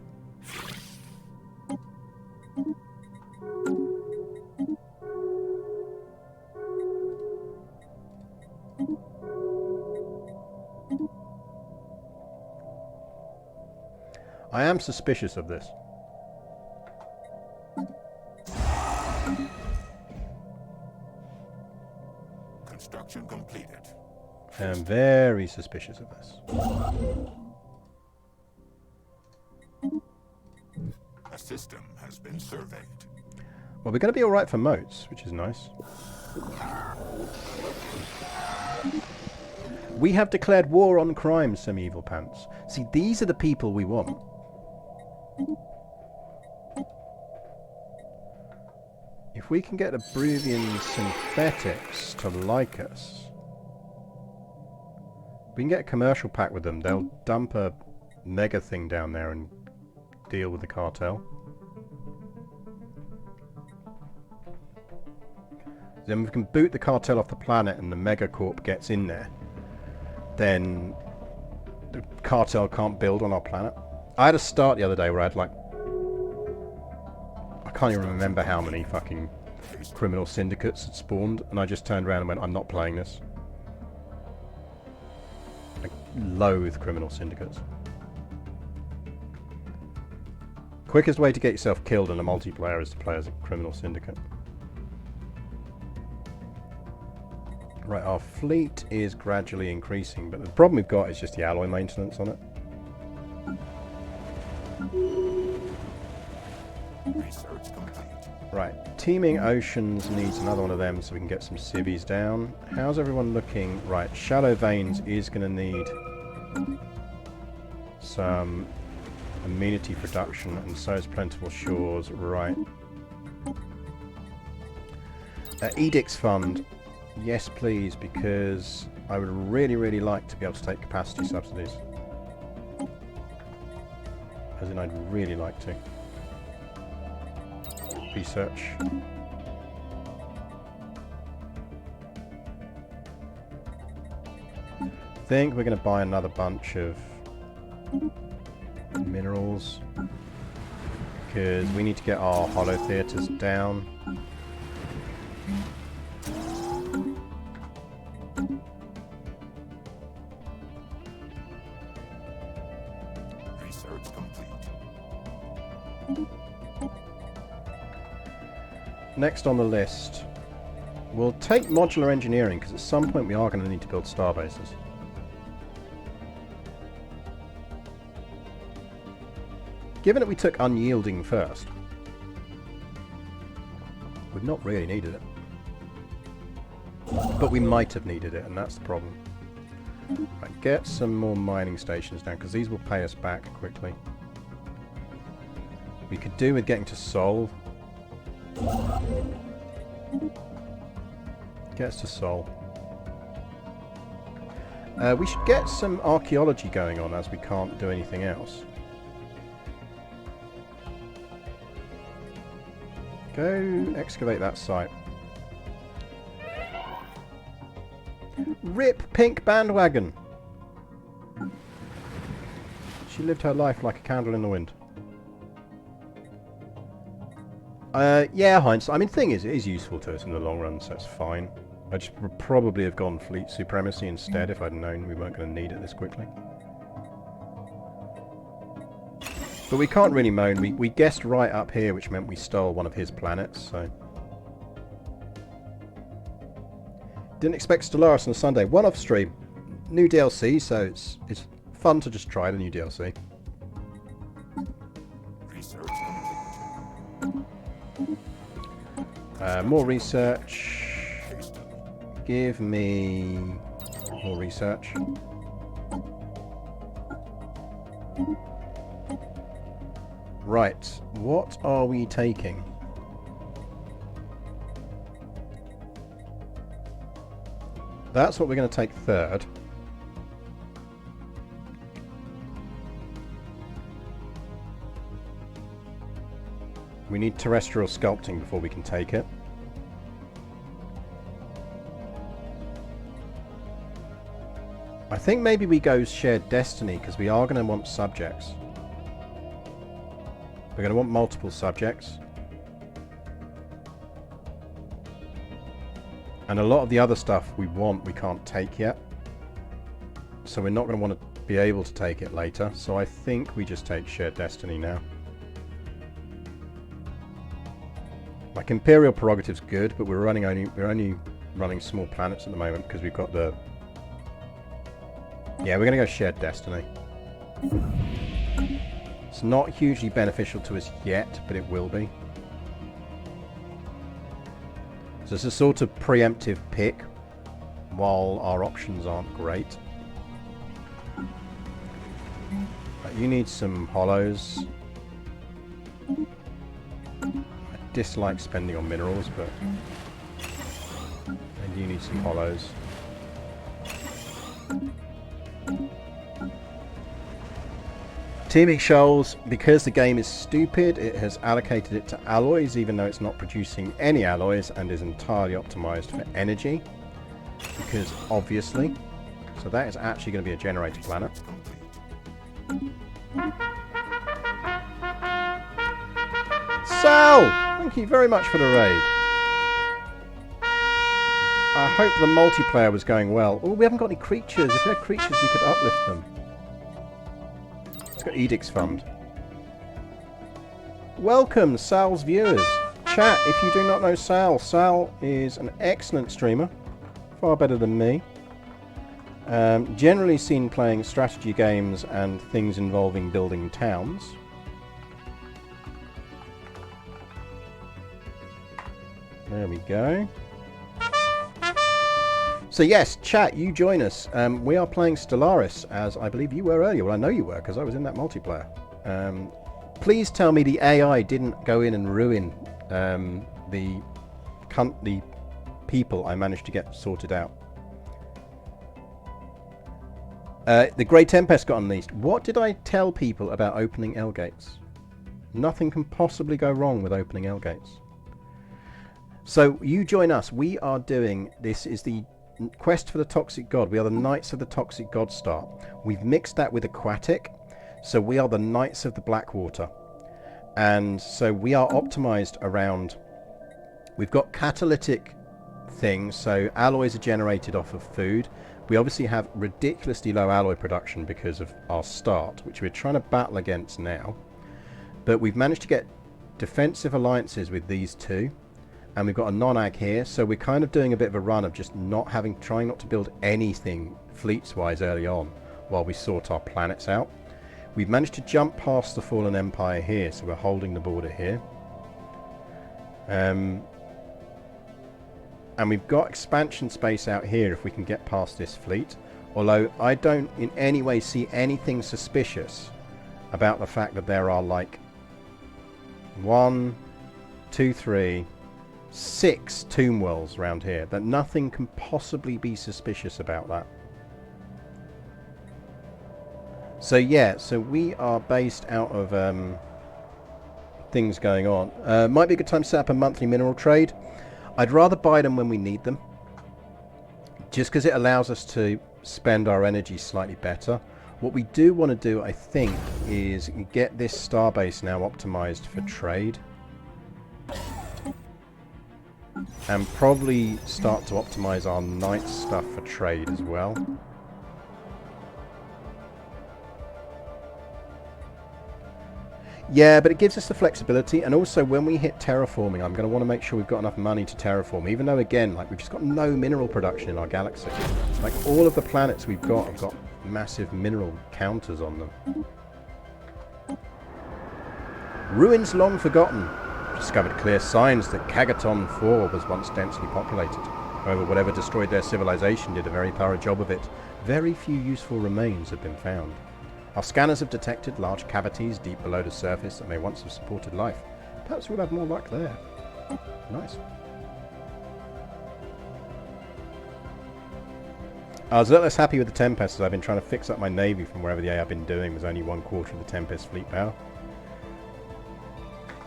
I am suspicious of this. Construction completed. I am very suspicious of this. A system has been surveyed. Well, we're going to be alright for moats, which is nice. We have declared war on crime, Semi-Evil Pants. See, these are the people we want. If we can get the Bruvian synthetics to like us, we can get a commercial pact with them. They'll dump a mega thing down there and deal with the cartel. Then we can boot the cartel off the planet and the megacorp gets in there. Then the cartel can't build on our planet. I had a start the other day where I had like... I can't even remember how many fucking criminal syndicates had spawned, and I just turned around and went, I'm not playing this. I loathe criminal syndicates. Quickest way to get yourself killed in a multiplayer is to play as a criminal syndicate. Right, our fleet is gradually increasing, but the problem we've got is just the alloy maintenance on it. Research complete. Right, Teeming Oceans needs another one of them so we can get some civvies down. How's everyone looking? Right, Shallow Veins is going to need some amenity production, and so is Plentiful Shores. Right. Edicts Fund. Yes, please, because I would really, really like to be able to take capacity subsidies. As in, I'd really like to. Research. I think we're going to buy another bunch of minerals because we need to get our hollow theatres down. Research complete. Next on the list, we'll take modular engineering because at some point we are going to need to build starbases. Given that we took unyielding first, we've not really needed it. But we might have needed it, and that's the problem. Right, get some more mining stations down, because these will pay us back quickly. We could do with getting to Sol. Get us to Sol. We should get some archaeology going on, as we can't do anything else. Go excavate that site. Rip Pink Bandwagon! She lived her life like a candle in the wind. Yeah, Heinz. I mean, thing is, it is useful to us in the long run, so it's fine. I just would probably have gone Fleet Supremacy instead if I'd known we weren't going to need it this quickly. But we can't really moan. We guessed right up here, which meant we stole one of his planets, so... Didn't expect Stellaris on a Sunday. One-off stream. New DLC, so it's fun to just try the new DLC. Research More research. Give me more research. Right, what are we taking? That's what we're going to take third. We need terrestrial sculpting before we can take it. I think maybe we go shared destiny because we are going to want subjects. We're going to want multiple subjects. And a lot of the other stuff we want, we can't take yet. So we're not going to want to be able to take it later. So I think we just take shared destiny now. Like Imperial Prerogative's good, but we're only running small planets at the moment because we've got the... Yeah, we're going to go shared destiny. It's not hugely beneficial to us yet, but it will be. So it's a sort of preemptive pick, while our options aren't great. You need some hollows. I dislike spending on minerals, but... And you need some hollows. Teeming Shoals, because the game is stupid, it has allocated it to alloys, even though it's not producing any alloys, and is entirely optimized for energy. Because, obviously. So that is actually going to be a generator planet. Sal! Thank you very much for the raid. I hope the multiplayer was going well. Oh, we haven't got any creatures. If we had creatures, we could uplift them. Let's go Edicts Fund. Welcome, Sal's viewers. Chat, if you do not know Sal, Sal is an excellent streamer. Far better than me. Generally seen playing strategy games and things involving building towns. There we go. So yes, chat, you join us. We are playing Stellaris, as I believe you were earlier. Well, I know you were, because I was in that multiplayer. Please tell me the AI didn't go in and ruin the people I managed to get sorted out. The Grey Tempest got unleashed. What did I tell people about opening L gates? Nothing can possibly go wrong with opening L gates. So you join us. We are doing, this is the quest for the Toxic God. We are the Knights of the Toxic God Star. We've mixed that with aquatic. So we are the Knights of the Blackwater. And so we are optimized around, we've got catalytic things. So alloys are generated off of food. We obviously have ridiculously low alloy production because of our start, which we're trying to battle against now. But we've managed to get defensive alliances with these two. And we've got a non-ag here, so we're kind of doing a bit of a run of just trying not to build anything fleets-wise early on while we sort our planets out. We've managed to jump past the Fallen Empire here, so we're holding the border here. And we've got expansion space out here if we can get past this fleet. Although I don't in any way see anything suspicious about the fact that there are like 1, 2, 3... 6 tomb wells around here, that nothing can possibly be suspicious about that. So yeah, so we are based out of things going on. Might be a good time to set up a monthly mineral trade. I'd rather buy them when we need them, just because it allows us to spend our energy slightly better. What we do want to do, I think, is get this starbase now optimized for trade. And probably start to optimize our night stuff for trade as well. Yeah, but it gives us the flexibility, and also when we hit terraforming, I'm going to want to make sure we've got enough money to terraform, even though again, like, we've just got no mineral production in our galaxy. Like, all of the planets we've got have got massive mineral counters on them. Ruins long forgotten. Discovered clear signs that Kagaton 4 was once densely populated. However, whatever destroyed their civilization did a very thorough job of it. Very few useful remains have been found. Our scanners have detected large cavities deep below the surface that may once have supported life. Perhaps we'll have more luck there. Nice. I was a little less happy with the Tempest as I've been trying to fix up my navy from wherever the AI I've been doing was only 1/4 of the Tempest fleet power.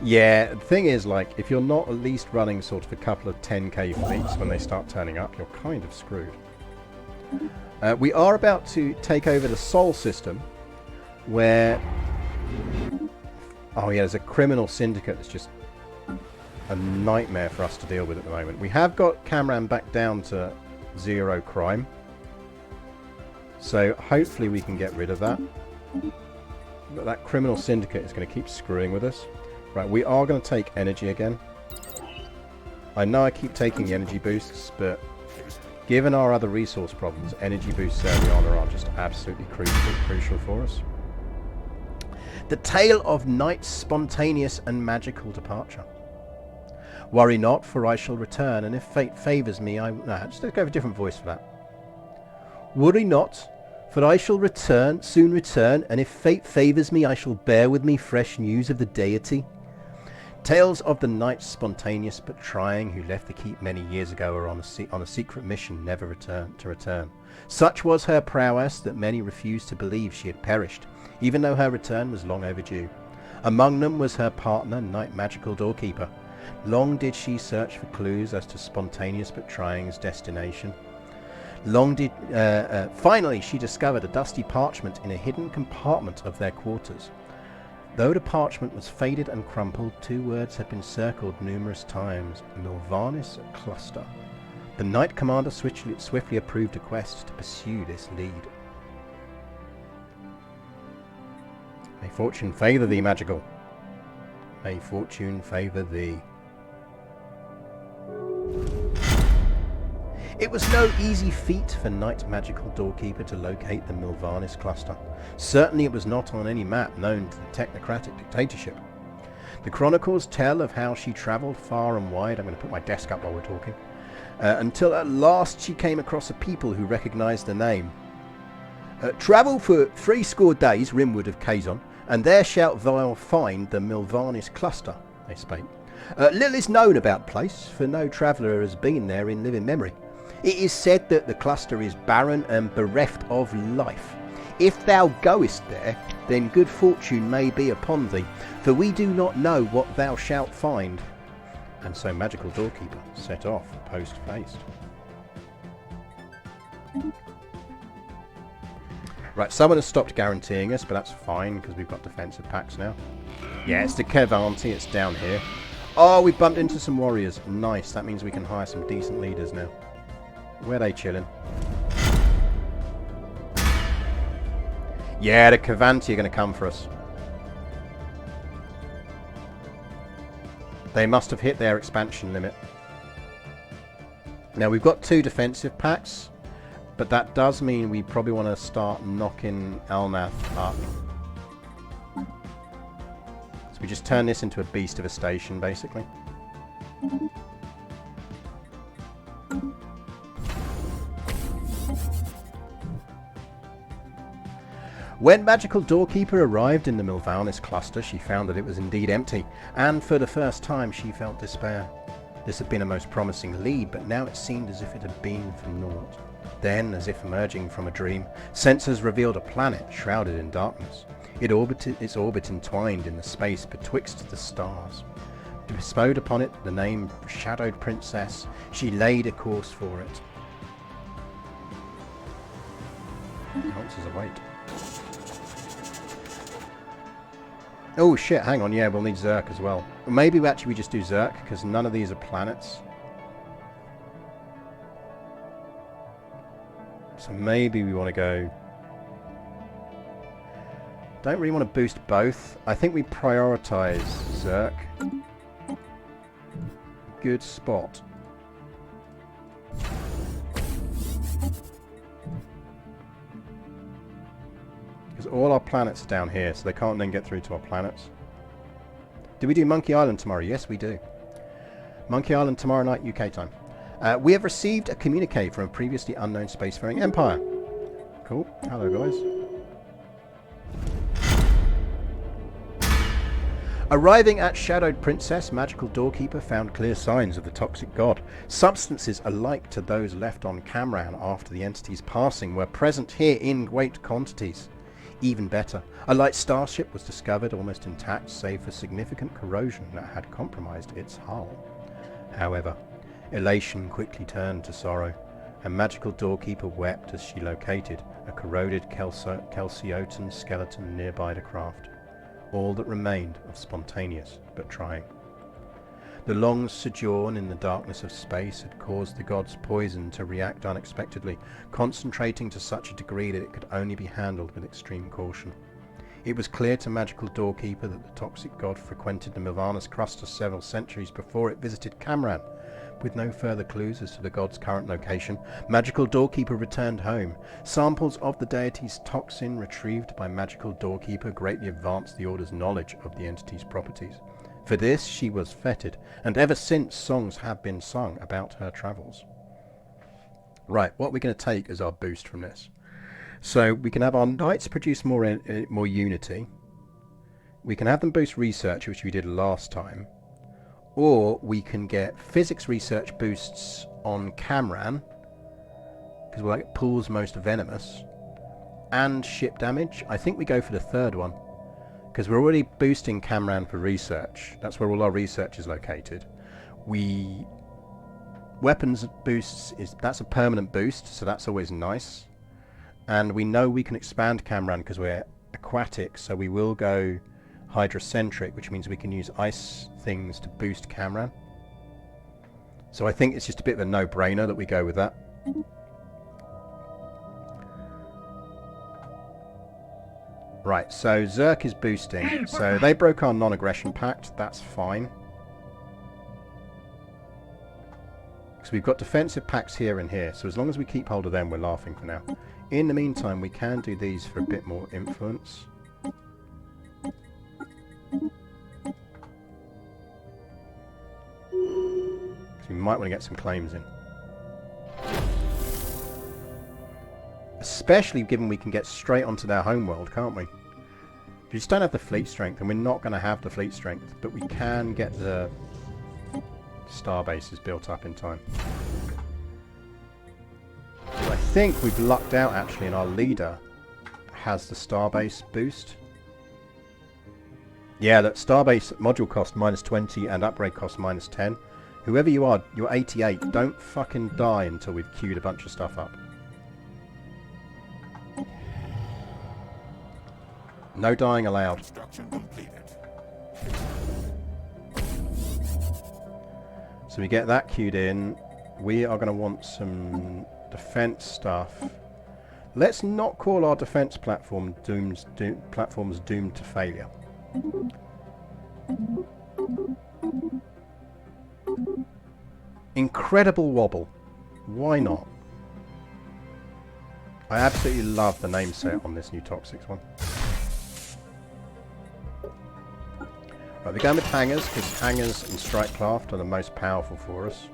Yeah, the thing is, like, if you're not at least running sort of a couple of 10k fleets when they start turning up, you're kind of screwed. We are about to take over the Sol system, where... oh yeah, there's a criminal syndicate that's just a nightmare for us to deal with at the moment. We have got Camran back down to 0 crime, so hopefully we can get rid of that. But that criminal syndicate is going to keep screwing with us. Right, we are going to take energy again. I know I keep taking the energy boosts, but given our other resource problems, energy boosts early on are just absolutely crucial for us. The tale of Night's spontaneous and magical departure. Worry not, for I shall return, and if fate favours me, I... no, just go for a different voice for that. Worry not, for I shall return, soon return, and if fate favours me, I shall bear with me fresh news of the deity. Tales of the Knights spontaneous but trying, who left the keep many years ago, or on a secret mission never to return. Such was her prowess that many refused to believe she had perished, even though her return was long overdue. Among them was her partner, Knight Magical Doorkeeper. Long did she search for clues as to spontaneous but trying's destination. Finally she discovered a dusty parchment in a hidden compartment of their quarters. Though the parchment was faded and crumpled, 2 words had been circled numerous times: Milvanis Cluster. The Knight Commander swiftly approved a quest to pursue this lead. May fortune favour thee, Magical. May fortune favour thee. It was no easy feat for Knight Magical Doorkeeper to locate the Milvanis cluster. Certainly it was not on any map known to the technocratic dictatorship. The chronicles tell of how she travelled far and wide. I'm going to put my desk up while we're talking. Until at last she came across a people who recognised the name. Travel for 60 days rimward of Kazon, and there shalt thou find the Milvanis cluster, they spake. Little is known about the place, for no traveller has been there in living memory. It is said that the cluster is barren and bereft of life. If thou goest there, then good fortune may be upon thee, for we do not know what thou shalt find. And so Magical Doorkeeper set off post-faced. Right, someone has stopped guaranteeing us, but that's fine because we've got defensive packs now. Yeah, it's the Kevanti, it's down here. Oh, we bumped into some warriors. Nice, that means we can hire some decent leaders now. Where are they chilling? Yeah, the Kevanti are going to come for us. They must have hit their expansion limit. Now, we've got 2 defensive packs, but that does mean we probably want to start knocking Elnath up. So we just turn this into a beast of a station, basically. When Magical Doorkeeper arrived in the Milvanis cluster, she found that it was indeed empty, and for the first time she felt despair. This had been a most promising lead, but now it seemed as if it had been for naught. Then, as if emerging from a dream, sensors revealed a planet shrouded in darkness. Its orbit entwined in the space betwixt the stars. Bestowed upon it the name Shadowed Princess, she laid a course for it. Answers await. Oh shit, hang on, yeah, we'll need Zerk as well. Maybe we just do Zerk, because none of these are planets. So maybe we want to go... Don't really want to boost both. I think we prioritise Zerk. Good spot. Because all our planets are down here, so they can't then get through to our planets. Do we do Monkey Island tomorrow? Yes, we do. Monkey Island tomorrow night, UK time. We have received a communique from a previously unknown spacefaring empire. Cool. Hello, guys. Arriving at Shadowed Princess, Magical Doorkeeper found clear signs of the toxic god. Substances alike to those left on Camran after the entity's passing were present here in great quantities. Even better, a light starship was discovered almost intact save for significant corrosion that had compromised its hull. However, elation quickly turned to sorrow, and Magical Doorkeeper wept as she located a corroded Kelsiotan skeleton nearby the craft. All that remained of spontaneous but trying. The long sojourn in the darkness of space had caused the god's poison to react unexpectedly, concentrating to such a degree that it could only be handled with extreme caution. It was clear to Magical Doorkeeper that the toxic god frequented the Milvanis cluster several centuries before it visited Camran. With no further clues as to the god's current location, Magical Doorkeeper returned home. Samples of the deity's toxin retrieved by Magical Doorkeeper greatly advanced the Order's knowledge of the entity's properties. For this she was feted, and ever since songs have been sung about her travels. Right, what we're going to take as our boost from this. So we can have our knights produce more unity. We can have them boost research, which we did last time. Or we can get physics research boosts on Camran, because we're like Pool's most venomous, and ship damage. I think we go for the third one, because we're already boosting Camran for research. That's where all our research is located. Weapons boosts, that's a permanent boost, so that's always nice. And we know we can expand Camran because we're aquatic, so we will go hydrocentric, which means we can use ice things to boost Camran. So I think it's just a bit of a no-brainer that we go with that. Right, so Zerk is boosting. So they broke our non-aggression pact. That's fine. So we've got defensive pacts here and here. So as long as we keep hold of them, we're laughing for now. In the meantime, we can do these for a bit more influence. We might want to get some claims in. Especially given we can get straight onto their homeworld, can't we? We just don't have the fleet strength, and we're not going to have the fleet strength, but we can get the star bases built up in time. So I think we've lucked out actually, and our leader has the starbase boost. Yeah, that starbase module cost -20 and upgrade cost -10. Whoever you are, you're 88. Don't fucking die until we've queued a bunch of stuff up. No dying allowed. Construction completed. So we get that queued in. We are going to want some defense stuff. Let's not call our defense platform platforms doomed to failure. Incredible wobble. Why not? I absolutely love the name set on this new Toxics one. Right, we're going with hangers because hangers and strike craft are the most powerful for us.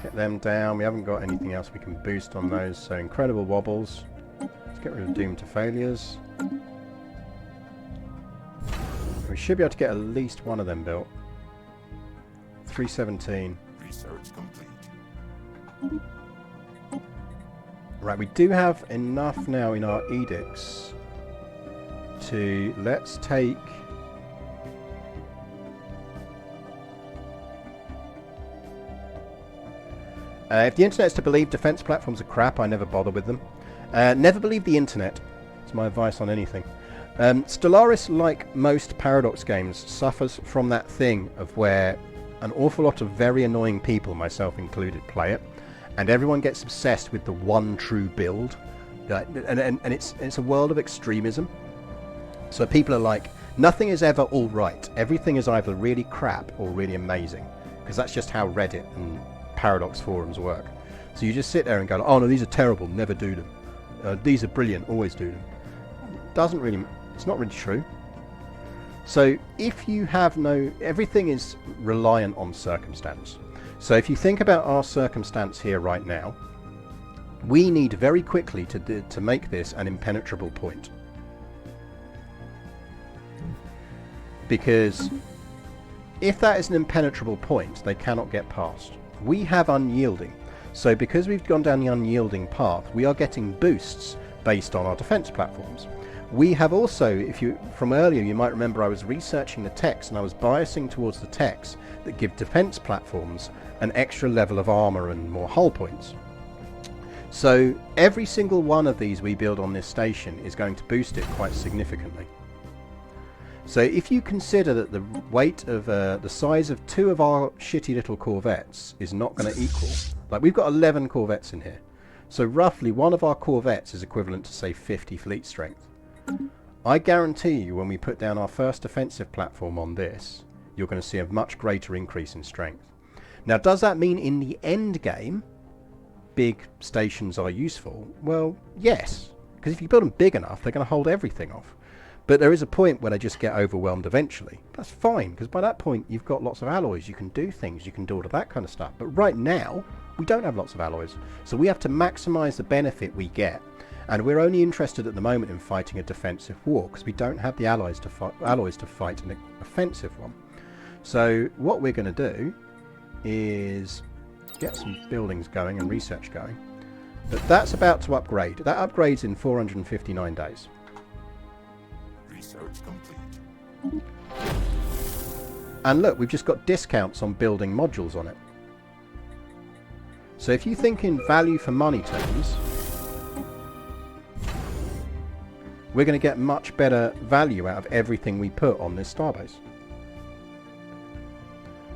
Get them down. We haven't got anything else we can boost on those, so incredible wobbles. Let's get rid of doom to failures. We should be able to get at least one of them built. 317. Research complete. Right, we do have enough now in our edicts to... Let's take... if the internet's to believe, defense platforms are crap. I never bother with them. Never believe the internet. It's my advice on anything. Stellaris, like most Paradox games, suffers from that thing of where an awful lot of very annoying people, myself included, play it, and everyone gets obsessed with the one true build, and it's a world of extremism. So people are like, nothing is ever all right. Everything is either really crap or really amazing, because that's just how Reddit and Paradox forums work. So you just sit there and go, oh no, these are terrible, never do them. These are brilliant, always do them. It's not really true. So if you have everything is reliant on circumstance. So if you think about our circumstance here right now, we need very quickly to make this an impenetrable point. Because if that is an impenetrable point, they cannot get past. We have unyielding. So because we've gone down the unyielding path, we are getting boosts based on our defense platforms. We have also, from earlier, you might remember I was researching the techs and I was biasing towards the techs that give defense platforms an extra level of armor and more hull points. So every single one of these we build on this station is going to boost it quite significantly. So if you consider that the weight of the size of 2 of our shitty little corvettes is not going to equal, like we've got 11 corvettes in here, so roughly one of our corvettes is equivalent to say 50 fleet strength. I guarantee you when we put down our first defensive platform on this, you're going to see a much greater increase in strength. Now does that mean in the end game big stations are useful? Well, yes, because if you build them big enough they're going to hold everything off. But there is a point where they just get overwhelmed eventually. That's fine, because by that point you've got lots of alloys, you can do things, you can do all of that kind of stuff. But right now we don't have lots of alloys, so we have to maximize the benefit we get. And we're only interested at the moment in fighting a defensive war, because we don't have the alloys to fight an offensive one. So what we're going to do is get some buildings going and research going. But that's about to upgrade. That upgrades in 459 days. Research complete. And look, we've just got discounts on building modules on it. So if you think in value for money terms, we're going to get much better value out of everything we put on this starbase.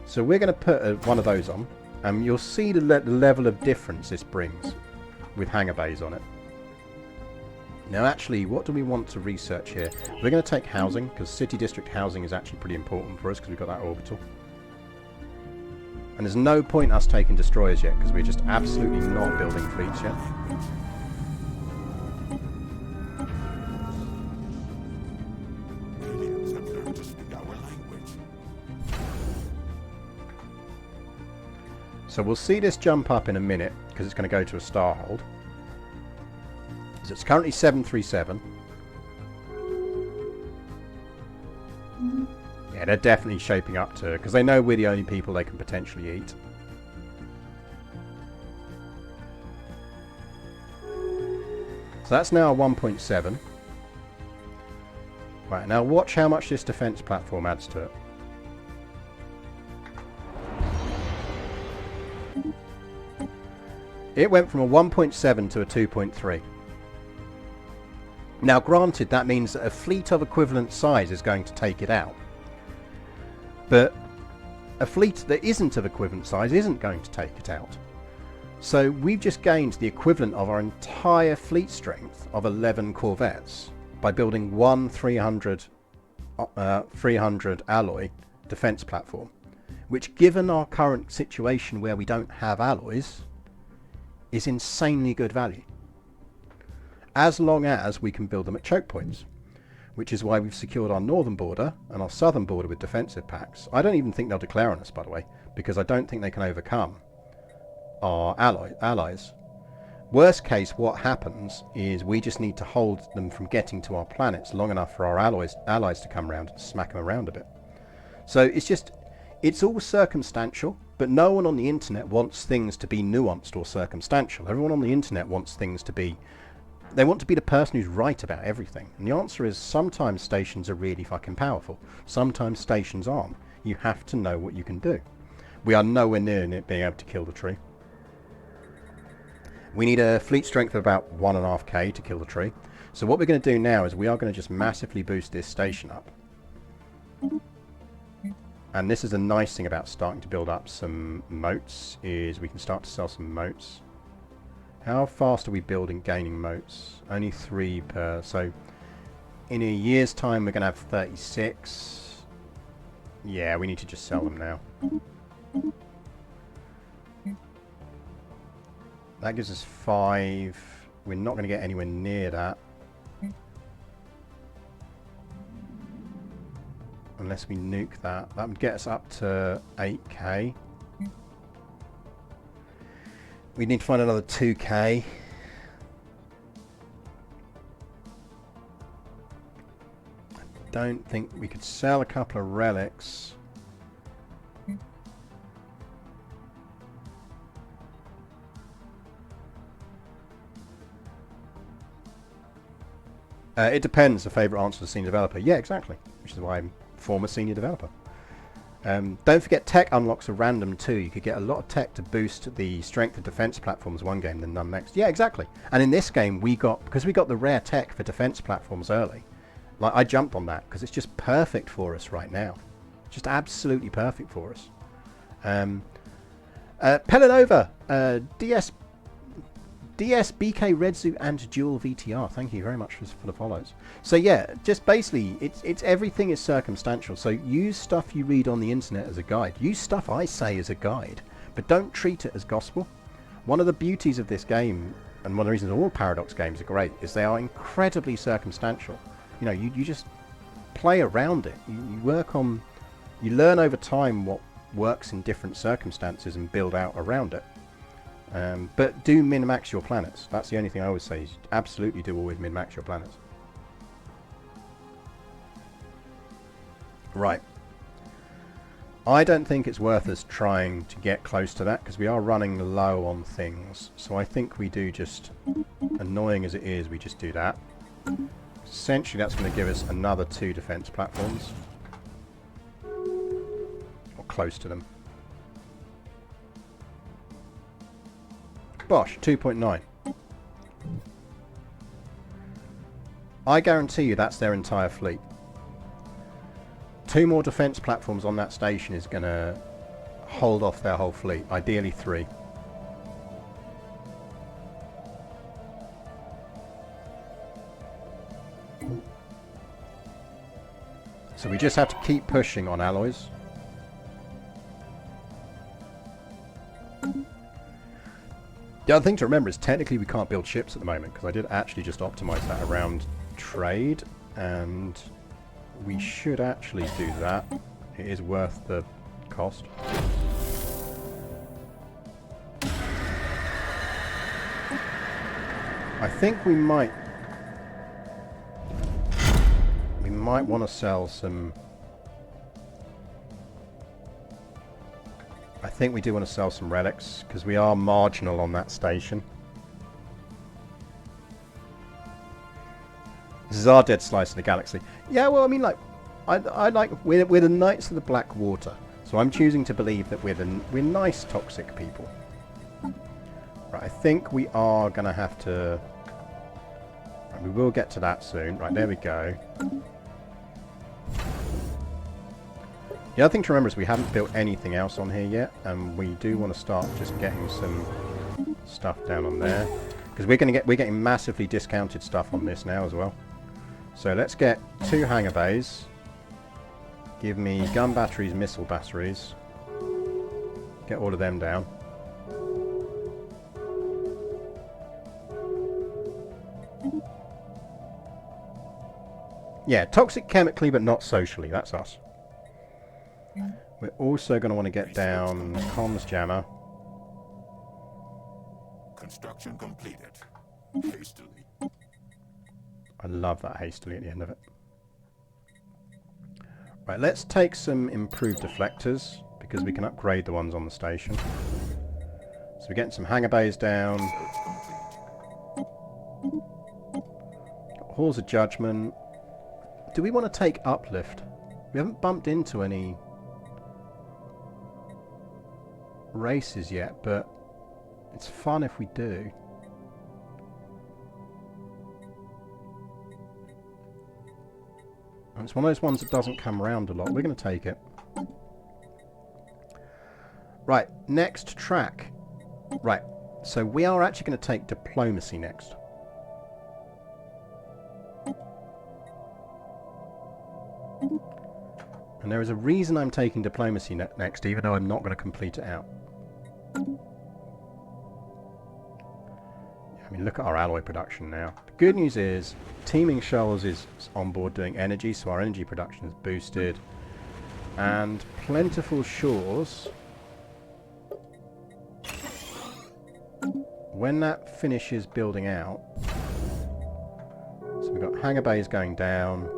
So we're going to put one of those on, and you'll see the level of difference this brings with hangar bays on it. Now actually, what do we want to research here? We're going to take housing, because city district housing is actually pretty important for us, because we've got that orbital. And there's no point us taking destroyers yet, because we're just absolutely not building fleets yet. Aliens have learned to speak our language. So we'll see this jump up in a minute, because it's going to go to a star hold. So it's currently 737. Yeah, they're definitely shaping up to, because they know we're the only people they can potentially eat. So that's now 1.7. Right, now watch how much this defense platform adds to it. It went from a 1.7 to a 2.3. Now granted, that means that a fleet of equivalent size is going to take it out. But a fleet that isn't of equivalent size isn't going to take it out. So we've just gained the equivalent of our entire fleet strength of 11 corvettes by building one 300 alloy defense platform, which, given our current situation where we don't have alloys, is insanely good value. As long as we can build them at choke points, which is why we've secured our northern border and our southern border with defensive packs. I don't even think they'll declare on us, by the way, because I don't think they can overcome our allies. Worst case, what happens is we just need to hold them from getting to our planets long enough for our allies to come around and smack them around a bit. So it's all circumstantial, but no one on the internet wants things to be nuanced or circumstantial. Everyone on the internet wants things to be... They want to be the person who's right about everything. And the answer is sometimes stations are really fucking powerful. Sometimes stations aren't. You have to know what you can do. We are nowhere near being able to kill the tree. We need a fleet strength of about 1.5k to kill the tree. So what we're going to do now is we are going to just massively boost this station up. And this is a nice thing about starting to build up some moats, is we can start to sell some moats. How fast are we building, gaining moats? Only 3 per... So in a year's time we're going to have 36. Yeah, we need to just sell them now. That gives us 5. We're not going to get anywhere near that. Unless we nuke that. That would get us up to 8k. We need to find another 2k. I don't think we could sell a couple of relics. It depends. The favourite answer to senior developer. Yeah, exactly. Which is why I'm former senior developer. Don't forget, tech unlocks are random too. You could get a lot of tech to boost the strength of defense platforms one game, then none next. Yeah, exactly. And in this game, because we got the rare tech for defense platforms early. Like, I jumped on that because it's just perfect for us right now. Just absolutely perfect for us. Pelinova, DS, BK, Redzu, and Dual VTR. Thank you very much for the follows. So yeah, just basically, it's everything is circumstantial. So use stuff you read on the internet as a guide. Use stuff I say as a guide, but don't treat it as gospel. One of the beauties of this game, and one of the reasons all Paradox games are great, is they are incredibly circumstantial. You know, you just play around it. You work on, you learn over time what works in different circumstances and build out around it. But do min-max your planets. That's the only thing I always say. Is absolutely do always min-max your planets. Right. I don't think it's worth us trying to get close to that because we are running low on things. So I think we do just, annoying as it is, we just do that. Essentially that's going to give us another 2 defense platforms. Or close to them. Bosh, 2.9. I guarantee you that's their entire fleet. 2 more defense platforms on that station is going to hold off their whole fleet. Ideally 3. So we just have to keep pushing on alloys. The other thing to remember is technically we can't build ships at the moment, because I did actually just optimize that around trade, and we should actually do that. It is worth the cost. I think we might want to sell some. I think we do want to sell some relics, because we are marginal on that station. This is our dead slice of the galaxy. Yeah, well, I mean, like, I like we're the Knights of the Blackwater, so I'm choosing to believe that we're nice toxic people. Right, I think we are gonna have to. Right, we will get to that soon. Right, there we go. The other thing to remember is we haven't built anything else on here yet, and we do want to start just getting some stuff down on there, because we're getting massively discounted stuff on this now as well. So let's get 2 hangar bays. Give me gun batteries, missile batteries. Get all of them down. Yeah, toxic chemically, but not socially. That's us. We're also going to want to get down comms jammer. Construction completed. Hastily. I love that hastily at the end of it. Right, let's take some improved deflectors, because we can upgrade the ones on the station. So we're getting some hangar bays down. Halls of Judgment. Do we want to take uplift? We haven't bumped into any races yet, but it's fun if we do. And it's one of those ones that doesn't come around a lot. We're going to take it. Right, next track. Right, so we are actually going to take diplomacy next. And there is a reason I'm taking diplomacy next, even though I'm not going to complete it out. I mean, look at our alloy production now. The good news is, Teaming Shells is on board doing energy, so our energy production is boosted. And Plentiful Shores, when that finishes building out, so we've got hangar bays going down,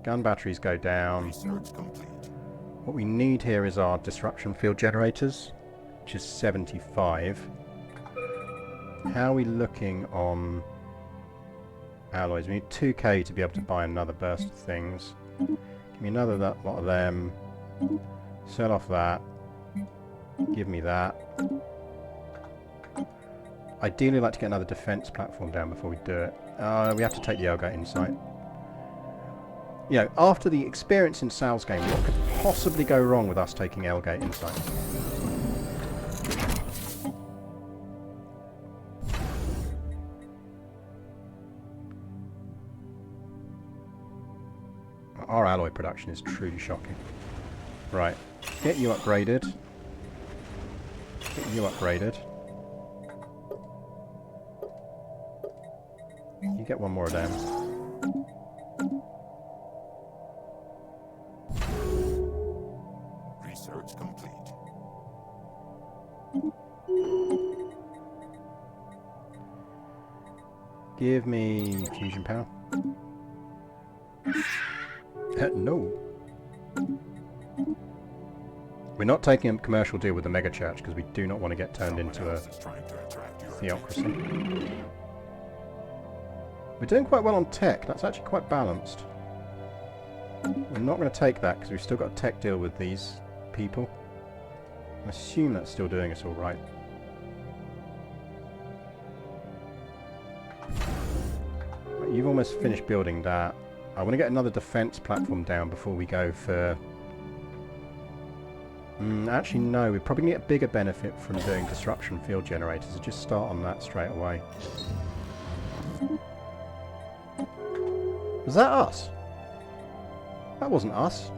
gun batteries go down. Research complete. What we need here is our disruption field generators, which is 75. How are we looking on alloys? We need 2k to be able to buy another burst of things. Give me another lot of them. Sell off that. Give me that. Ideally, I'd like to get another defense platform down before we do it. We have to take the Elgate Insight. You know, after the experience in Sal's game, what could possibly go wrong with us taking Elgate Insight? Our alloy production is truly shocking. Right, get you upgraded. Get you upgraded. You get one more of them. Research complete. Give me fusion power. No. We're not taking a commercial deal with the mega church because we do not want to get turned into a theocracy. We're doing quite well on tech. That's actually quite balanced. We're not going to take that because we've still got a tech deal with these people. I assume that's still doing us all right. you've almost finished building that. I want to get another defense platform down before we go for... actually, no. We probably get a bigger benefit from doing disruption field generators. So just start on that straight away. Was that us? That wasn't us.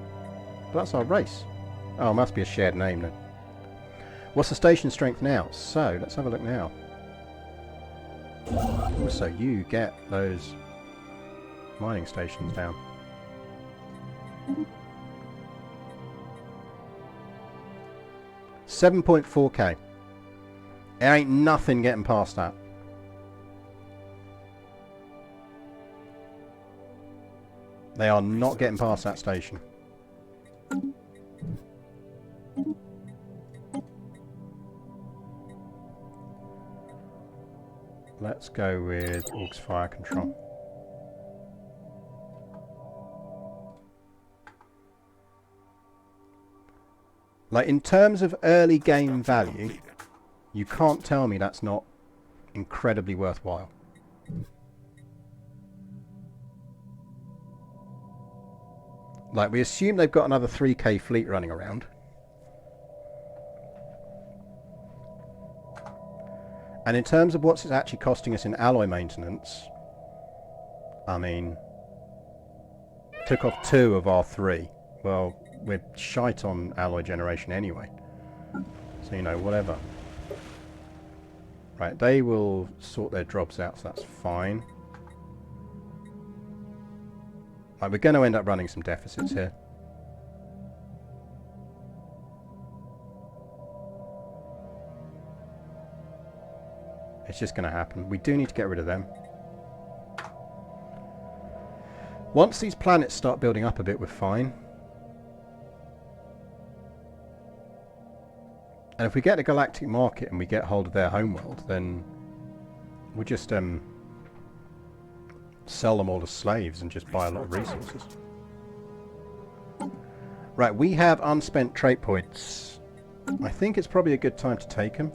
But that's our race. Oh, it must be a shared name then. What's the station strength now? So, let's have a look now. Also, you get those mining stations down. $7.4k. There ain't nothing getting past that. They are not getting past that station. Let's go with Orcs Fire Control. Like, in terms of early game value, you can't tell me that's not incredibly worthwhile. Like, we assume they've got another 3k fleet running around. And in terms of what's it actually costing us in alloy maintenance, I mean, took off 2 of our 3. Well, we're shite on alloy generation anyway. So, you know, whatever. Right, they will sort their drops out, so that's fine. Right, we're going to end up running some deficits here. It's just going to happen. We do need to get rid of them. Once these planets start building up a bit, we're fine. And if we get a galactic market and we get hold of their homeworld, then we'll just sell them all as slaves and just buy a lot of resources. Right, we have unspent trait points. I think it's probably a good time to take them.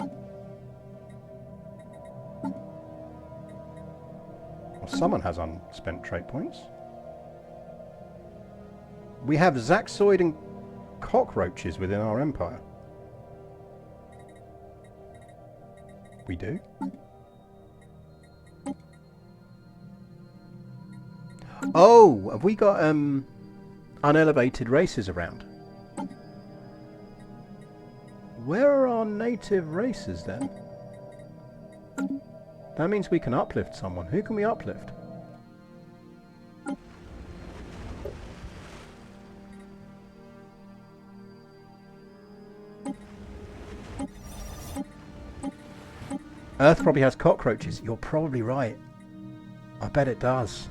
Someone has unspent trait points. We have Zaxoid and cockroaches within our empire. We do. Oh, have we got unelevated races around? Where are our native races then? That means we can uplift someone. Who can we uplift? Earth probably has cockroaches. You're probably right. I bet it does.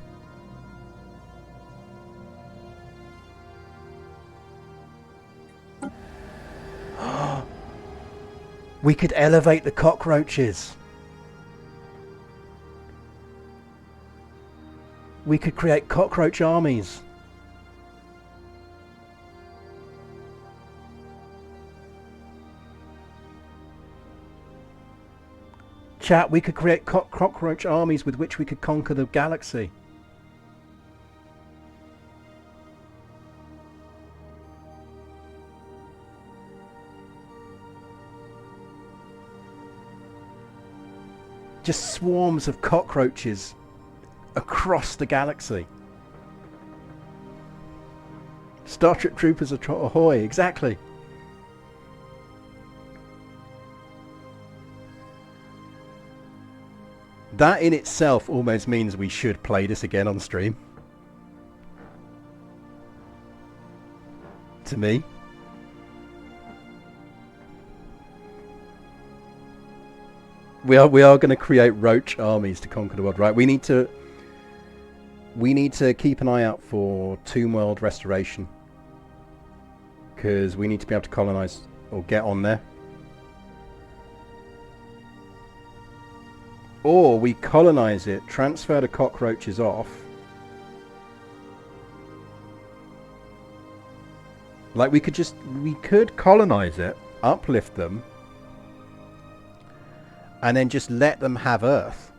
We could elevate the cockroaches. We could create cockroach armies. Chat, we could create cockroach armies with which we could conquer the galaxy. Just swarms of cockroaches across the galaxy. Star Trek troopers ahoy, exactly. That in itself almost means we should play this again on stream. To me. We are going to create roach armies to conquer the world, right? We need to keep an eye out for Tomb World restoration, because we need to be able to colonize or get on there. Or we colonize it, transfer the cockroaches off. Like we could colonize it, uplift them, and then just let them have Earth.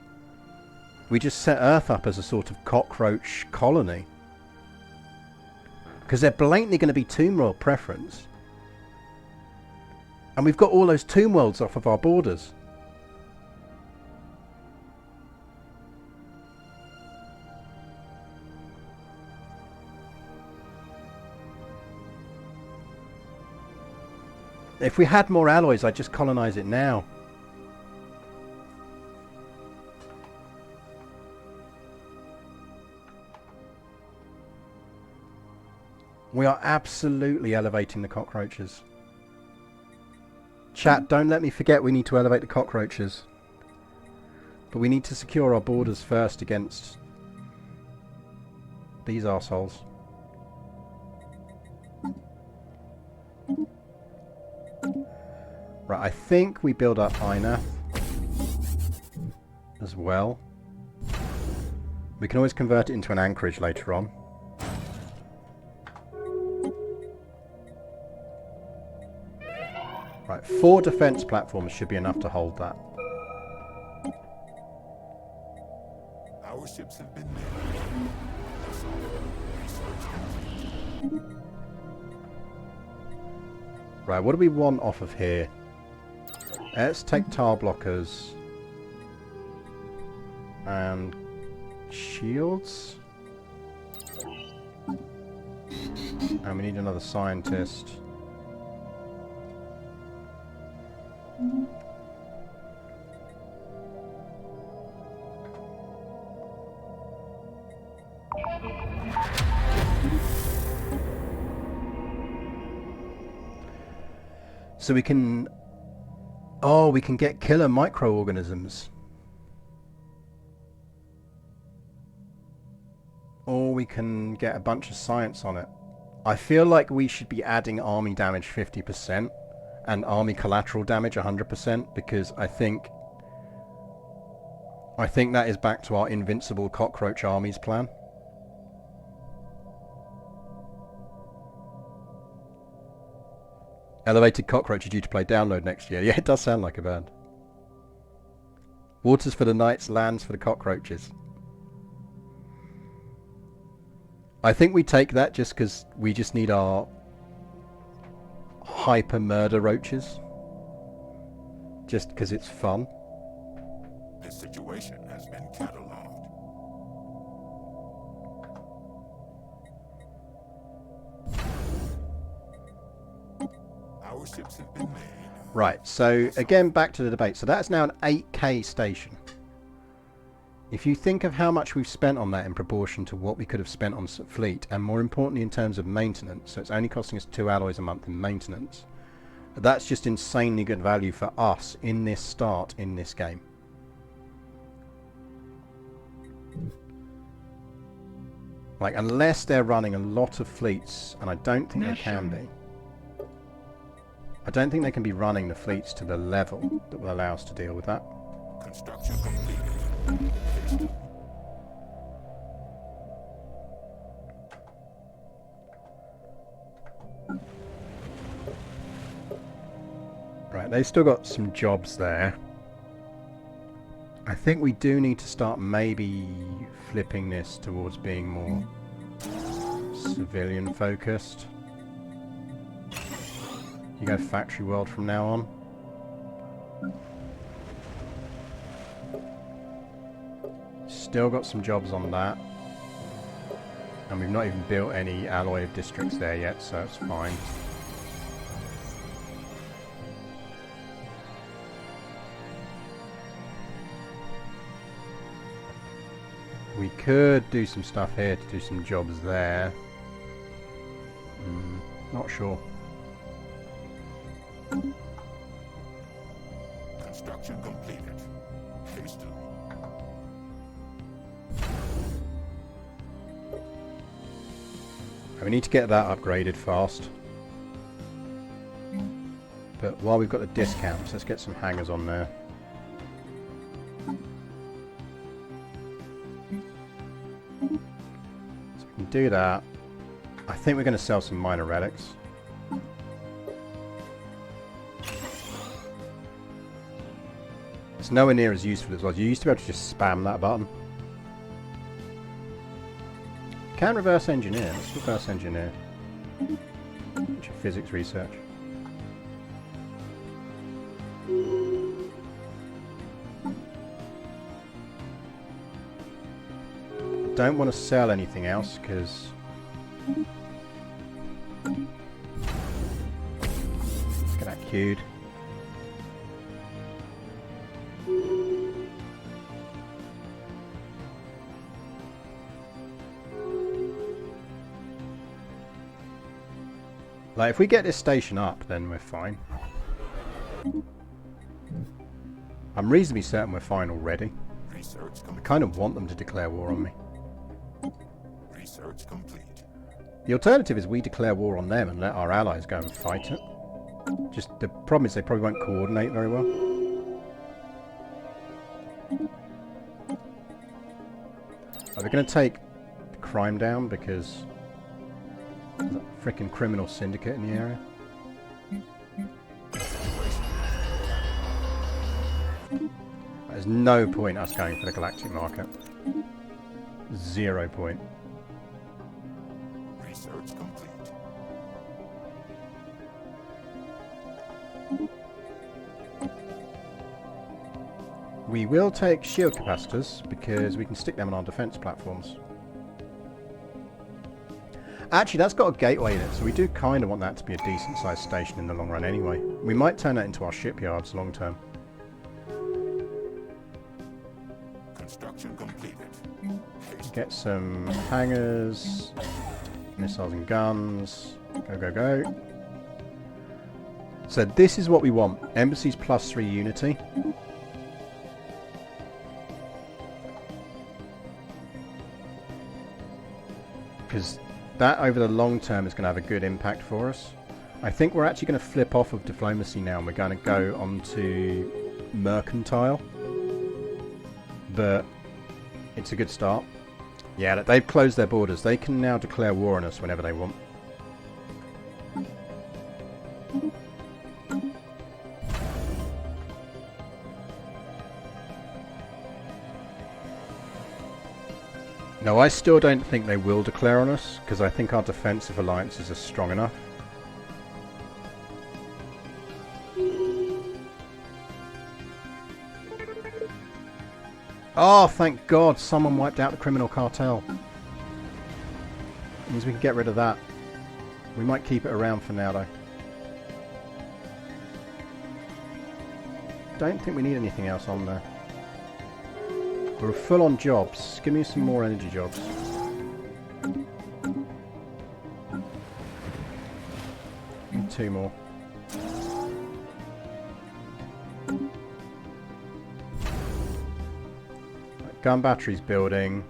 We just set Earth up as a sort of cockroach colony. Because they're blatantly going to be Tomb World preference. And we've got all those Tomb Worlds off of our borders. If we had more alloys, I'd just colonize it now. We are absolutely elevating the cockroaches. Chat, don't let me forget we need to elevate the cockroaches. But we need to secure our borders first against these arseholes. Right, I think we build up Inath as well. We can always convert it into an anchorage later on. Right, 4 defense platforms should be enough to hold that. Our ships have been made. Right, what do we want off of here? Let's take tar blockers and shields. And we need another scientist. So we can... Oh, we can get killer microorganisms. Or we can get a bunch of science on it. I feel like we should be adding army damage 50% and army collateral damage 100% because I think that is back to our invincible cockroach armies plan. Elevated Cockroach are due to play download next year. Yeah, it does sound like a band. Waters for the knights, lands for the cockroaches. I think we take that just because we just need our hyper murder roaches. Just because it's fun. This situation has been cataloged. Our ships have been made. Right, so again back to the debate. So that's now an 8k station. If you think of how much we've spent on that in proportion to what we could have spent on fleet, and more importantly in terms of maintenance, so it's only costing us 2 alloys a month in maintenance, that's just insanely good value for us in this start in this game. Like, unless they're running a lot of fleets, and I don't think they can be. I don't think they can be running the fleets to the level that will allow us to deal with that. Construction completed. Right, they've still got some jobs there. I think we do need to start maybe flipping this towards being more civilian focused. You go factory world from now on. Still got some jobs on that. And we've not even built any alloy of districts there yet, so it's fine. We could do some stuff here to do some jobs there. Not sure. Construction completed. Hastily. We need to get that upgraded fast. But while we've got the discounts, let's get some hangers on there. So we can do that. I think we're going to sell some minor relics. It's nowhere near as useful as it was. You used to be able to just spam that button. Can reverse engineer. Let's reverse engineer. Physics research. Don't want to sell anything else because let's get that queued. Like, if we get this station up, then we're fine. I'm reasonably certain we're fine already. I kind of want them to declare war on me. Research complete. The alternative is we declare war on them and let our allies go and fight it. Just the problem is they probably won't coordinate very well. Are we going to take the crime down because there's a frickin' criminal syndicate in the area? There's no point us going for the galactic market. 0 point. Research complete. We will take shield capacitors because we can stick them on our defense platforms. Actually, that's got a gateway in it, so we do kind of want that to be a decent sized station in the long run anyway. We might turn that into our shipyards long term. Construction completed. Get some hangars, missiles and guns. Go, go, go. So this is what we want. Embassies +3 unity. Because that over the long term is going to have a good impact for us. I think we're actually going to flip off of diplomacy now and we're going to go onto mercantile. But it's a good start. Yeah, they've closed their borders. They can now declare war on us whenever they want. No, I still don't think they will declare on us, because I think our defensive alliances are strong enough. Oh, thank God, someone wiped out the criminal cartel. Means we can get rid of that. We might keep it around for now, though. Don't think we need anything else on there. We're full on jobs. Give me some more energy jobs. And 2 more. Right, gun batteries building.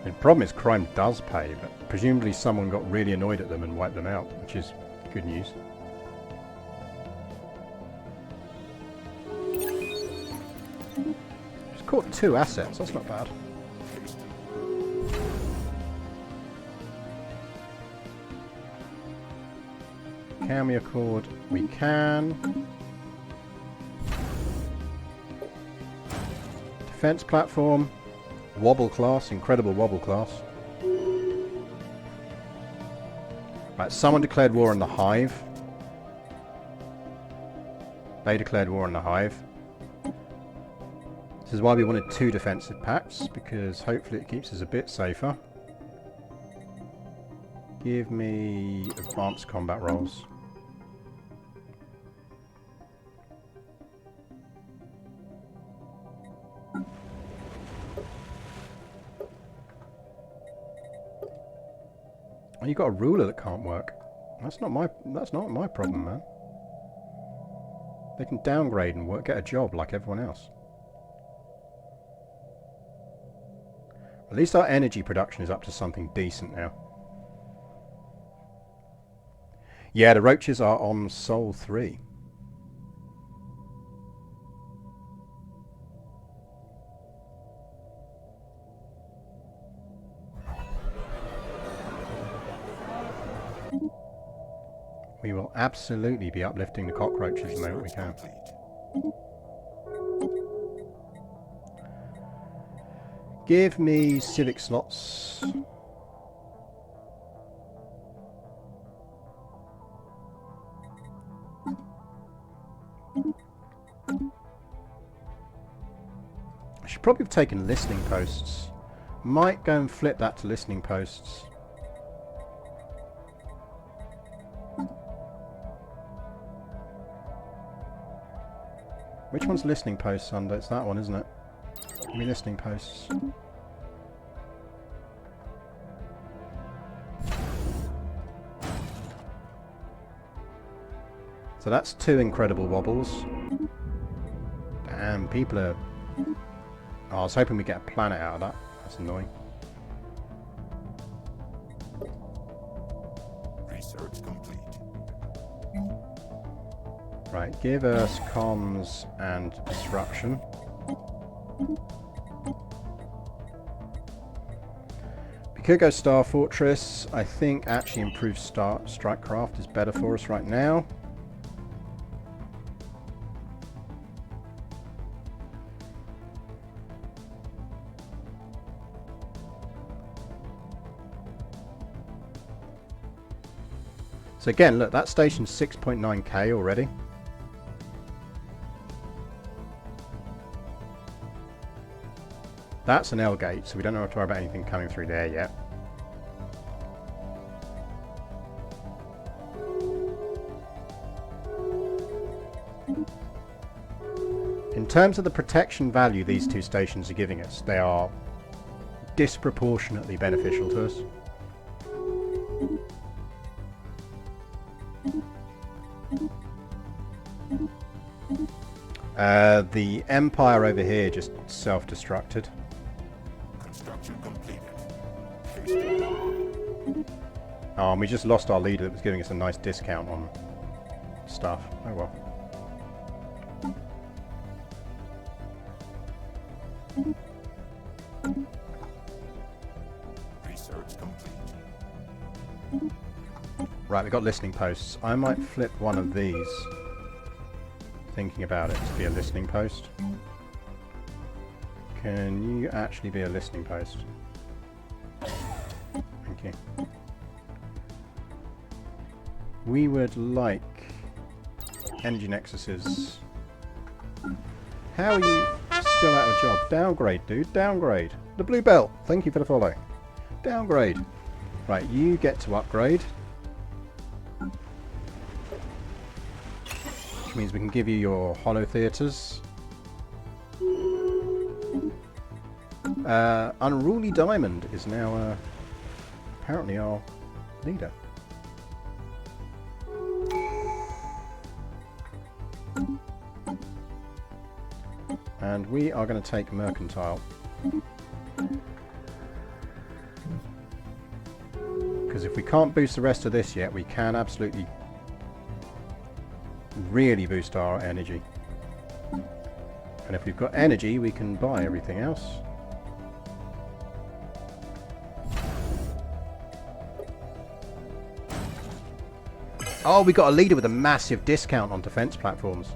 The problem is crime does pay, but presumably someone got really annoyed at them and wiped them out, which is good news. Just caught 2 assets, that's not bad. Can we accord? We can. Defense platform. Wobble class, incredible wobble class. Right, someone declared war on the Hive. They declared war on the Hive. This is why we wanted 2 defensive packs, because hopefully it keeps us a bit safer. Give me advanced combat roles. Oh, you got a ruler that can't work. That's not my problem, man. They can downgrade and get a job like everyone else. At least our energy production is up to something decent now. Yeah, the roaches are on Sol 3. We will absolutely be uplifting the cockroaches the moment we can. Give me civic slots. I should probably have taken listening posts. Might go and flip that to listening posts. Which one's listening posts under? It's that one, isn't it? Give me listening posts. So that's 2 incredible wobbles. Damn, people are... Oh, I was hoping we'd get a planet out of that. That's annoying. Research complete. Right, give us comms and disruption. We could go Star Fortress. I think actually improved strike craft is better for us right now. So again, look, that station's 6.9k already. That's an L gate, so we don't have to worry about anything coming through there yet. In terms of the protection value these 2 stations are giving us, they are disproportionately beneficial to us. The Empire over here just self-destructed. Construction completed. Oh, and we just lost our leader that was giving us a nice discount on stuff. Oh well. Research complete. Right, we got listening posts. I might flip one of these. Thinking about it to be a listening post. Can you actually be a listening post? Thank you. We would like energy nexuses. How are you still out of job? Downgrade, dude. Downgrade. The blue belt. Thank you for the follow. Downgrade. Right, you get to upgrade. Which means we can give you your hollow theatres. Unruly Diamond is now apparently our leader. And we are going to take Mercantile. Because if we can't boost the rest of this yet, we can absolutely really boost our energy. And if we've got energy, we can buy everything else. Oh, we got a leader with a massive discount on defense platforms.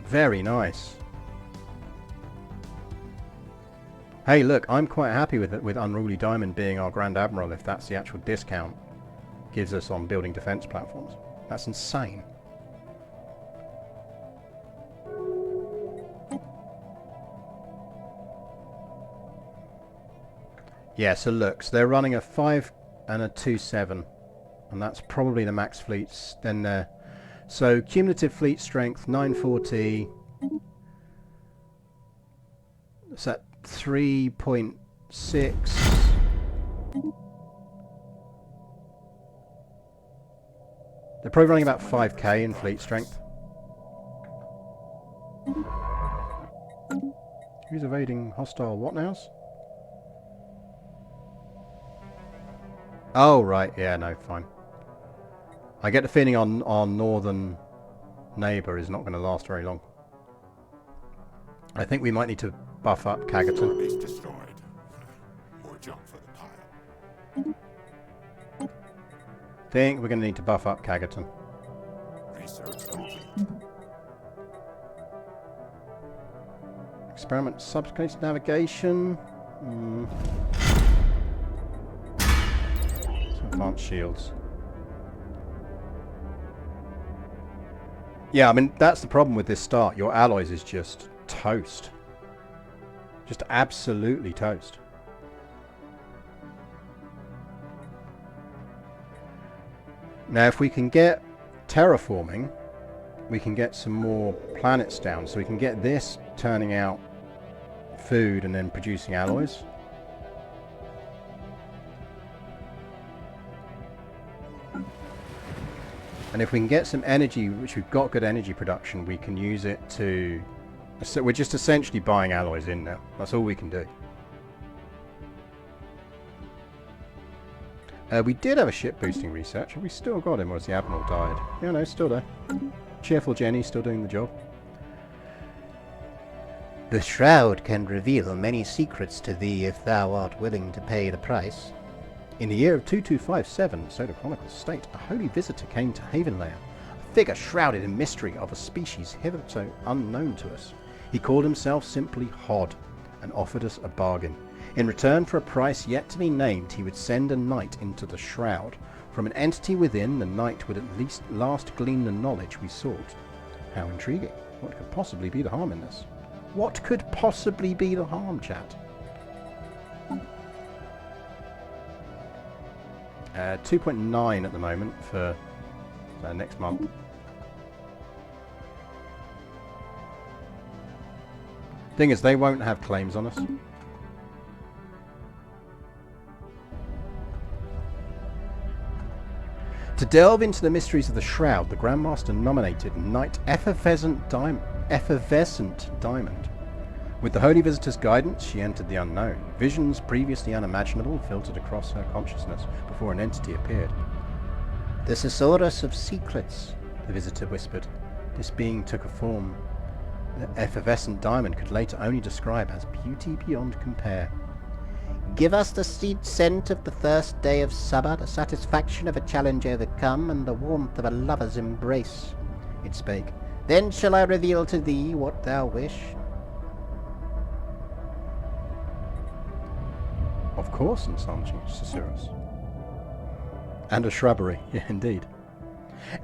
Very nice. Hey, look, I'm quite happy with it, with Unruly Diamond being our Grand Admiral, if that's the actual discount gives us on building defense platforms. That's insane. Yeah, so look, so they're running a 5 and a 2-7, and that's probably the max fleets. Then so cumulative fleet strength 940. Is that 3.6? They're probably running about 5k in fleet strength. Who's evading hostile what nows? Oh, right. Yeah, no, fine. I get the feeling our northern neighbour is not going to last very long. I think we might need to buff up Kagaton. Base destroyed. More junk for the pile. Think we're going to need to buff up Kagaton. Research complete. Experiment subsequent navigation. Some advanced shields. Yeah, I mean, that's the problem with this start. Your alloys is just toast. Just absolutely toast. Now, if we can get terraforming, we can get some more planets down. So we can get this turning out food and then producing alloys. And if we can get some energy, which we've got good energy production, we can use it to... So we're just essentially buying alloys in now. That's all we can do. We did have a ship boosting research. Have we still got him, or has the Admiral died? Yeah, no, still there. Cheerful Jenny, still doing the job. The shroud can reveal many secrets to thee if thou art willing to pay the price. In the year of 2257, so the chronicles state, a holy visitor came to Havenlayer, a figure shrouded in mystery of a species hitherto unknown to us. He called himself simply Hod, and offered us a bargain. In return for a price yet to be named, he would send a knight into the shroud. From an entity within, the knight would at least last glean the knowledge we sought. How intriguing. What could possibly be the harm in this? What could possibly be the harm, chat? 2.9 at the moment for next month. Thing is, they won't have claims on us. To delve into the mysteries of the Shroud, the Grandmaster nominated Knight Effervescent Diamond. With the Holy Visitor's guidance, she entered the unknown. Visions previously unimaginable filtered across her consciousness before an entity appeared. The Thesaurus of Secrets, The Visitor whispered. This being took a form the Effervescent Diamond could later only describe as beauty beyond compare. give us the sweet scent of the first day of summer, the satisfaction of a challenge overcome, and the warmth of a lover's embrace. It spake. Then shall I reveal to thee what thou wish. Of course, answered Cicerus. And a shrubbery, yeah, indeed.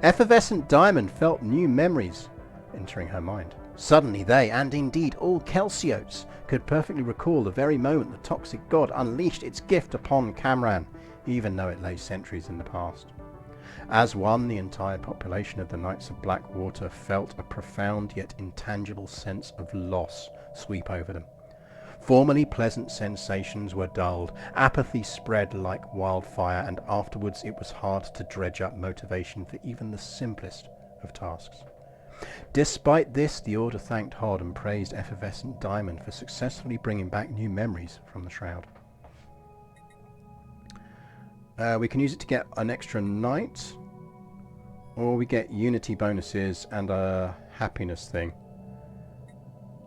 Effervescent Diamond felt new memories entering her mind. Suddenly they, and indeed all Kelsiotes, could perfectly recall the very moment the toxic god unleashed its gift upon Camran, even though it lay centuries in the past. As one, the entire population of the Knights of Blackwater felt a profound yet intangible sense of loss sweep over them. Formerly pleasant sensations were dulled, apathy spread like wildfire, and afterwards it was hard to dredge up motivation for even the simplest of tasks. Despite this, the Order thanked Hod and praised Effervescent Diamond for successfully bringing back new memories from the Shroud. We can use it to get an extra knight, or we get unity bonuses and a happiness thing.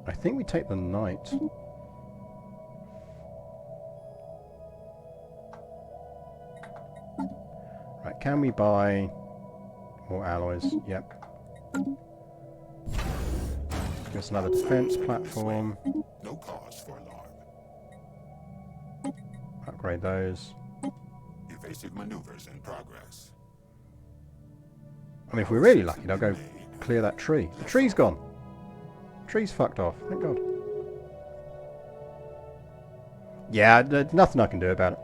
I think we take the knight. Right, can we buy more alloys? Yep. Give us another defense platform. No cause for alarm. Upgrade those. Evasive maneuvers in progress. I mean, if we're really lucky, they'll go clear that tree. The tree's gone. Tree's fucked off. Thank God. Yeah, there's nothing I can do about it.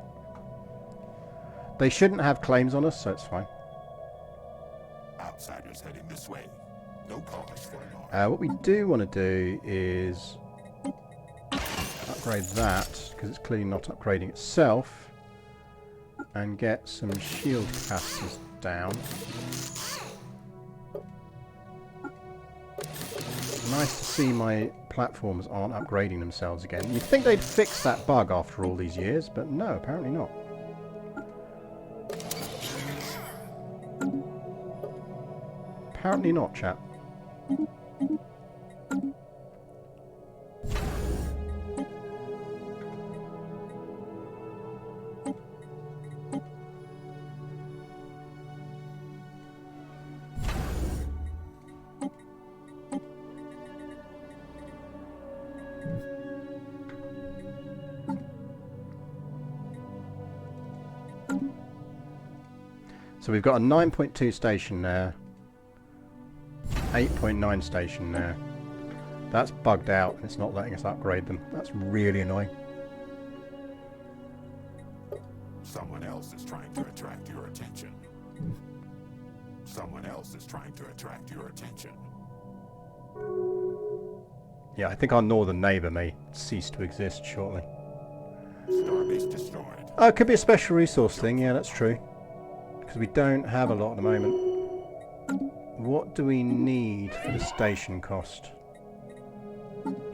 They shouldn't have claims on us, so it's fine. Outsiders heading this way. No cause for alarm. What we do want to do is upgrade that, because it's clearly not upgrading itself, and get some shield capacitors down. Nice to see my platforms aren't upgrading themselves again. You'd think they'd fix that bug after all these years, but no, apparently not. Apparently not, chap. So we've got a 9.2 station there. 8.9 station there. That's bugged out and it's not letting us upgrade them. That's really annoying. Someone else is trying to attract your attention. Someone else is trying to attract your attention. Yeah, I think our northern neighbour may cease to exist shortly. Starbase destroyed. Oh, it could be a special resource thing. Yeah, that's true. Because we don't have a lot at the moment. What do we need for the station cost?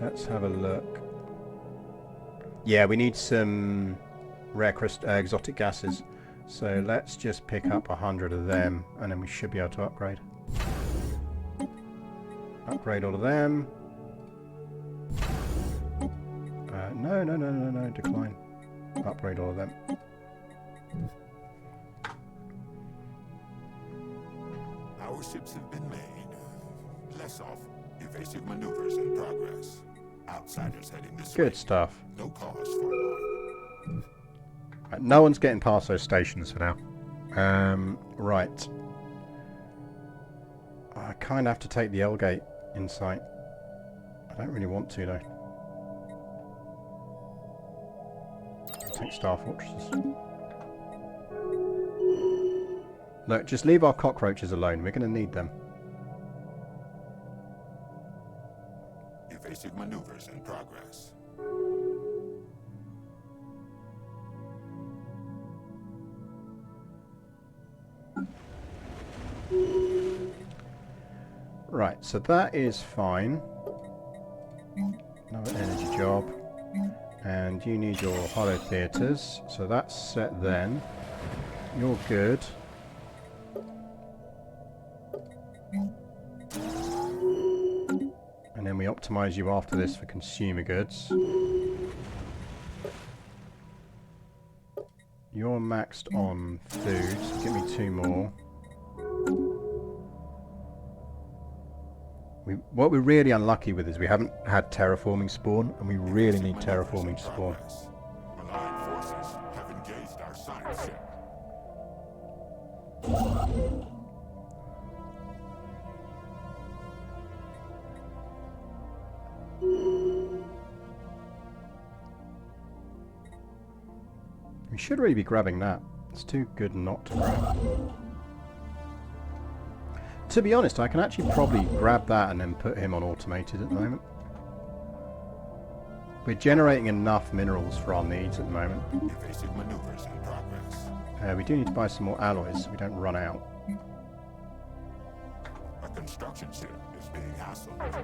Let's have a look. Yeah, we need some rare exotic gases. So let's just pick up 100 of them and then we should be able to upgrade. Upgrade all of them. No, decline. Upgrade all of them. Our ships have been made. Less off. Evasive maneuvers in progress. Outsiders heading this way. Good stuff. No cause for alarm. No one's getting past those stations for now. Right. I kind of have to take the L gate in sight. I don't really want to though. I'll take Star Fortresses. Look, just leave our cockroaches alone. We're going to need them. Evasive maneuvers in progress. Right, so that is fine. Another energy job. And you need your hollow theatres. So that's set then. You're good. And then we optimise you after this for consumer goods. You're maxed on food, so give me 2 more. What we're really unlucky with is we haven't had terraforming spawn, and we really need terraforming spawn. Allied forces have engaged our science ship. We should really be grabbing that. It's too good not to grab. To be honest, I can actually probably grab that and then put him on automated at the moment. We're generating enough minerals for our needs at the moment. Evasive maneuvers in progress. We do need to buy some more alloys so we don't run out. A construction ship is being hassled.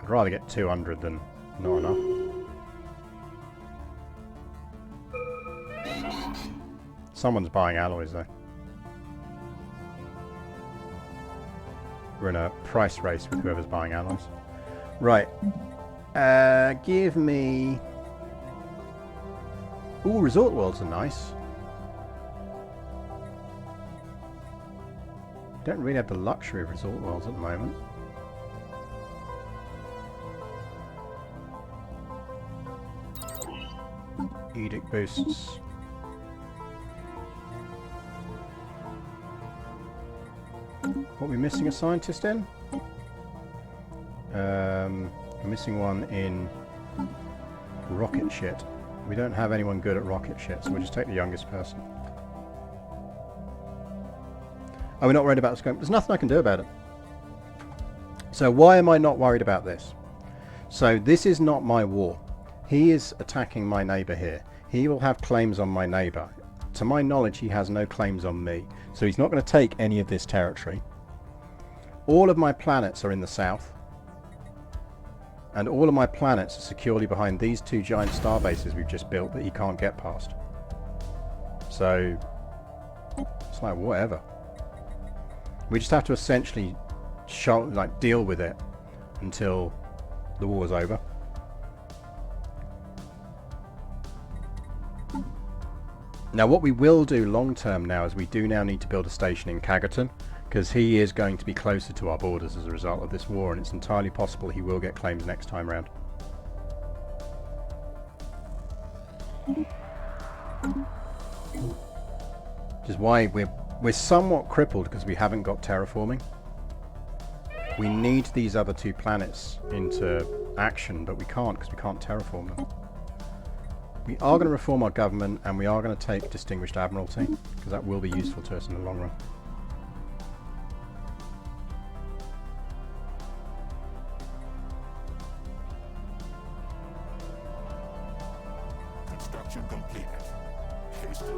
I'd rather get 200 than not enough. Someone's buying alloys though. We're in a price race with whoever's buying alloys. Right. Give me... Ooh, resort worlds are nice. Don't really have the luxury of resort worlds at the moment. Edict boosts. What are we missing a scientist in? We're missing one in rocket shit. We don't have anyone good at rocket shit, so we'll just take the youngest person. Oh, we're not worried about the scope. There's nothing I can do about it. So why am I not worried about this? So this is not my war. He is attacking my neighbour here. He will have claims on my neighbour. To my knowledge, he has no claims on me. So he's not going to take any of this territory. All of my planets are in the south. And all of my planets are securely behind these 2 giant star bases we've just built that he can't get past. So, it's like, whatever. We just have to essentially deal with it until the war's over. Now what we will do long term now is we do now need to build a station in Kagaton, because he is going to be closer to our borders as a result of this war, and it's entirely possible he will get claims next time round. Which is why we're somewhat crippled because we haven't got terraforming. We need these other 2 planets into action, but we can't because we can't terraform them. We are going to reform our government, and we are going to take Distinguished Admiralty, because that will be useful to us in the long run. Construction completed. Hasted.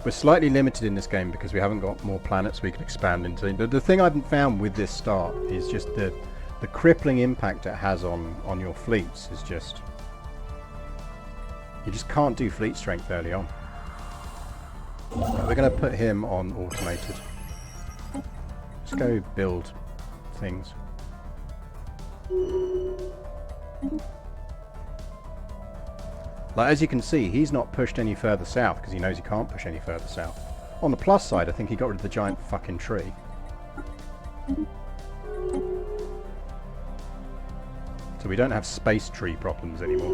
We're slightly limited in this game because we haven't got more planets we can expand into. The thing I've found with this start is just the crippling impact it has on your fleets is just... You just can't do fleet strength early on. We're going to put him on automated. Let's go build things. Like, as you can see, he's not pushed any further south because he knows he can't push any further south. On the plus side, I think he got rid of the giant fucking tree. So we don't have space tree problems anymore.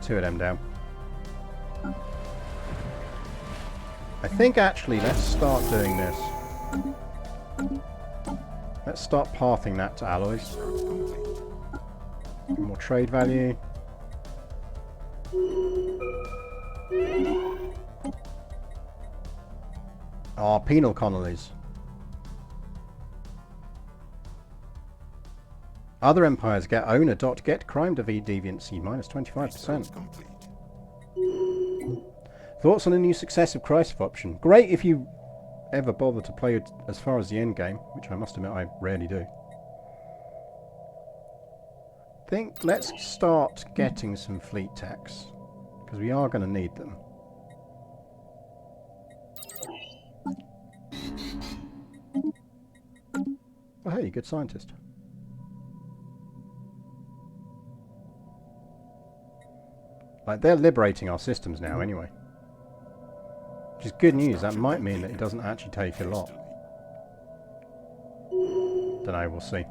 Two of them down. I think actually let's start doing this. Let's start pathing that to alloys. More trade value. Ah, penal colonies. Other empires get owner dot get crime deviancy minus 25%. Thoughts on a new successive crisis option? Great if you ever bother to play it as far as the end game, which I must admit I rarely do. Let's start getting some fleet techs, because we are going to need them. Oh hey, good scientist. Like, they're liberating our systems now anyway. Which is good news. That might mean that it doesn't actually take a lot. Dunno, we'll see.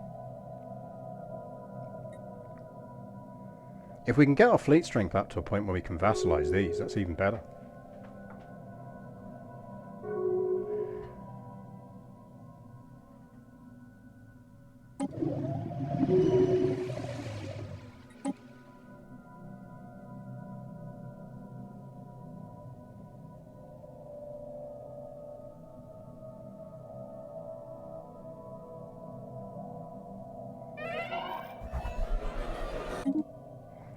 If we can get our fleet strength up to a point where we can vassalize these, that's even better.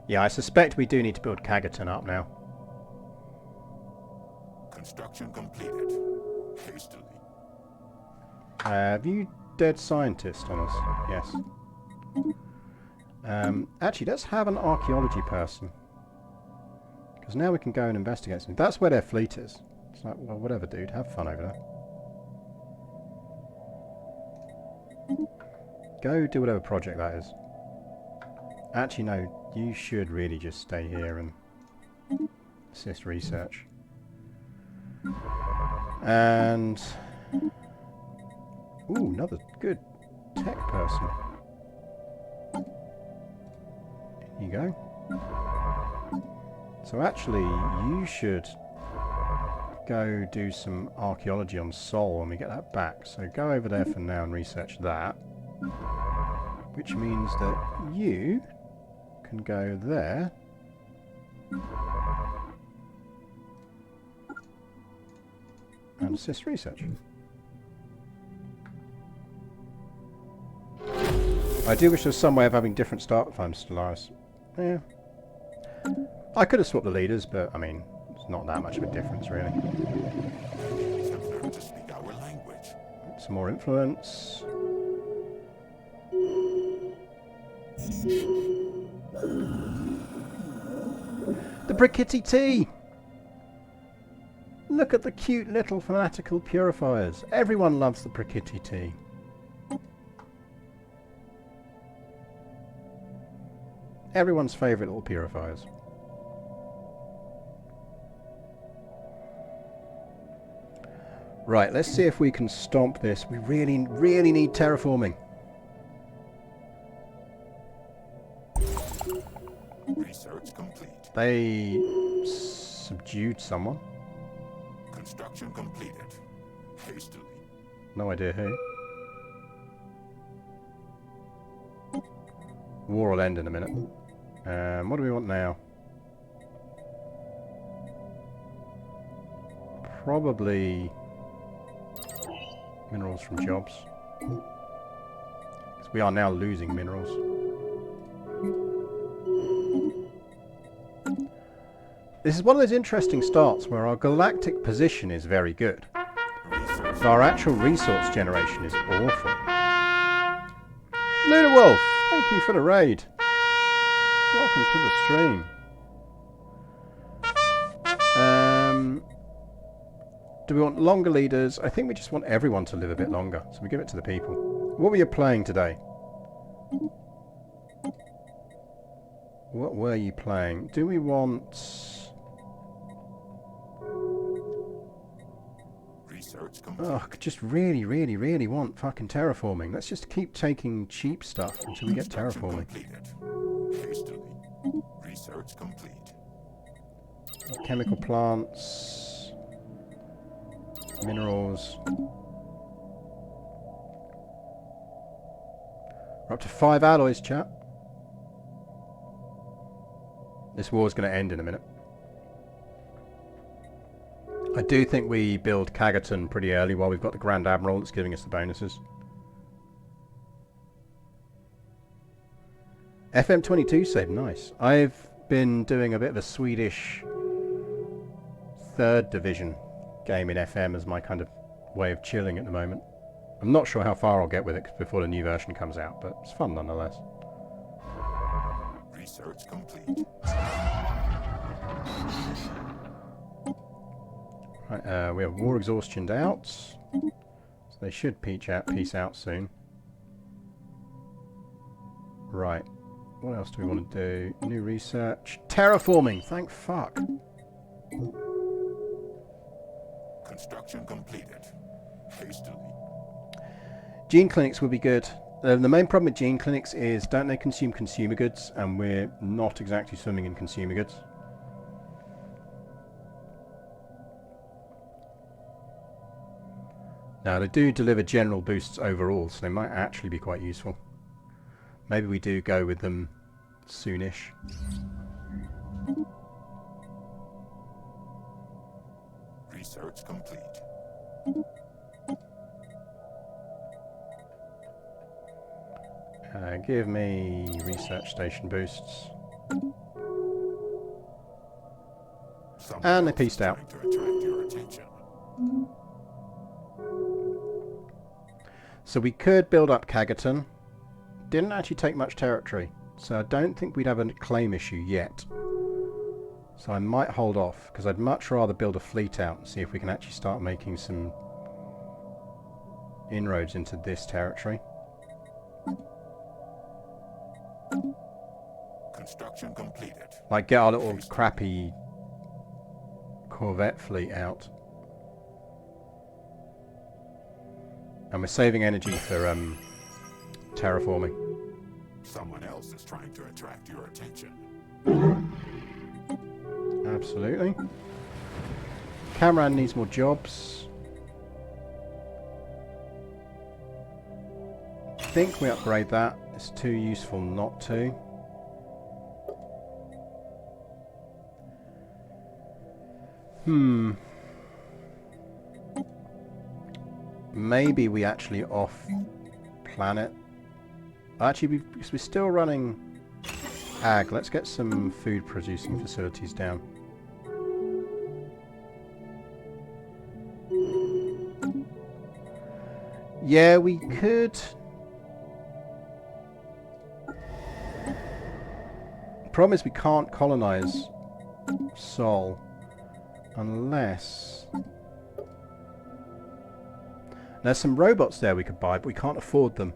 Yeah, I suspect we do need to build Kagaton up now. Construction completed. Hastily. Have you dead scientist on us? Yes. Actually, let's have an archaeology person. Because now we can go and investigate something. That's where their fleet is. It's like, well, whatever, dude. Have fun over there. Go do whatever project that is. Actually, no. You should really just stay here and assist research. And... ooh, another good tech person. Here you go. So actually, you should go do some archaeology on Sol when we get that back. So go over there for now and research that. Which means that you can go there. And assist research. I do wish there was some way of having different start times, Stellaris. Yeah. I could have swapped the leaders, but I mean, it's not that much of a difference, really. Have learned to speak our language. Some more influence. The Brickety Tea! Look at the cute little fanatical purifiers. Everyone loves the Brickety Tea. Everyone's favourite little purifiers. Right, let's see if we can stomp this. We really, really need terraforming. Research complete. They subdued someone. Construction completed. Hastily. No idea who. War will end in a minute. What do we want now? Probably minerals from jobs. 'Cause we are now losing minerals. This is one of those interesting starts where our galactic position is very good, but our actual resource generation is awful. Lunar Wolf, thank you for the raid. Welcome to the stream. Do we want longer leaders? I think we just want everyone to live a bit longer, so we give it to the people. What were you playing today? What were you playing? Do we want... Research complete. Oh, I just really, really, really want fucking terraforming. Let's just keep taking cheap stuff until we get terraforming. Completed. Hastily. Research complete. Chemical plants... Minerals. We're up to 5 alloys, chat. This war's going to end in a minute. I do think we build Kagaton pretty early while we've got the Grand Admiral that's giving us the bonuses. FM22 said, nice. I've been doing a bit of a Swedish 3rd Division game in FM as my kind of way of chilling at the moment. I'm not sure how far I'll get with it before the new version comes out, but it's fun nonetheless. Research complete. Right, we have war exhaustioned out, so they should peace out soon. Right, what else do we want to do? New research. Terraforming, thank fuck. Construction completed. Hastily. Gene clinics would be good. The main problem with gene clinics is don't they consume consumer goods, and we're not exactly swimming in consumer goods. Now they do deliver general boosts overall, so they might actually be quite useful. Maybe we do go with them soonish. Research complete. Give me research station boosts. And they peaced out. To attract your attention. So we could build up Kagaton. Didn't actually take much territory, so I don't think we'd have a claim issue yet. So I might hold off, because I'd much rather build a fleet out and see if we can actually start making some inroads into this territory. Construction completed. Like get our little crappy Corvette fleet out. And we're saving energy for terraforming. Someone else is trying to attract your attention. Absolutely. Cameron needs more jobs. I think we upgrade that. It's too useful not to. Maybe we actually off planet. Actually, because we're still running ag. Let's get some food producing facilities down. Yeah, we could. Problem is we can't colonize Sol unless there's some robots there we could buy, but we can't afford them.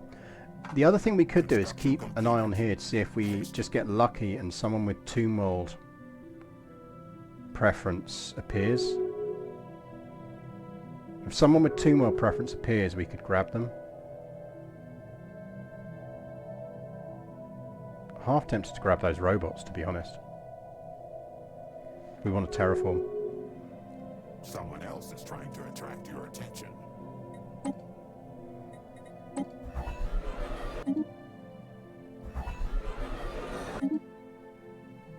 The other thing we could do is keep an eye on here to see if we just get lucky and someone with tomb mold preference appears. If someone with tomb world preference appears, we could grab them. Half tempted to grab those robots, to be honest. We want to terraform. Someone else is trying to attract your attention.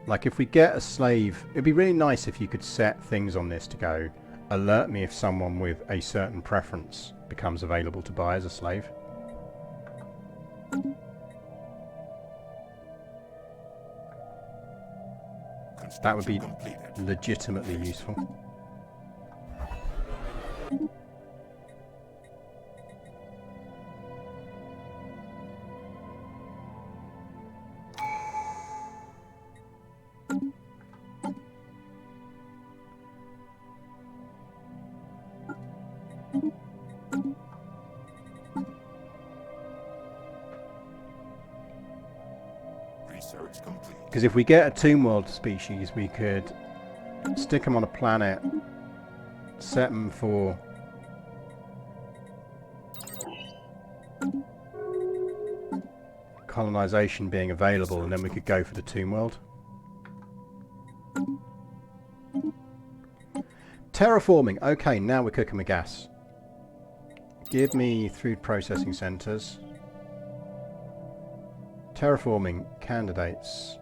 Like if we get a slave, it'd be really nice if you could set things on this to go, alert me if someone with a certain preference becomes available to buy as a slave. That would be legitimately useful. Because if we get a tomb world species, we could stick them on a planet, set them for colonization being available, and then we could go for the tomb world. Terraforming. Okay, now we're cooking with gas. Give me food processing centers. Terraforming candidates.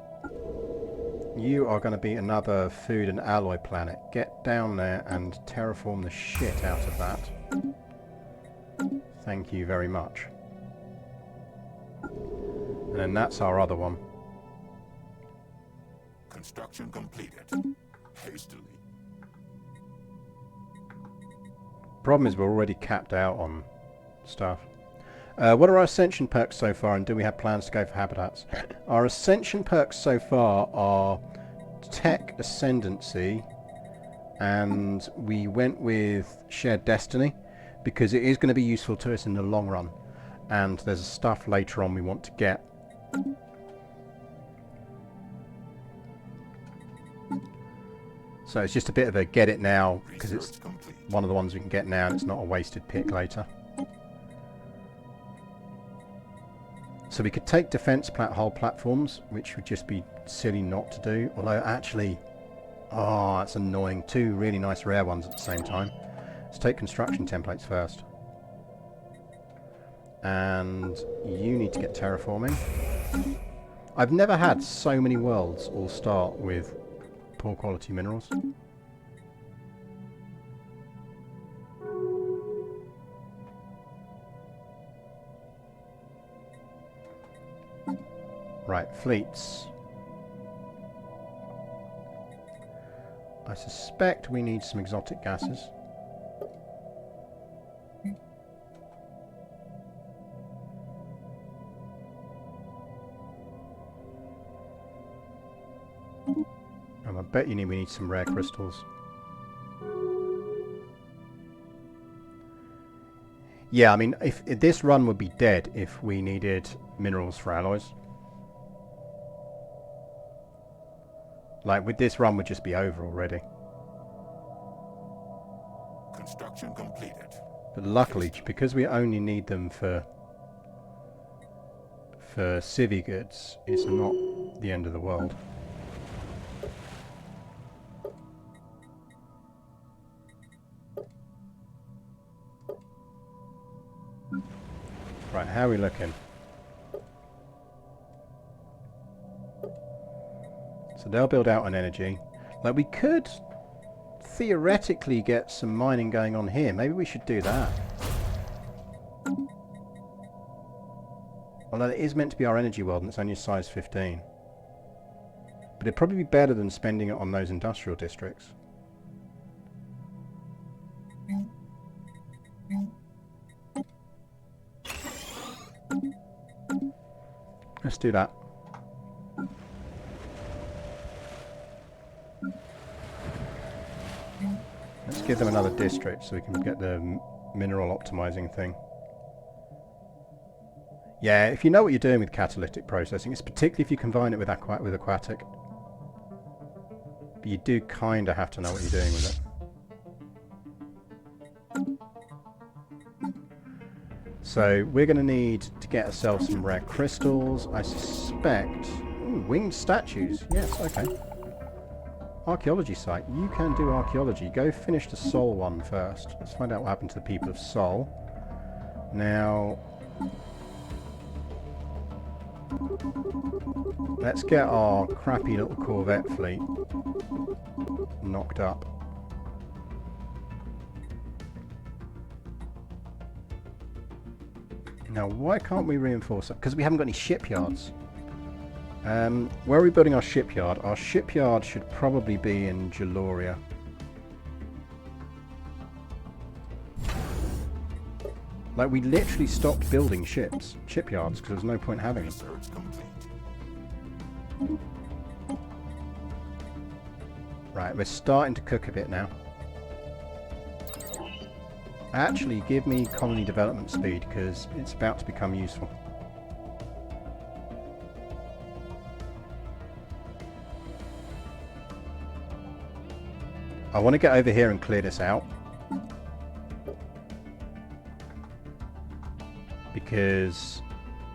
You are going to be another food and alloy planet. Get down there and terraform the shit out of that. Thank you very much. And then that's our other one. Construction completed. Hastily. Problem is we're already capped out on stuff. What are our ascension perks so far, and do we have plans to go for habitats? Our ascension perks so far are tech ascendancy, and we went with shared destiny because it is going to be useful to us in the long run, and there's stuff later on we want to get. So it's just a bit of a get it now because it's one of the ones we can get now and it's not a wasted pick later. So we could take defense hull platforms, which would just be silly not to do. Although actually, oh, that's annoying. Two really nice rare ones at the same time. Let's take construction templates first. And you need to get terraforming. I've never had so many worlds all start with poor quality minerals. Right, fleets. I suspect we need some exotic gases. And I bet we need some rare crystals. Yeah, I mean, if this run would be dead if we needed minerals for alloys. Like, with this run would just be over already. Construction completed. But luckily, because we only need them for civvy goods, it's not the end of the world. Right, how are we looking? So they'll build out an energy. Like, we could theoretically get some mining going on here. Maybe we should do that. Although it is meant to be our energy world and it's only a size 15. But it'd probably be better than spending it on those industrial districts. Let's do that. Let's give them another district so we can get the mineral optimizing thing. Yeah, if you know what you're doing with catalytic processing, it's particularly if you combine it with aquatic. But you do kind of have to know what you're doing with it. So we're going to need to get ourselves some rare crystals. I suspect... Ooh, winged statues. Yes, okay. Archaeology site. You can do archaeology. Go finish the Sol one first. Let's find out what happened to the people of Sol. Now... let's get our crappy little Corvette fleet knocked up. Now, why can't we reinforce that? Because we haven't got any shipyards. Where are we building our shipyard? Our shipyard should probably be in Jaloria. Like, we literally stopped building shipyards, because there's no point having them. Right, we're starting to cook a bit now. Actually, give me colony development speed, because it's about to become useful. I want to get over here and clear this out. Because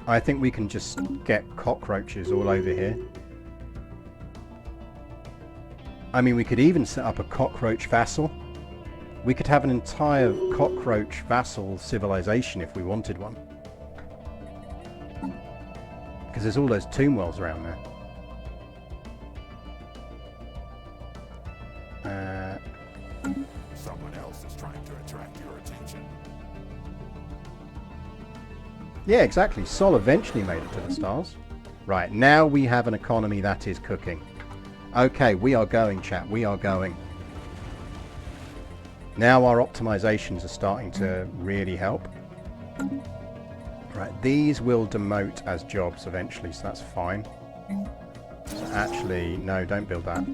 I think we can just get cockroaches all over here. I mean, we could even set up a cockroach vassal. We could have an entire cockroach vassal civilization if we wanted one. Because there's all those tomb wells around there. Someone else is trying to attract your attention. Yeah, exactly. Sol eventually made it to the stars. Right, now we have an economy that is cooking. Okay, we are going, chat. We are going. Now our optimizations are starting to really help. Right, these will demote as jobs eventually, so that's fine. So actually, no, don't build that.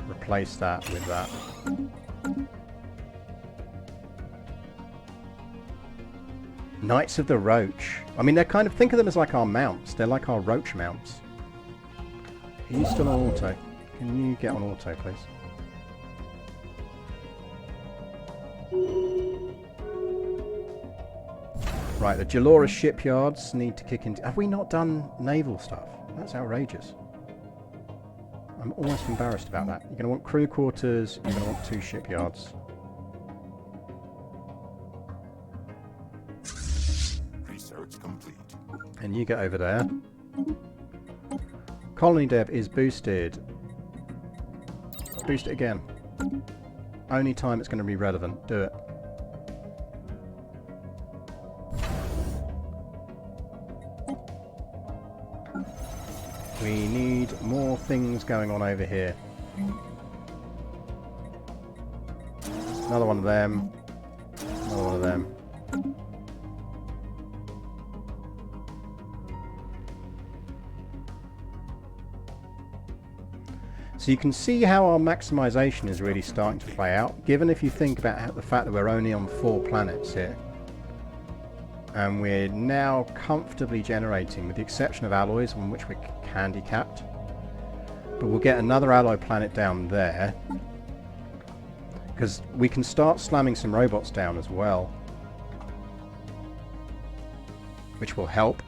Replace that with that. Knights of the Roach. I mean, they're kind of, think of them as like our mounts. They're like our roach mounts. Are you still on auto? Can you get on auto, please? Right, the Jaloris shipyards need to kick into... Have we not done naval stuff? That's outrageous. I'm almost embarrassed about that. You're going to want crew quarters, you're going to want 2 shipyards. Research complete. And you get over there. Colony dev is boosted. Boost it again. Only time it's going to be relevant. Do it. We need more things going on over here. Another one of them. Another one of them. So you can see how our maximization is really starting to play out, given if you think about the fact that we're only on 4 planets here. And we're now comfortably generating, with the exception of alloys on which we're handicapped. But we'll get another alloy planet down there. Because we can start slamming some robots down as well. Which will help.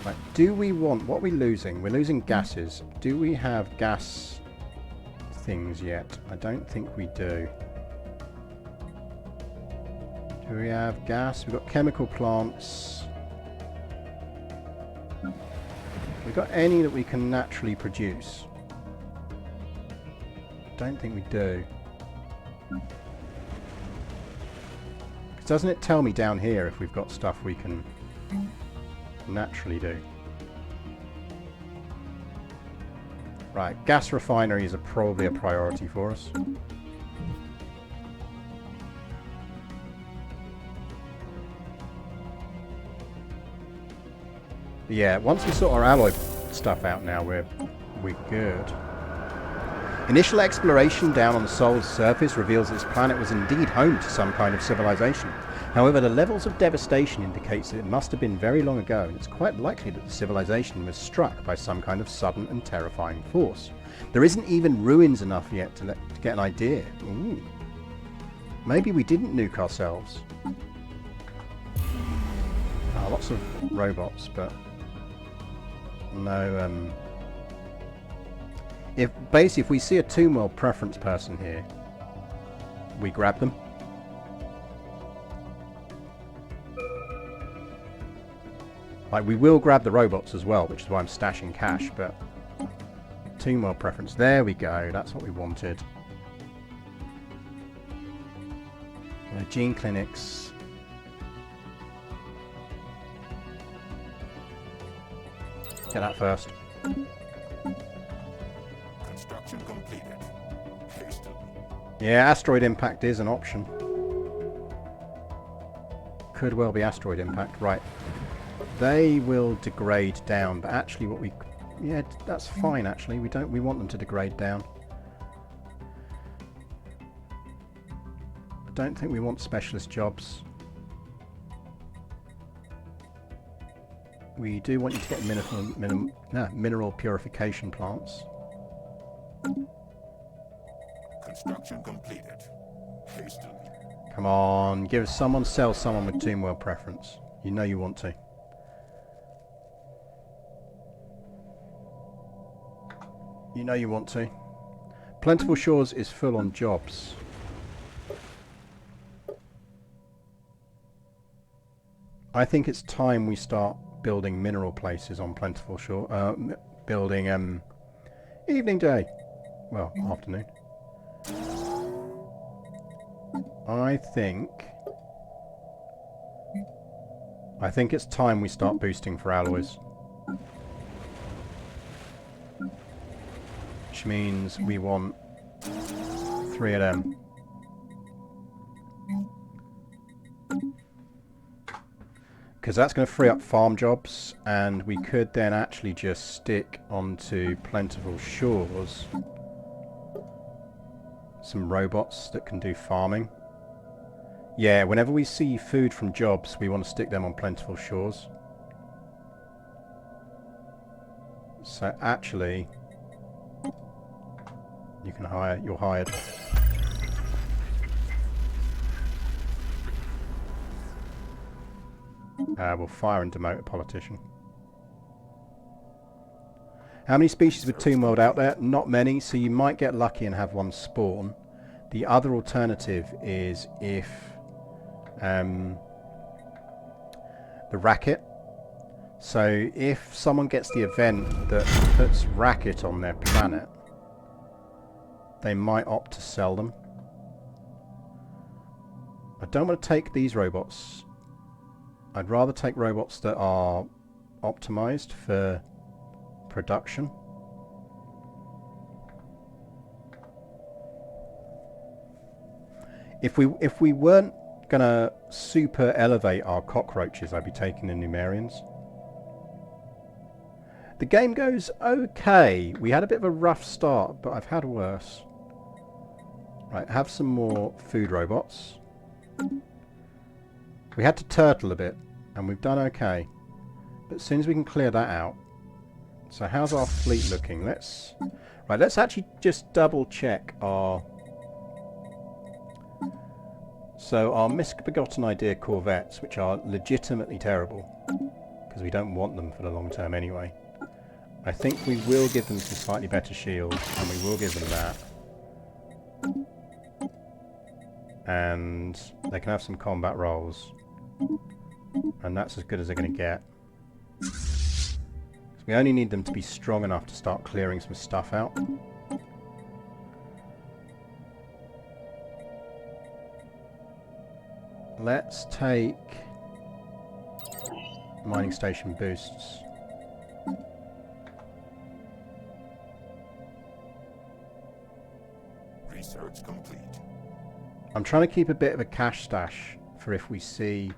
Right, do we want... What are we losing? We're losing gases. Do we have gas things yet? I don't think we do. Do we have gas? We've got chemical plants. We've got any that we can naturally produce? Don't think we do. Doesn't it tell me down here if we've got stuff we can naturally do? Right, gas refineries are probably a priority for us. Yeah, once we sort our alloy stuff out now, we're good. Initial exploration down on the Sol's surface reveals this planet was indeed home to some kind of civilization. However, the levels of devastation indicates that it must have been very long ago, and it's quite likely that the civilization was struck by some kind of sudden and terrifying force. There isn't even ruins enough yet to get an idea. Ooh. Maybe we didn't nuke ourselves. Lots of robots, but no. If we see a Tomb World preference person here, we grab them. Like, we will grab the robots as well, which is why I'm stashing cash, but Tomb World preference. There we go. That's what we wanted. Gene clinics. Get that first. Construction completed. Hastily. Yeah, asteroid impact is an option. Could well be asteroid impact. Right. They will degrade down, but actually what we... Yeah, that's fine actually. We want them to degrade down. I don't think we want specialist jobs. We do want you to get mineral purification plants. Construction completed. Hastily. Come on, sell someone with Tomb World preference. You know you want to. You know you want to. Plentiful Shores is full on jobs. I think it's time we start building mineral places on Plentiful Shore. Building evening day. Well, afternoon. I think it's time we start boosting for alloys. Which means we want 3 of them. Because that's going to free up farm jobs, and we could then actually just stick onto Plentiful Shores some robots that can do farming. Yeah, whenever we see food from jobs, we want to stick them on Plentiful Shores. So actually, you can hire, you're hired. We'll fire and demote a politician. How many species with Tomb World out there? Not many, so you might get lucky and have one spawn. The other alternative is if the racket. So if someone gets the event that puts racket on their planet, they might opt to sell them. I don't want to take these robots. I'd rather take robots that are optimized for production. If we weren't gonna super elevate our cockroaches, I'd be taking the Numerians. The game goes okay. We had a bit of a rough start, but I've had worse. Right, have some more food robots. We had to turtle a bit, and we've done okay. But as soon as we can clear that out... So how's our fleet looking? Let's actually just double check our... So our misbegotten idea corvettes, which are legitimately terrible, because we don't want them for the long term anyway. I think we will give them some slightly better shields, and we will give them that. And they can have some combat roles. And that's as good as they're going to get. So we only need them to be strong enough to start clearing some stuff out. Let's take mining station boosts. Research complete. I'm trying to keep a bit of a cash stash for if we see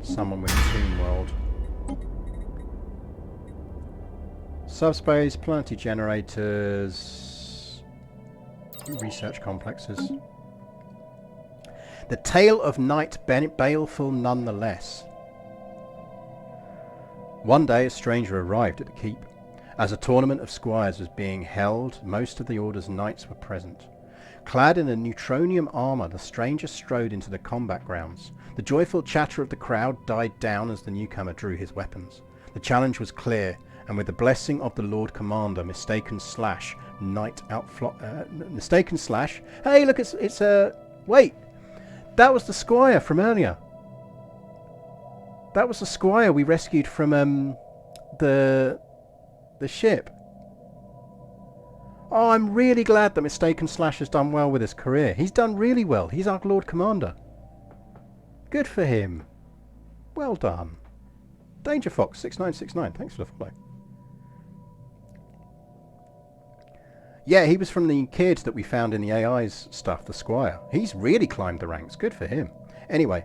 someone with Tomb World. Subspace, planetary generators, research complexes. The tale of night baleful nonetheless. One day a stranger arrived at the keep. As a tournament of squires was being held, most of the Order's knights were present. Clad in a neutronium armour, the stranger strode into the combat grounds. The joyful chatter of the crowd died down as the newcomer drew his weapons. The challenge was clear, and with the blessing of the Lord Commander, Mistaken Slash, Mistaken Slash... Hey, look, it's wait! That was the squire from earlier. That was the squire we rescued from, the ship. Oh, I'm really glad that Mistaken Slash has done well with his career. He's done really well. He's our Lord Commander. Good for him. Well done. Danger Fox 6969. Thanks for the follow. Yeah, he was from the kid that we found in the AI's stuff, the Squire. He's really climbed the ranks. Good for him. Anyway,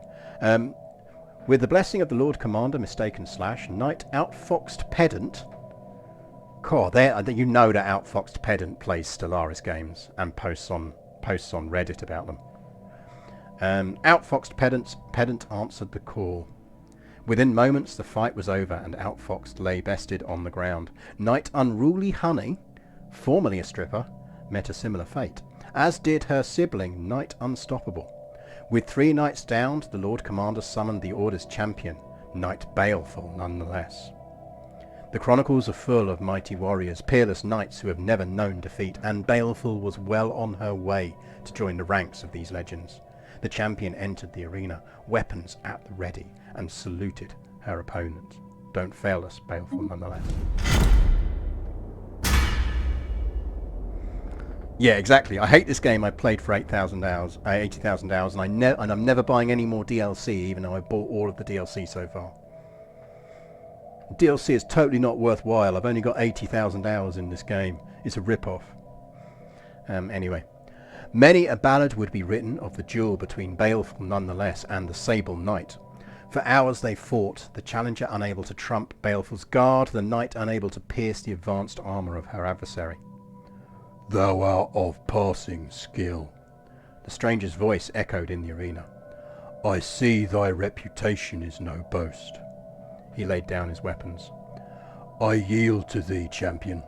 with the blessing of the Lord Commander, Mistaken Slash, Knight Outfoxed Pedant. God, you know that Outfoxed Pedant plays Stellaris games and posts on Reddit about them. Outfoxed Pedant answered the call. Within moments, the fight was over, and Outfoxed lay bested on the ground. Knight Unruly Honey, formerly a stripper, met a similar fate, as did her sibling, Knight Unstoppable. With 3 knights downed, the Lord Commander summoned the Order's champion, Knight Baleful nonetheless. The chronicles are full of mighty warriors, peerless knights who have never known defeat, and Baleful was well on her way to join the ranks of these legends. The champion entered the arena, weapons at the ready, and saluted her opponent. Don't fail us, Baleful nonetheless. Yeah, exactly. I hate this game. I played for 80,000 hours, and I'm never buying any more DLC, even though I bought all of the DLC so far. DLC is totally not worthwhile. I've only got 80,000 hours in this game. It's a rip-off. Anyway. Many a ballad would be written of the duel between Baleful nonetheless and the Sable Knight. For hours they fought, the challenger unable to trump Baleful's guard, the knight unable to pierce the advanced armour of her adversary. "Thou art of passing skill," the stranger's voice echoed in the arena. "I see thy reputation is no boast." He laid down his weapons. "I yield to thee, champion.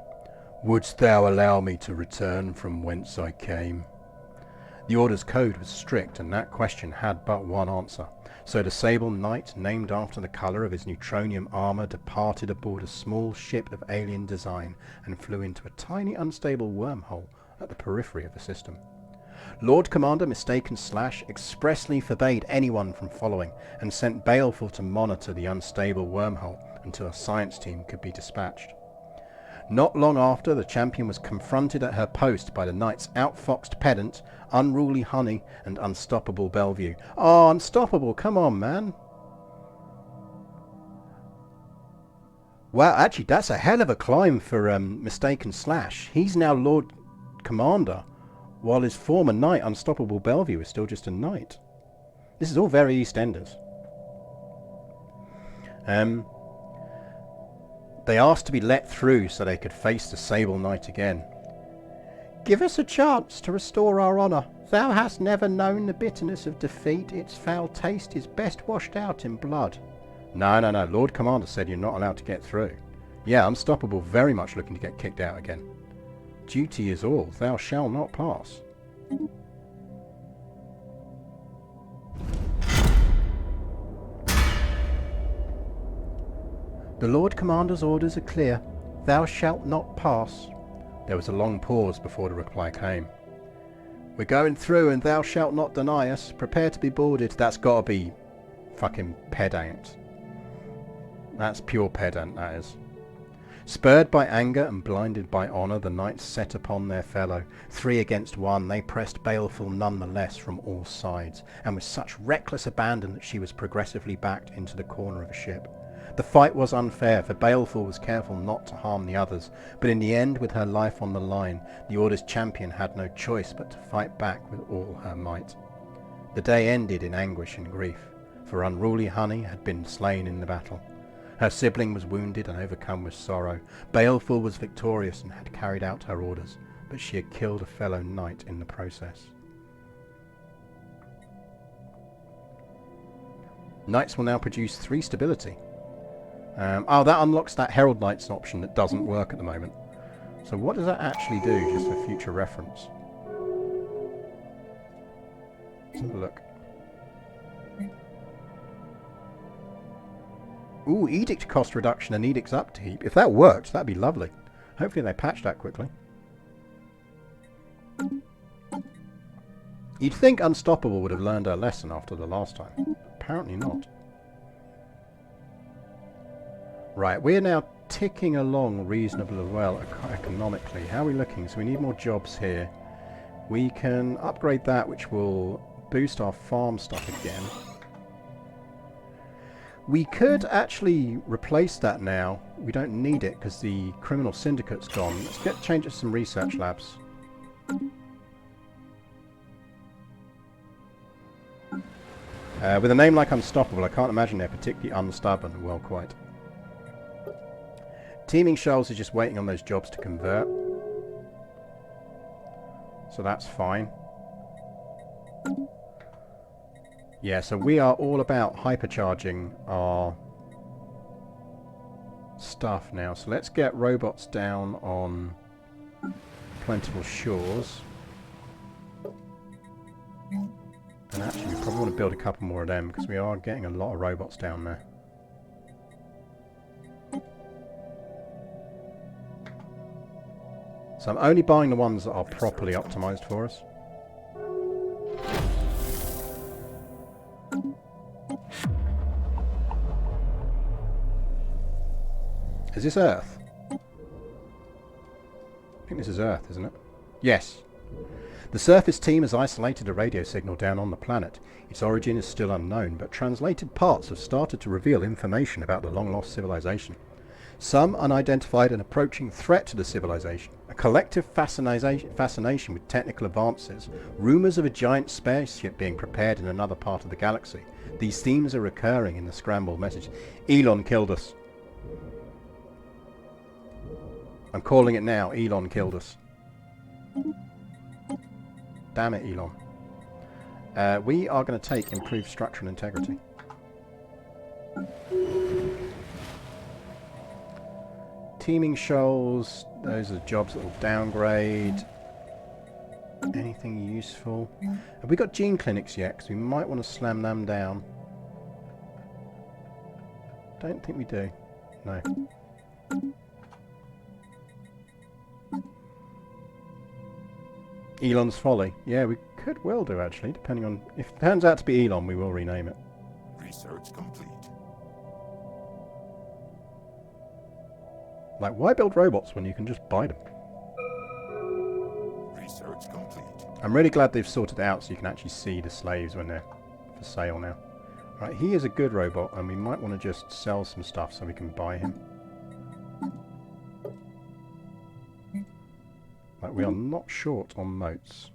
Wouldst thou allow me to return from whence I came?" The Order's code was strict, and that question had but one answer. So the Sable Knight, named after the colour of his neutronium armour, departed aboard a small ship of alien design and flew into a tiny unstable wormhole at the periphery of the system. Lord Commander Mistaken Slash expressly forbade anyone from following and sent Baleful to monitor the unstable wormhole until a science team could be dispatched. Not long after, the champion was confronted at her post by the knights Outfoxed Pedant, Unruly Honey, and Unstoppable Bellevue. Oh, Unstoppable, come on, man. Wow, actually, that's a hell of a climb for Mistaken Slash. He's now Lord Commander, while his former knight, Unstoppable Bellevue, is still just a knight. This is all very EastEnders. They asked to be let through so they could face the Sable Knight again. "Give us a chance to restore our honour. Thou hast never known the bitterness of defeat. Its foul taste is best washed out in blood." No. Lord Commander said you're not allowed to get through. Yeah, Unstoppable very much looking to get kicked out again. Duty is all. Thou shalt not pass. "The Lord Commander's orders are clear. Thou shalt not pass." There was a long pause before the reply came. "We're going through and thou shalt not deny us. Prepare to be boarded." That's gotta be fucking pedant. That's pure pedant, that is. Spurred by anger and blinded by honour, the knights set upon their fellow. 3 against 1, they pressed Baleful nonetheless from all sides, and with such reckless abandon that she was progressively backed into the corner of a ship. The fight was unfair, for Baleful was careful not to harm the others, but in the end, with her life on the line, the Order's champion had no choice but to fight back with all her might. The day ended in anguish and grief, for Unruly Honey had been slain in the battle. Her sibling was wounded and overcome with sorrow. Baleful was victorious and had carried out her orders, but she had killed a fellow knight in the process. Knights will now produce 3 stability. Oh, that unlocks that Herald Knights option that doesn't work at the moment. So what does that actually do, just for future reference? Let's have a look. Ooh, edict cost reduction and edicts upkeep. If that worked, that'd be lovely. Hopefully they patch that quickly. You'd think Unstoppable would have learned her lesson after the last time. Apparently not. Right, we're now ticking along reasonably well economically. How are we looking? So we need more jobs here. We can upgrade that, which will boost our farm stuff again. We could actually replace that now. We don't need it because the criminal syndicate's gone. Let's change it to some research labs. With a name like Unstoppable, I can't imagine they're particularly unstubborn. Well, quite. Teeming Shoals is just waiting on those jobs to convert. So that's fine. Yeah, so we are all about hypercharging our stuff now. So let's get robots down on Plentiful Shores. And actually, we probably want to build a couple more of them because we are getting a lot of robots down there. So I'm only buying the ones that are properly optimized for us. Is this Earth? I think this is Earth, isn't it? Yes. The surface team has isolated a radio signal down on the planet. Its origin is still unknown, but translated parts have started to reveal information about the long-lost civilization. Some unidentified and approaching threat to the civilization. A collective fascination with technical advances. Rumours of a giant spaceship being prepared in another part of the galaxy. These themes are recurring in the scrambled message. Elon killed us. I'm calling it now. Elon killed us. Damn it, Elon. We are going to take improved structural integrity. Teeming Shoals, those are jobs that will downgrade. Anything useful? Have we got gene clinics yet? Because we might want to slam them down. Don't think we do. No. Elon's Folly. Yeah, we could well do actually, depending on... If it turns out to be Elon, we will rename it. Research complete. Like, why build robots when you can just buy them? Research complete. I'm really glad they've sorted it out so you can actually see the slaves when they're for sale now. Right, he is a good robot, and we might want to just sell some stuff so we can buy him. Like, we are not short on motes.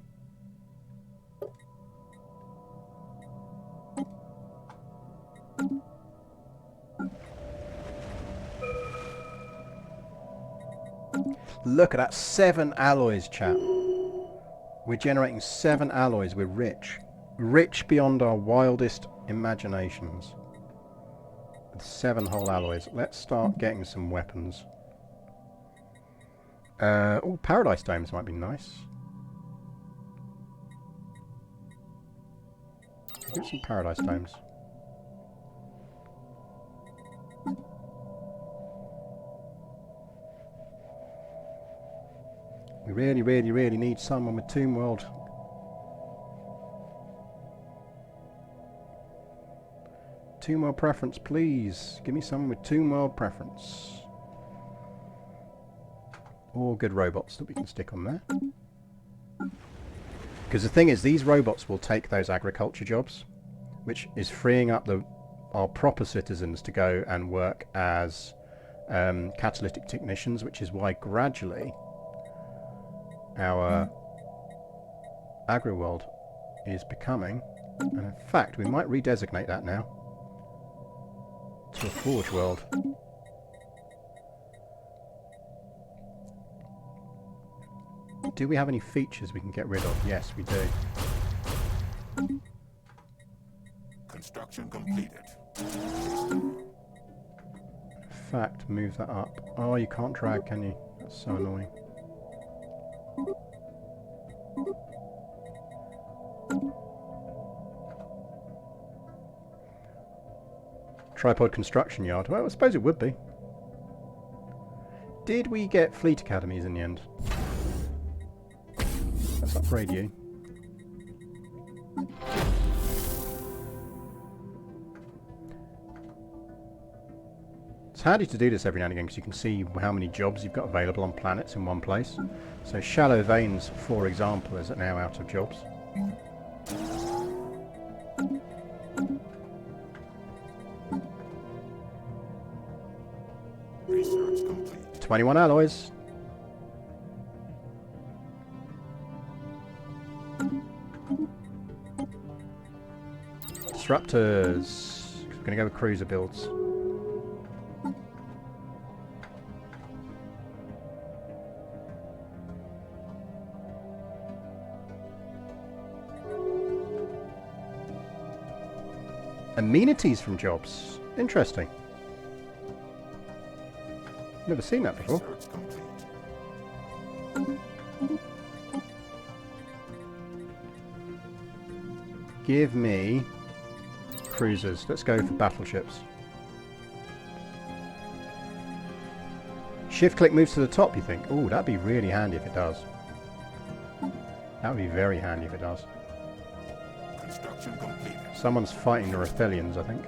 Look at that, 7 alloys, chap. We're generating 7 alloys. We're rich. Rich beyond our wildest imaginations. With 7 whole alloys. Let's start getting some weapons. Oh, Paradise Domes might be nice. Get some Paradise Domes. We really, really, really need someone with Tomb World. Tomb World preference, please. Give me someone with Tomb World preference. Or good robots that we can stick on there. Because the thing is, these robots will take those agriculture jobs, which is freeing up our proper citizens to go and work as catalytic technicians, which is why gradually our agri-world is becoming, and in fact we might redesignate that now to a forge world. Do we have any features we can get rid of? Yes, we do. Construction completed. fact move that up. Oh, you can't drag, can you? That's so annoying. Tripod construction yard. Well, I suppose it would be. Did we get fleet academies in the end? Let's upgrade you. It's handy to do this every now and again because you can see how many jobs you've got available on planets in one place. So Shallow Veins, for example, is now out of jobs. Research complete. 21 alloys. Disruptors. We're going to go with cruiser builds. Amenities from jobs. Interesting. Never seen that before. Research complete. Give me cruisers. Let's go for battleships. Shift click moves to the top, you think? Oh, that'd be really handy if it does. That would be very handy if it does. Construction completed. Someone's fighting the Rathelians, I think.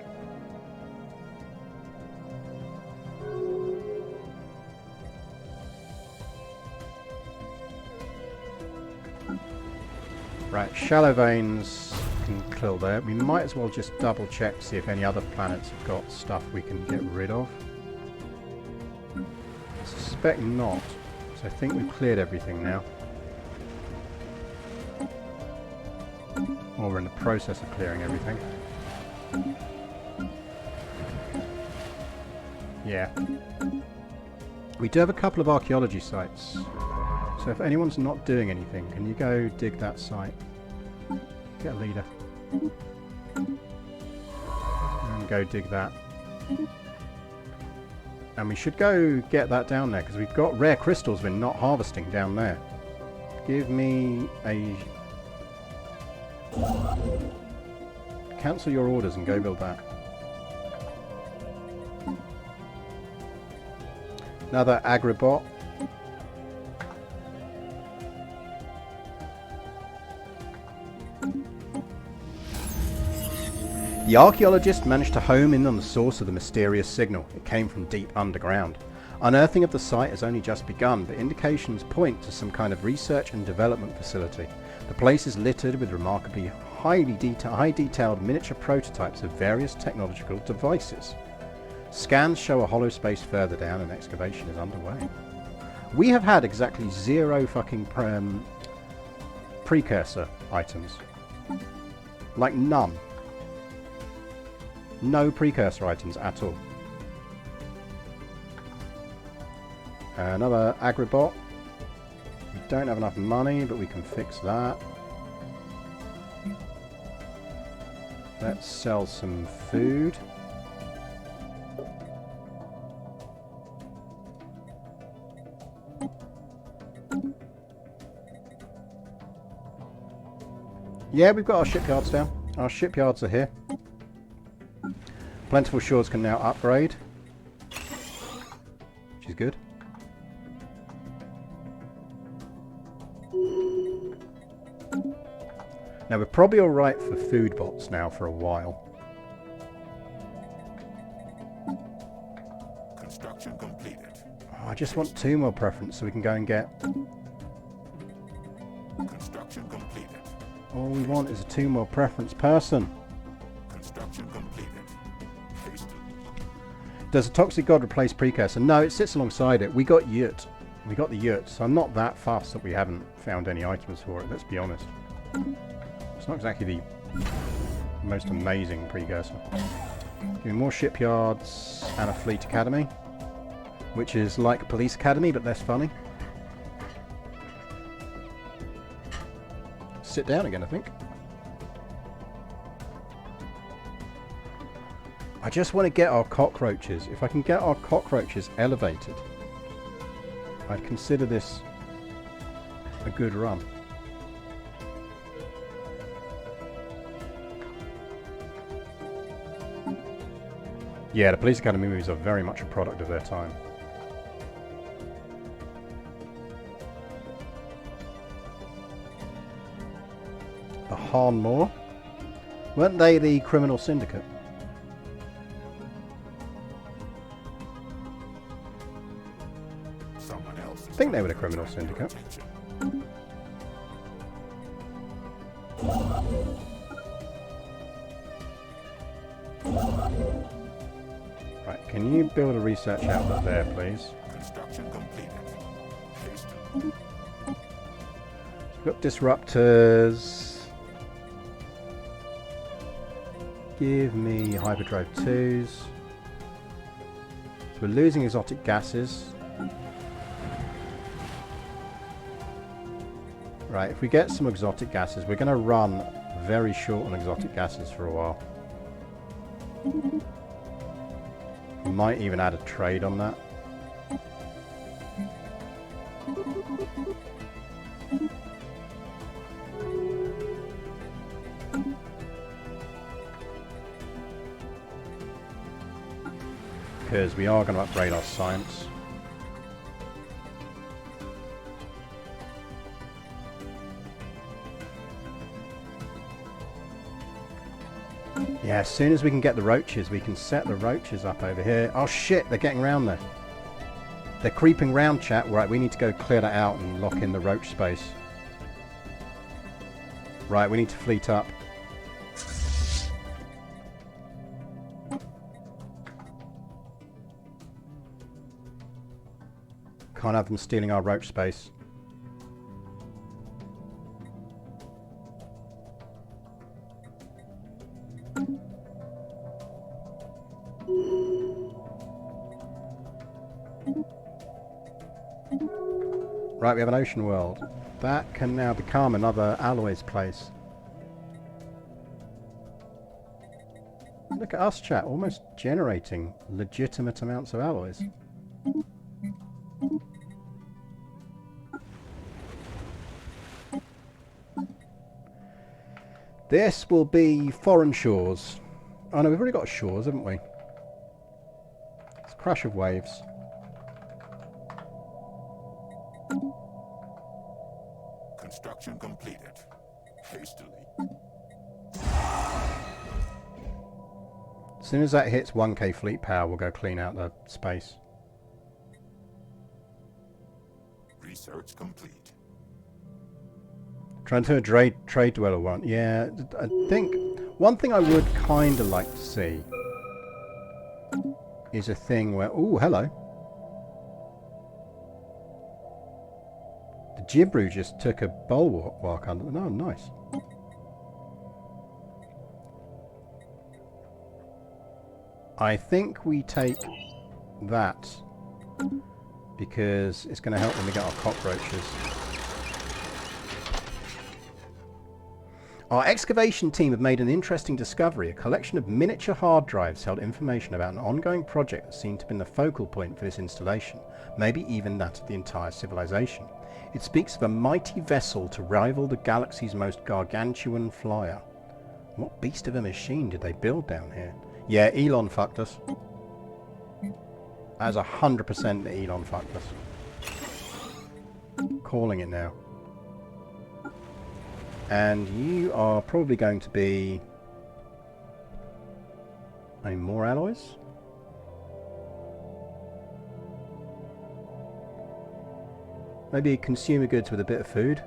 Right, Shallow Veins can kill there. We might as well just double check to see if any other planets have got stuff we can get rid of. I suspect not, so I think we've cleared everything now. Or we're in the process of clearing everything. Yeah. We do have a couple of archaeology sites. So if anyone's not doing anything, can you go dig that site? Get a leader. And go dig that. And we should go get that down there, because we've got rare crystals we're not harvesting down there. Give me a... Cancel your orders and go build that. Another agribot. The archaeologist managed to home in on the source of the mysterious signal. It came from deep underground. Unearthing of the site has only just begun, but indications point to some kind of research and development facility. The place is littered with remarkably high detailed miniature prototypes of various technological devices. Scans show a hollow space further down and excavation is underway. We have had exactly 0 fucking precursor items. Like none. No precursor items at all. Another agribot. We don't have enough money, but we can fix that. Let's sell some food. Yeah, we've got our shipyards down. Our shipyards are here. Plentiful Shores can now upgrade, which is good. Now we're probably alright for food bots now for a while. Construction completed. Oh, I just want 2 more preference so we can go and get... Construction completed. All we want is a 2 more preference person. Construction completed. Hasted. Does a Toxic God replace Precursor? No, it sits alongside it. We got Yurt. We got the Yurt, so I'm not that fussed that we haven't found any items for it, let's be honest. It's not exactly the most amazing Precursor. Give me more shipyards and a fleet academy, which is like a police academy but less funny. Sit down again, I think. I just want to get our cockroaches. If I can get our cockroaches elevated, I'd consider this a good run. Yeah, the Police Academy movies are very much a product of their time. The Harnmore? Weren't they the criminal syndicate? Someone else I think they were the criminal syndicate. Right, can you build a research outlet there, please? Construction completed. Hastily. We've got disruptors. Give me hyperdrive 2s. So we're losing exotic gases. Right, if we get some exotic gases, we're going to run very short on exotic gases for a while. We might even add a trade on that. Because we are going to upgrade our science. Yeah, as soon as we can get the roaches, we can set the roaches up over here. Oh shit, they're getting round there. They're creeping round, chat. Right, we need to go clear that out and lock in the roach space. Right, we need to fleet up. Can't have them stealing our roach space. Right, we have an ocean world. That can now become another alloys place. Look at us, chat, almost generating legitimate amounts of alloys. This will be foreign shores. Oh no, we've already got shores, haven't we? It's a crash of waves. Construction completed. Hastily. As soon as that hits 1k fleet power, we'll go clean out the space. Research complete. Trying to trade dweller one. Yeah, I think one thing I would kind of like to see is a thing where... Ooh, hello. The Gibru just took a bulwark under... Oh, nice. I think we take that because it's going to help when we get our cockroaches. Our excavation team have made an interesting discovery. A collection of miniature hard drives held information about an ongoing project that seemed to have been the focal point for this installation, maybe even that of the entire civilization. It speaks of a mighty vessel to rival the galaxy's most gargantuan flyer. What beast of a machine did they build down here? Yeah, Elon fucked us. That is 100% that Elon fucked us. Calling it now. And you are probably going to be... Any more alloys? Maybe consumer goods with a bit of food.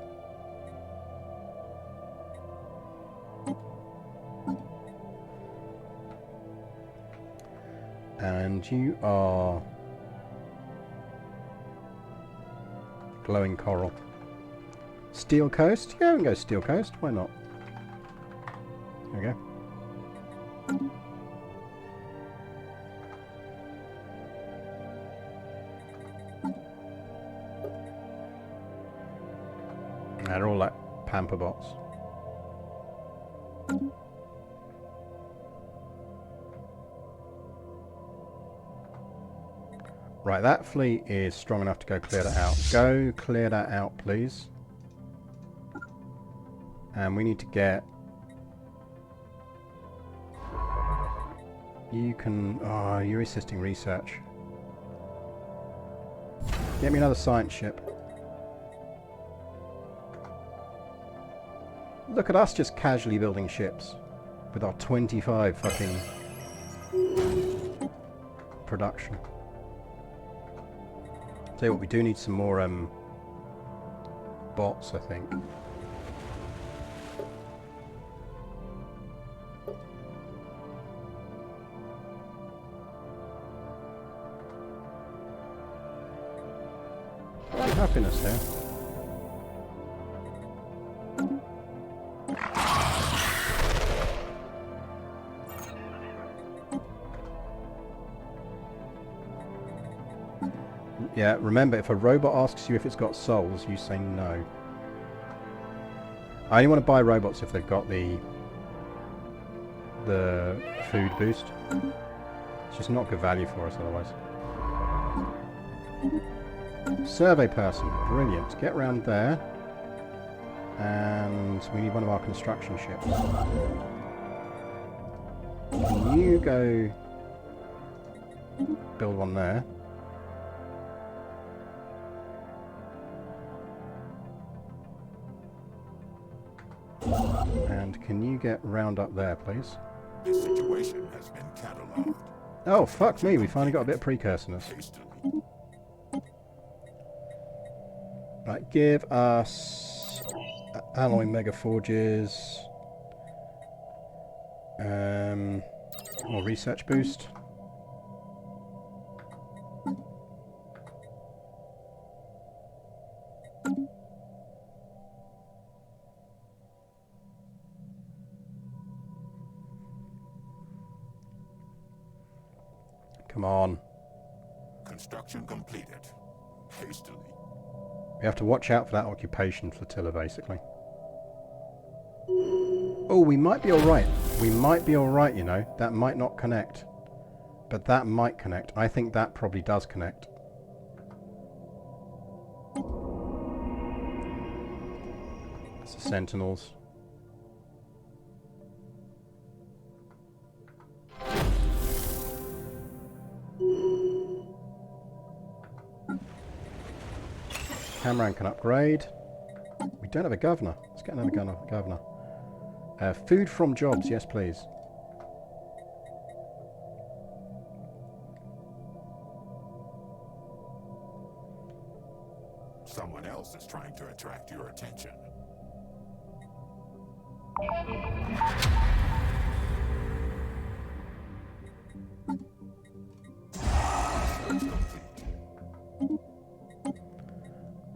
And you are... glowing coral. Steel Coast? Yeah, we can go Steel Coast. Why not? There we go. They're all like pamper bots. Right, that fleet is strong enough to go clear that out. Go clear that out, please. And we need to get... You can... Oh, you're assisting research. Get me another science ship. Look at us just casually building ships. With our 25 fucking... production. Tell you what, we do need some more bots, I think. Happiness there. Yeah, remember, if a robot asks you if it's got souls, you say no. I only want to buy robots if they've got the food boost. It's just not good value for us otherwise. Survey person, brilliant. Get round there. And we need one of our construction ships. Can you go build one there? And can you get round up there, please? The situation has been cataloged. Oh, fuck me, we finally got a bit of precursorness. Right, give us alloy mega forges. More research boost. Come on. Construction completed. Hastily. We have to watch out for that occupation flotilla, basically. Oh, we might be alright. We might be alright, you know. That might not connect. But that might connect. I think that probably does connect. That's the Sentinels. Cameron can upgrade. We don't have a governor. Let's get another governor. Food from jobs, yes please. Someone else is trying to attract your attention.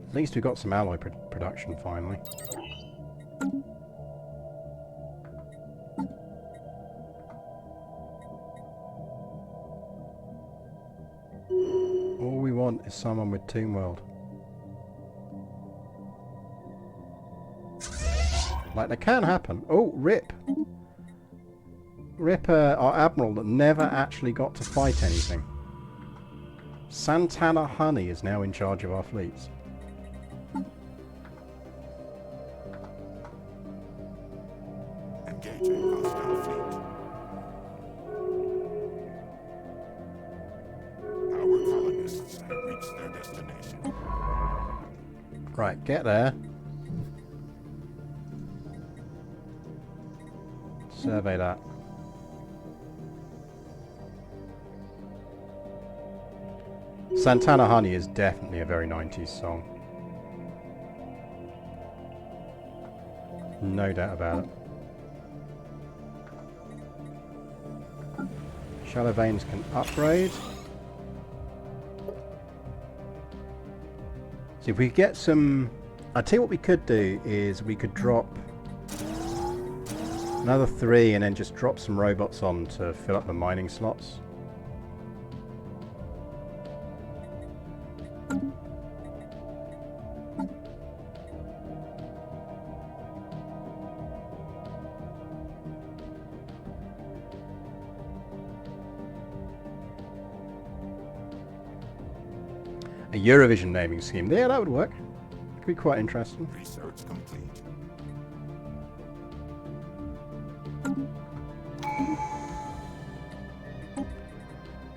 At least we got some alloy production finally. All we want is someone with Tomb World. Like, that can happen. Oh, Rip. Rip, our admiral that never actually got to fight anything. Santana Honey is now in charge of our fleets. Engaging hostile fleet. Our colonists have reached their destination. Right, get there. Survey that. Santana Honey is definitely a very 90s song. No doubt about it. Shallow veins can upgrade. See if we get some... I'll tell you what we could do is we could drop another 3 and then just drop some robots on to fill up the mining slots. A Eurovision naming scheme. Yeah, that would work. Could be quite interesting. Research complete.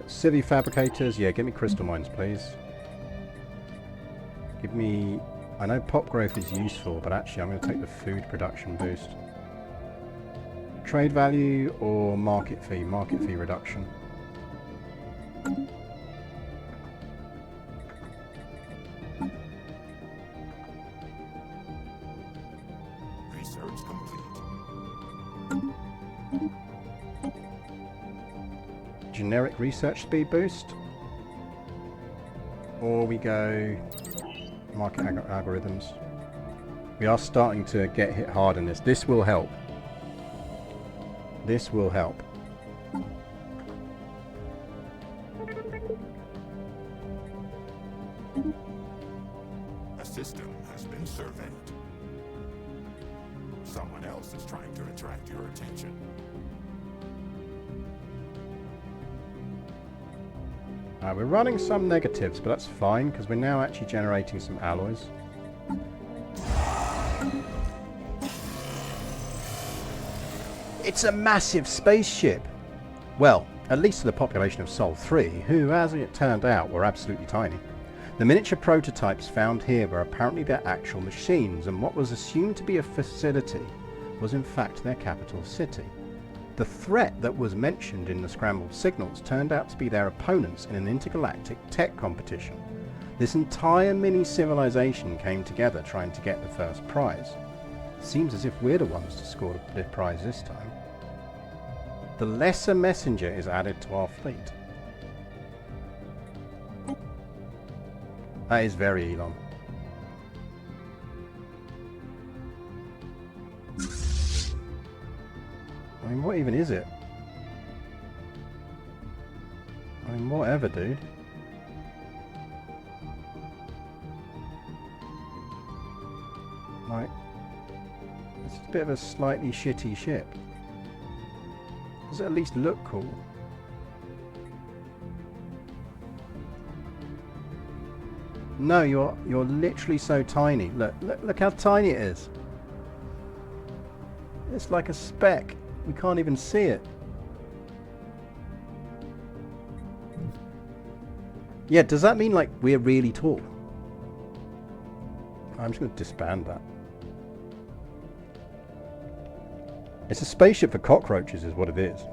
Civvy fabricators. Yeah, give me crystal mines, please. Give me... I know pop growth is useful, but actually I'm going to take the food production boost. Trade value or market fee? Market fee reduction. Research complete. Generic research speed boost. Or we go market algorithms. We are starting to get hit hard in this. This will help. This will help. A system has been surveyed. Someone else is trying to attract your attention. We're running some negatives, but that's fine because we're now actually generating some alloys. It's a massive spaceship! Well, at least to the population of Sol 3, who, as it turned out, were absolutely tiny. The miniature prototypes found here were apparently their actual machines, and what was assumed to be a facility was in fact their capital city. The threat that was mentioned in the scrambled signals turned out to be their opponents in an intergalactic tech competition. This entire mini-civilization came together trying to get the first prize. Seems as if we're the ones to score the prize this time. The lesser messenger is added to our fleet. That is very Elon. I mean, what even is it? I mean, whatever, dude. Like, it's a bit of a slightly shitty ship. Does it at least look cool? No, you're literally so tiny. Look how tiny it is. It's like a speck. We can't even see it. Yeah, does that mean like we're really tall? I'm just going to disband that. It's a spaceship for cockroaches is what it is.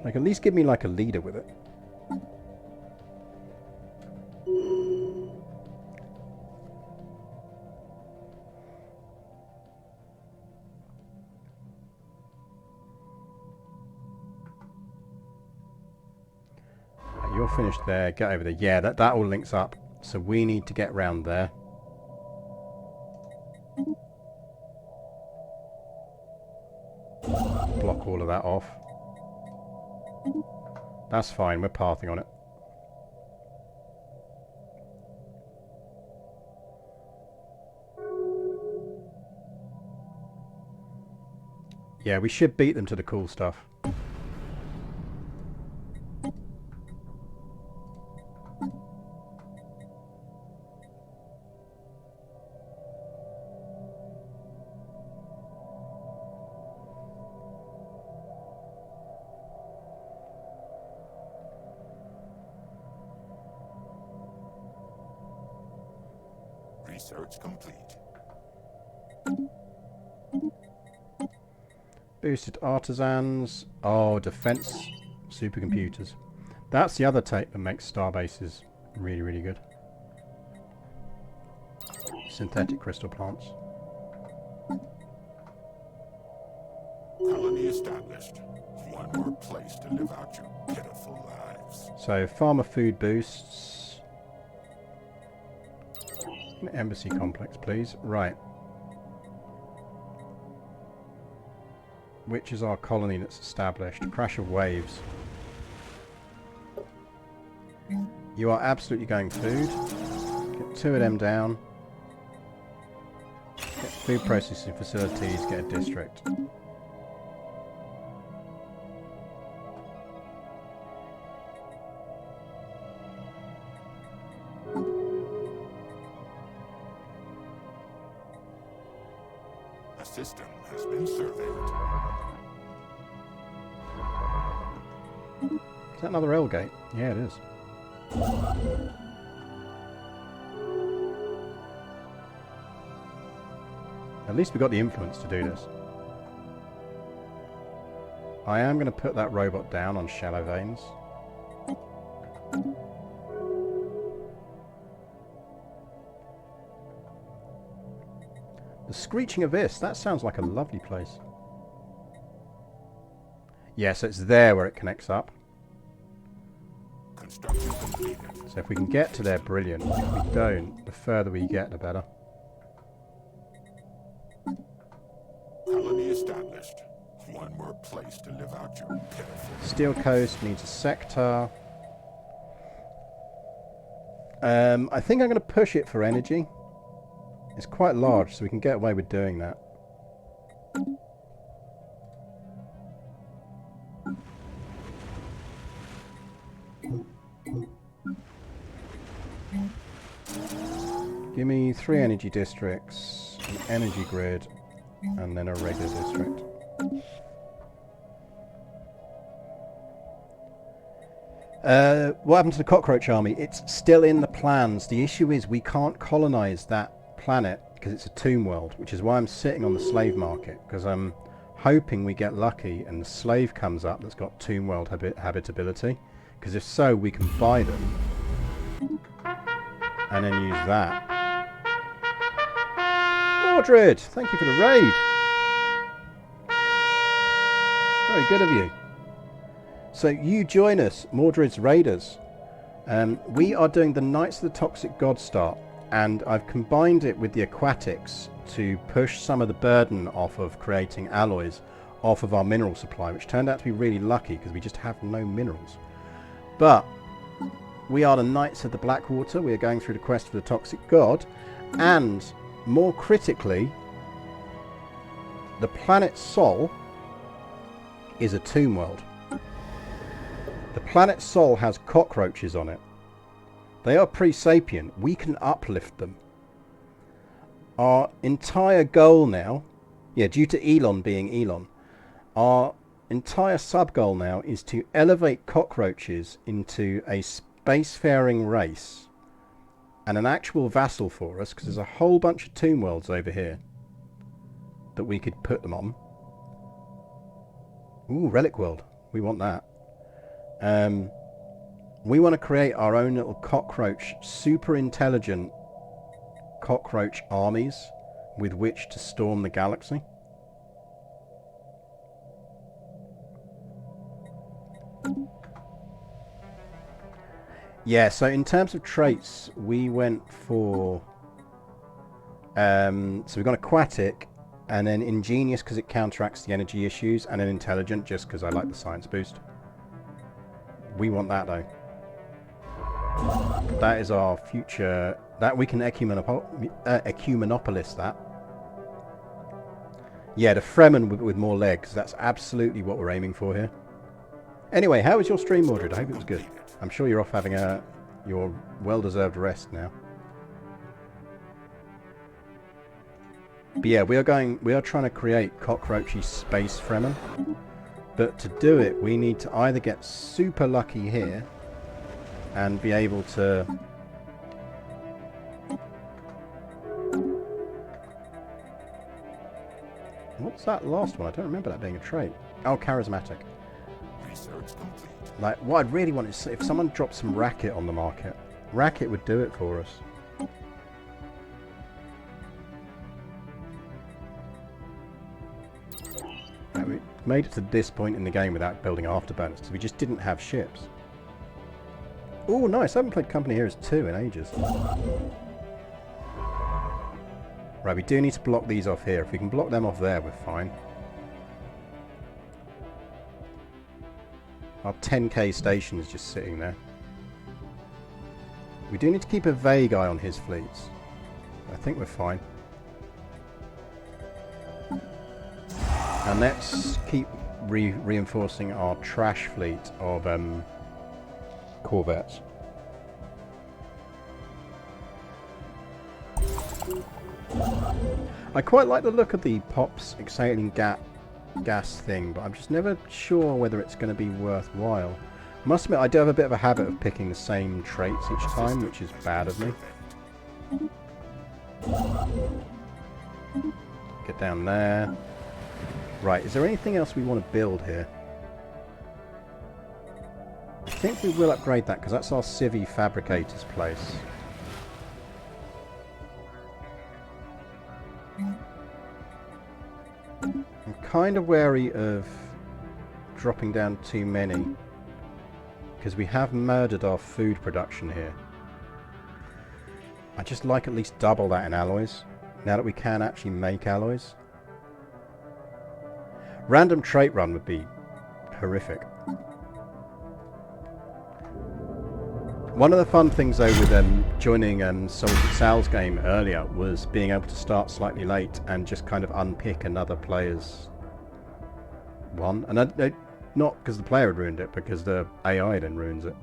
Like, at least give me like a leader with it. You're finished there. Get over there. Yeah, that all links up. So we need to get round there. Block all of that off. That's fine. We're pathing on it. Yeah, we should beat them to the cool stuff. Research complete. Boosted artisans. Oh, defense supercomputers. That's the other tape that makes starbases really, really good. Synthetic crystal plants. Colony established. One more place to live out your pitiful lives. So, farmer food boosts. An embassy complex, please. Right. Which is our colony that's established? Crash of waves. You are absolutely going food. Get 2 of them down. Get food processing facilities, get a district. system has been surveyed. Is that another L gate? Yeah, it is. At least we got the influence to do this. I am going to put that robot down on shallow veins. The Screeching Abyss, that sounds like a lovely place. Yeah, so it's there where it connects up. Construction completed. So if we can get to there, brilliant. If we don't, the further we get, the better. Colony established. One more place to live out your pitiful. Steel Coast needs a sector. I think I'm going to push it for energy. It's quite large, so we can get away with doing that. Give me 3 energy districts, an energy grid, and then a regular district. What happened to the cockroach army? It's still in the plans. The issue is we can't colonize that planet because it's a tomb world, which is why I'm sitting on the slave market, because I'm hoping we get lucky and the slave comes up that's got tomb world habitability, because if so we can buy them and then use that. Mordred, thank you for the raid. Very good of you. So you join us, Mordred's Raiders. We are doing the Knights of the Toxic God start, and I've combined it with the aquatics to push some of the burden off of creating alloys off of our mineral supply, which turned out to be really lucky because we just have no minerals. But we are the Knights of the Blackwater. We are going through the quest for the Toxic God, and more critically, the planet Sol is a tomb world. The planet Sol has cockroaches on it. They are pre-sapient. We can uplift them. Our entire goal now, due to Elon being Elon, our entire sub-goal now is to elevate cockroaches into a spacefaring race and an actual vassal for us, because there's a whole bunch of tomb worlds over here that we could put them on. Ooh, relic world. We want that. We want to create our own little cockroach, super intelligent cockroach armies with which to storm the galaxy. Yeah, so in terms of traits, we went for... so we've got aquatic, and then ingenious because it counteracts the energy issues, and then intelligent just because I like the science boost. We want that though. That is our future. That we can ecumenopolis that. Yeah, the Fremen with more legs. That's absolutely what we're aiming for here. Anyway, how was your stream, Mordred? I hope it was good. I'm sure you're off having your well-deserved rest now. But yeah, we are trying to create cockroachy space Fremen. But to do it, we need to either get super lucky here and be able to... What's that last one? I don't remember that being a trait. Oh, charismatic. Research complete. Like, what I'd really want is if someone dropped some racket on the market. Racket would do it for us. Right, we made it to this point in the game without building afterburners because we just didn't have ships. Oh, nice. I haven't played Company Heroes 2 in ages. Right, we do need to block these off here. If we can block them off there, we're fine. Our 10k station is just sitting there. We do need to keep a vague eye on his fleets. I think we're fine. And let's keep reinforcing our trash fleet of corvettes. I quite like the look of the pops exhaling gas thing, but I'm just never sure whether it's going to be worthwhile. I must admit, I do have a bit of a habit of picking the same traits each time, which is bad of me. Get down there. Right, is there anything else we want to build here? I think we will upgrade that, because that's our civvy fabricator's place. I'm kind of wary of dropping down too many, because we have murdered our food production here. I'd just like at least double that in alloys, now that we can actually make alloys. Random trait run would be horrific. One of the fun things though with joining Salted Sal's game earlier was being able to start slightly late and just kind of unpick another player's one. And not because the player had ruined it, because the AI then ruins it.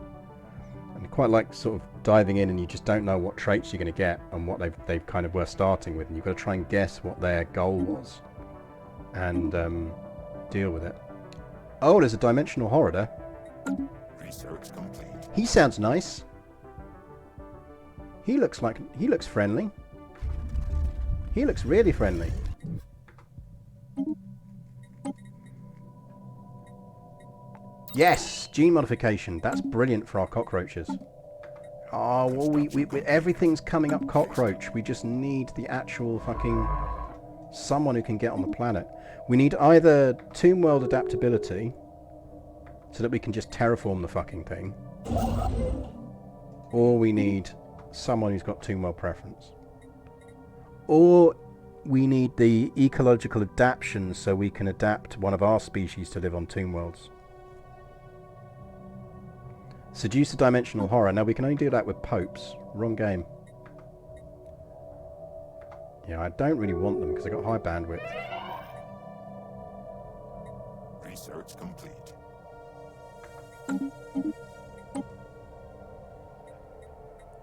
And quite like sort of diving in and you just don't know what traits you're going to get and what they've kind of were starting with, and you've got to try and guess what their goal was and deal with it. Oh, there's a dimensional horror there. Research complete. He sounds nice. He looks friendly. He looks really friendly. Yes, gene modification. That's brilliant for our cockroaches. Oh, well, everything's coming up cockroach. We just need the actual fucking someone who can get on the planet. We need either Tomb World adaptability, so that we can just terraform the fucking thing, or we need someone who's got Tomb World preference, or we need the ecological adaptation so we can adapt one of our species to live on Tomb Worlds. Seduce a dimensional horror. Now we can only do that with popes. Wrong game. Yeah, I don't really want them because I got high bandwidth. Research complete.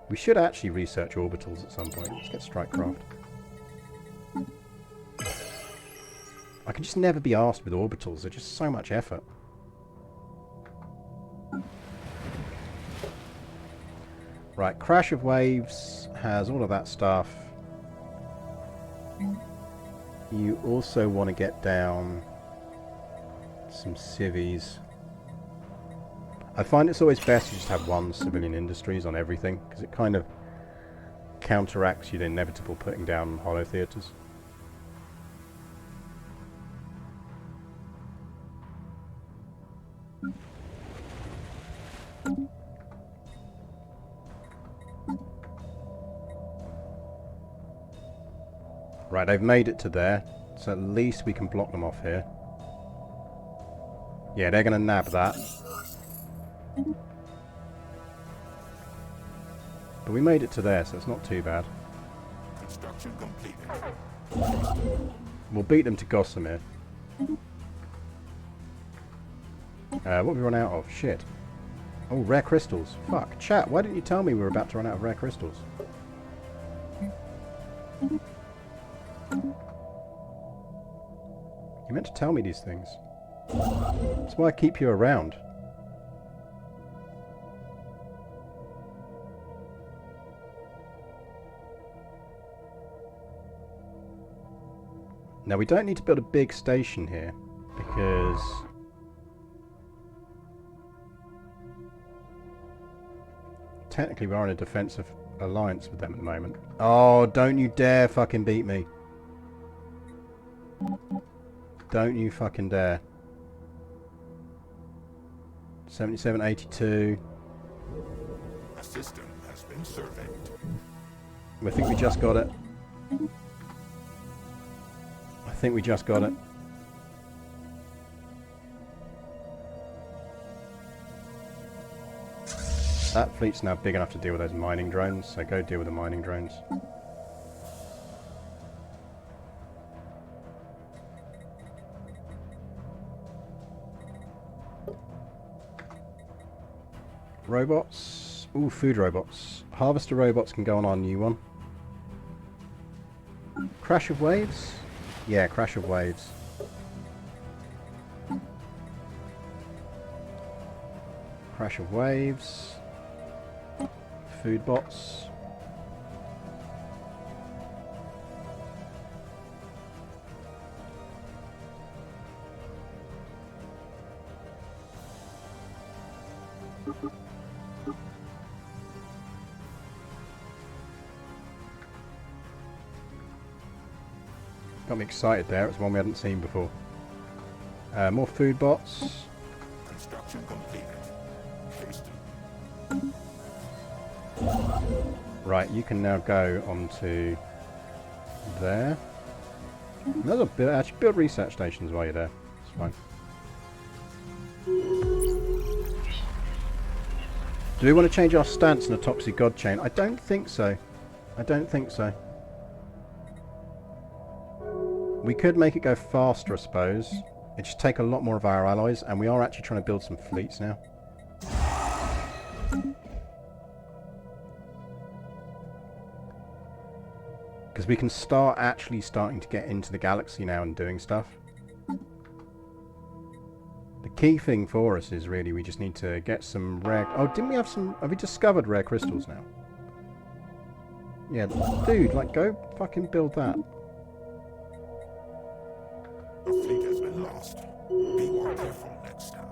We should actually research orbitals at some point. Let's get Strikecraft. I can just never be arsed with orbitals. They're just so much effort. Right, Crash of Waves has all of that stuff. You also want to get down some civvies. I find it's always best to just have one civilian industries on everything, because it kind of counteracts the inevitable putting down holo theatres. Right, they've made it to there, so at least we can block them off here. Yeah, they're going to nab that. But we made it to there, so it's not too bad. Construction completed. We'll beat them to Gossamer. What have we run out of? Shit. Oh, rare crystals. Fuck. Chat, why didn't you tell me we were about to run out of rare crystals? You meant to tell me these things. That's why I keep you around. Now we don't need to build a big station here, because technically we are in a defensive alliance with them at the moment. Oh, don't you dare fucking beat me. Don't you fucking dare. 7782. A system has been surveyed. I think we just got it. I think we just got it. That fleet's now big enough to deal with those mining drones, so go deal with the mining drones. Robots. Ooh, food robots. Harvester robots can go on our new one. Crash of waves? Yeah, crash of waves. Crash of waves. Food bots. Got me excited there. It's one we hadn't seen before. More food bots. Construction completed. Hasten. Right, you can now go onto there. Another bit. Actually, build research stations while you're there. It's fine. Do we want to change our stance in a toxic god chain? I don't think so. I don't think so. We could make it go faster, I suppose. It'd just take a lot more of our alloys, and we are actually trying to build some fleets now. Because we can start actually starting to get into the galaxy now and doing stuff. The key thing for us is really we just need to get some rare... Oh, didn't we have some... Have we discovered rare crystals now? Yeah, dude, like, go fucking build that. A fleet has been lost. Be more careful next time.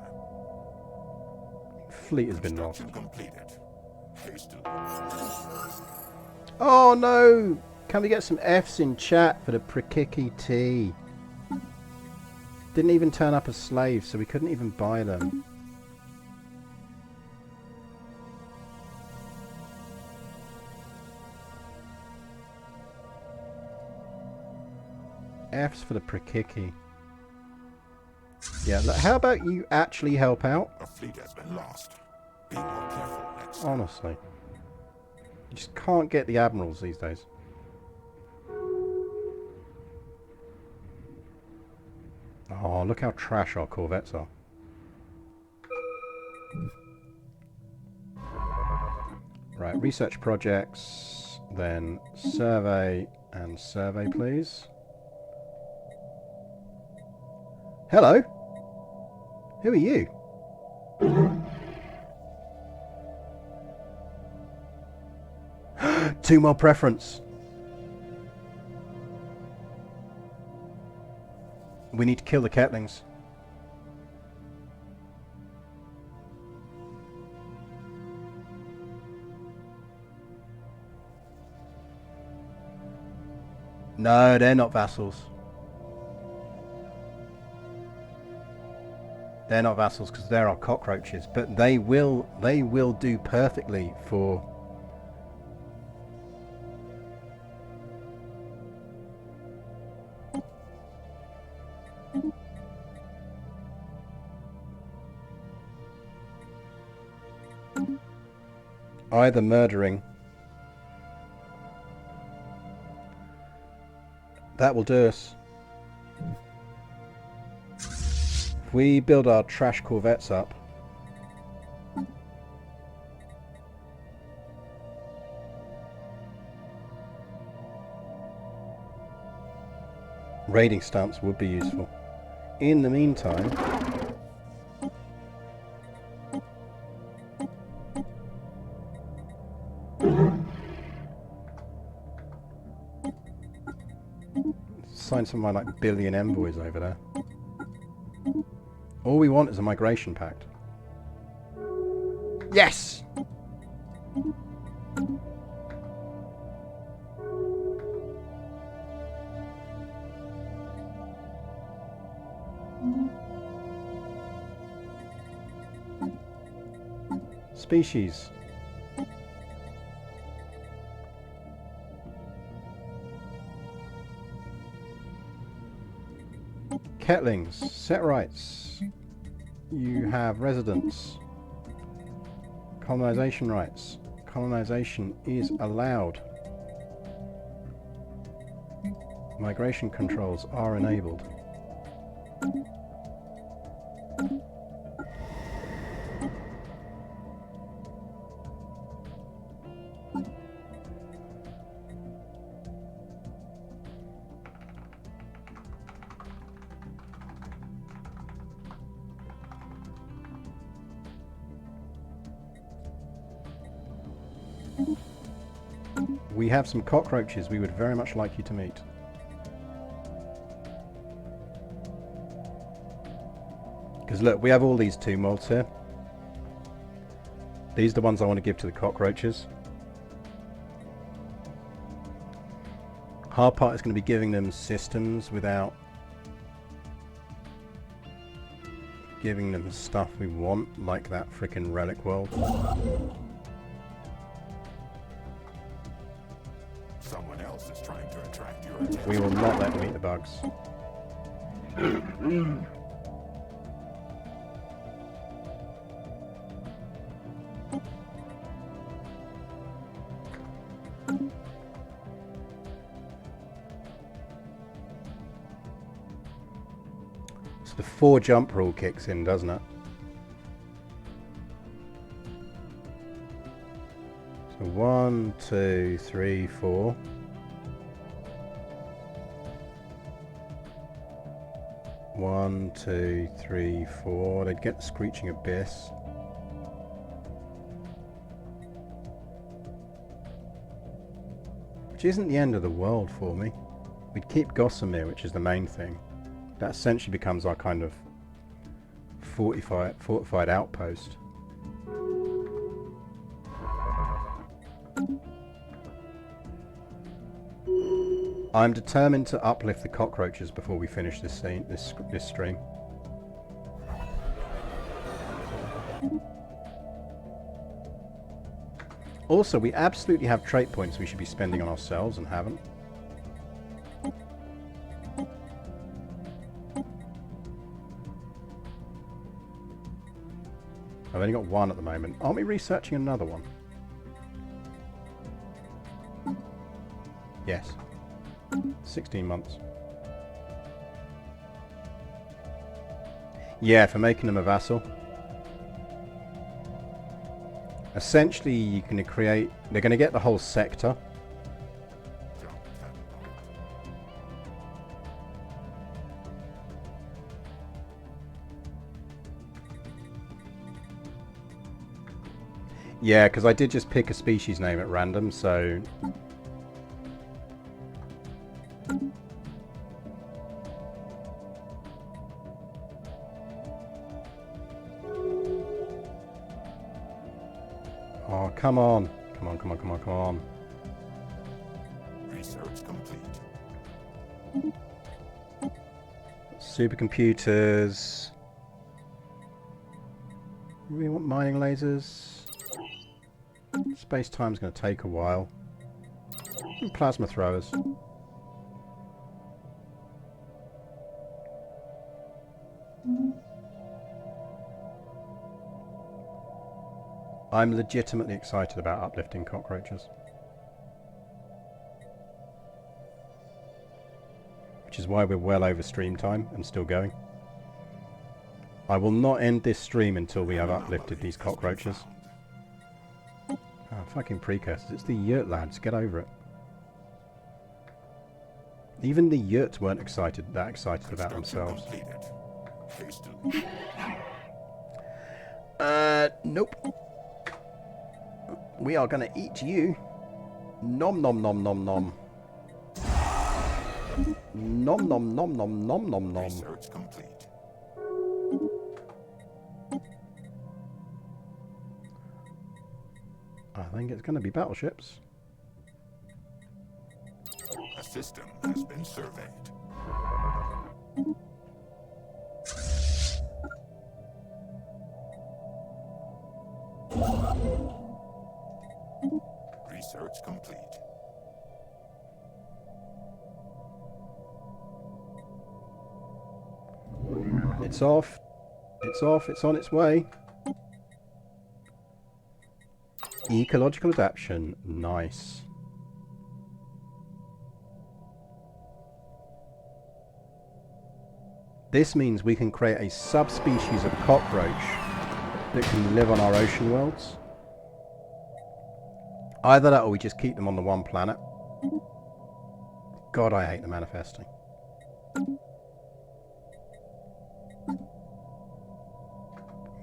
Fleet has been lost. Construction completed. Hasten. Oh no! Can we get some Fs in chat for the Prikiki tea? Didn't even turn up as slaves, so we couldn't even buy them. Fs for the Prikiki. Yeah, how about you actually help out? A fleet has been lost. Be more careful next time. Honestly. You just can't get the admirals these days. Oh, look how trash our corvettes are. Right, research projects, then survey and survey, please. Hello? Who are you? Two more preference. We need to kill the Ketlings. No, they're not vassals. They're not vassals because they're our cockroaches, but they will do perfectly for either murdering. That will do us. If we build our trash corvettes up, raiding stamps would be useful. In the meantime, sign some of my like billion envoys over there. All we want is a migration pact. Yes! Species. Ketlings, set rights. You have residence. Colonization rights. Colonization is allowed. Migration controls are enabled. we have some cockroaches we would very much like you to meet. Because look, we have all these tomb molds here. These are the ones I want to give to the cockroaches. Hard part is going to be giving them systems without giving them stuff we want, like that frickin' relic world. Someone else is trying to attract your attention. We will not let them eat the bugs. So the 4 jump rule kicks in, doesn't it? So 1, 2, 3, 4. One, 2, 3, 4. They'd get the screeching abyss. Which isn't the end of the world for me. We'd keep Gossamer, which is the main thing. That essentially becomes our kind of fortified outpost. I'm determined to uplift the cockroaches before we finish this scene, this stream. Also, we absolutely have trait points we should be spending on ourselves and haven't. I've only got 1 at the moment. Aren't we researching another one? Yes. 16 months. Yeah, for making them a vassal. Essentially, you can create... They're going to get the whole sector. Yeah, because I did just pick a species name at random, so... Oh, come on. Come on, come on, come on, come on. Research complete. Supercomputers. We want mining lasers. Space-time's going to take a while. And plasma throwers. I'm legitimately excited about uplifting cockroaches. Which is why we're well over stream time and still going. I will not end this stream until we have uplifted these cockroaches. Oh, fucking precursors. It's the yurt lads. Get over it. Even the yurts weren't that excited about themselves. Nope. We are going to eat you. Nom nom nom nom nom. Nom nom nom nom nom nom nom. Research complete. I think it's going to be battleships. A system has been surveyed. Research complete. It's off. It's off. It's on its way. Ecological adaptation. Nice. This means we can create a subspecies of cockroach that can live on our ocean worlds. Either that or we just keep them on the one planet. God, I hate the manifesting.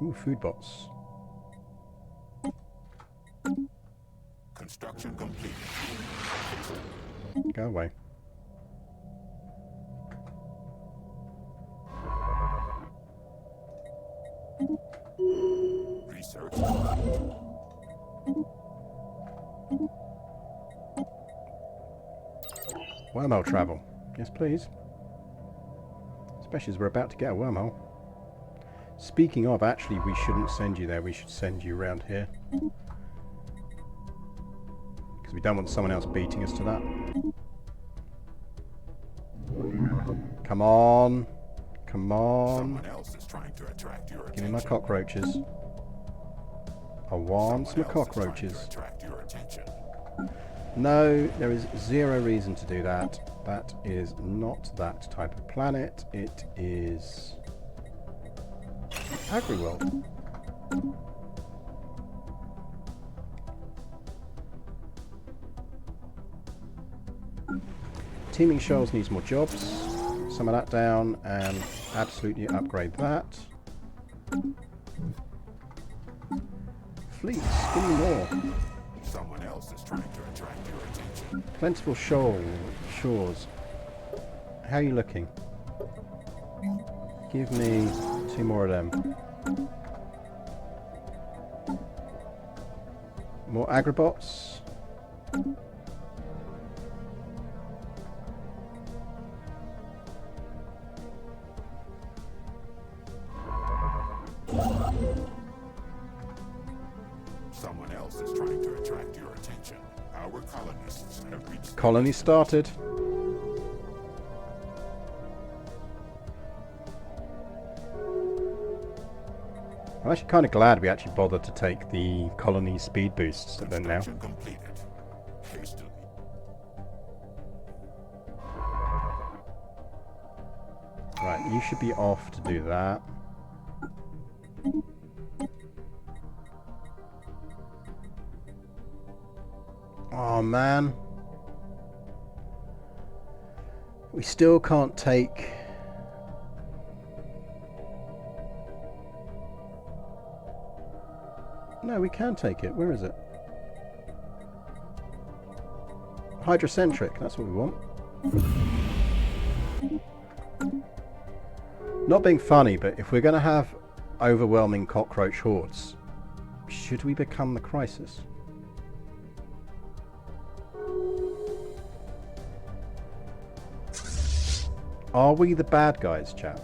Ooh, food bots. Construction complete. Go away. Research. Wormhole travel. Yes, please. Especially as we're about to get a wormhole. Speaking of, actually, we shouldn't send you there. We should send you around here. Because we don't want someone else beating us to that. Come on. Come on. Someone else is trying to attract your attention. Give me my cockroaches. I want some cockroaches. Attract your attention. No, there is zero reason to do that. That is not that type of planet. It is AgriWorld. Teeming Shoals needs more jobs. Some of that down and absolutely upgrade that. Fleets, give me more. Someone else is trying to attract your attention. Plentiful shores. How are you looking? Give me 2 more of them. More Agrobots. Someone else is trying to attract your attention. Our colonists have reached. Colony started. I'm actually kind of glad we actually bothered to take the colony speed boosts then now. Construction completed. Hastily. Right, you should be off to do that. Oh man. We still can't take... No, we can take it. Where is it? Hydrocentric, that's what we want. Not being funny, but if we're going to have overwhelming cockroach hordes, should we become the crisis? Are we the bad guys, chap?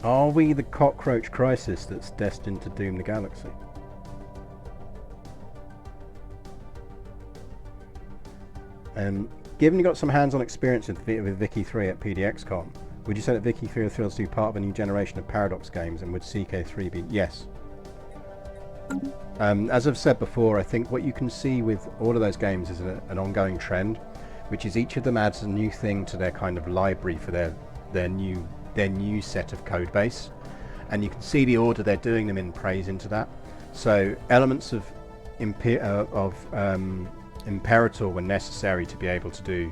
Are we the cockroach crisis that's destined to doom the galaxy? Given you got some hands-on experience with Vicky 3 at PDXCon, would you say that Vicky 3 feels to be part of a new generation of Paradox games, and would CK3 be? Yes. As I've said before, I think what you can see with all of those games is an ongoing trend, which is each of them adds a new thing to their kind of library for their new set of code base, and you can see the order they're doing them in plays into that. So elements of Imperator were necessary to be able to do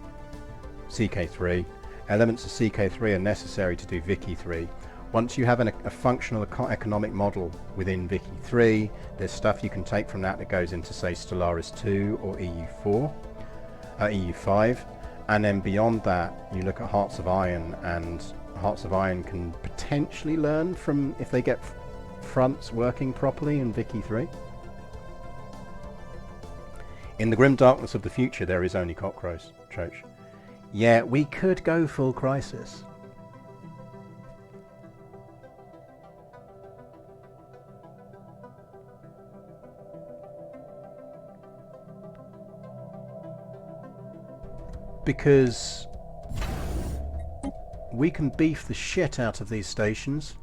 CK3. Elements of CK3 are necessary to do Vicky 3. Once you have a functional economic model within Vicky 3, there's stuff you can take from that goes into, say, Stellaris 2 or EU5, and then beyond that you look at Hearts of Iron, and Hearts of Iron can potentially learn from if they get fronts working properly in Vicky 3. In the grim darkness of the future, there is only cockroach. Yeah, we could go full crisis. Because we can beef the shit out of these stations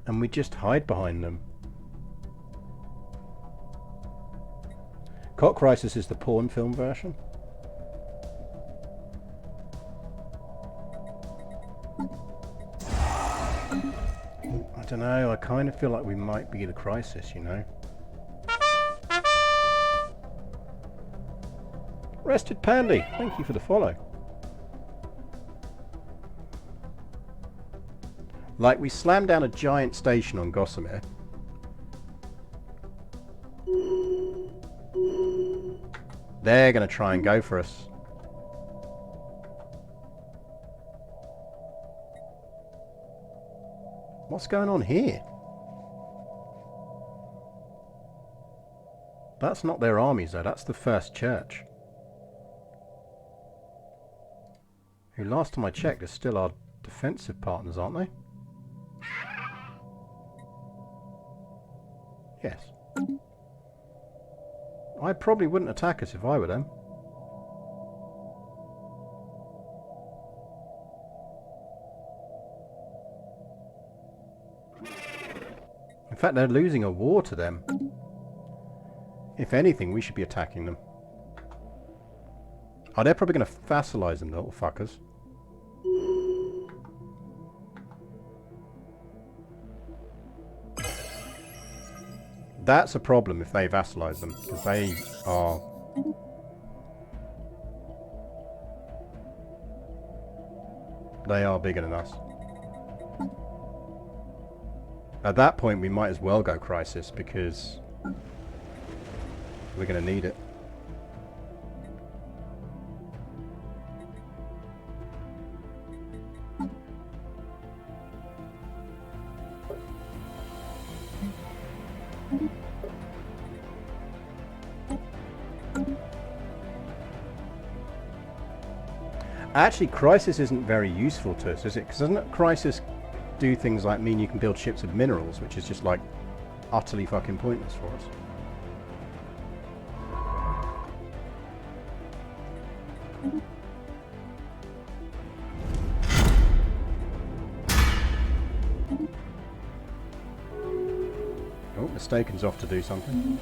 and we just hide behind them. Cock Crisis is the porn film version. I don't know, I kind of feel like we might be the crisis, you know. Rested Pandy, thank you for the follow. Like, we slammed down a giant station on Gossamer. They're going to try and go for us. What's going on here? That's not their armies, though. That's the First Church. Who, last time I checked, are still our defensive partners, aren't they? Yes. I probably wouldn't attack us if I were them. In fact, they're losing a war to them. If anything, we should be attacking them. Oh, they're probably going to vassalize them, the little fuckers. That's a problem if they vassalize them, because they are... They are bigger than us. At that point, we might as well go crisis, because we're going to need it. Actually, crisis isn't very useful to us, is it? Because doesn't crisis do things like mean you can build ships with minerals, which is just like utterly fucking pointless for us. Oh, Mistaken's off to do something.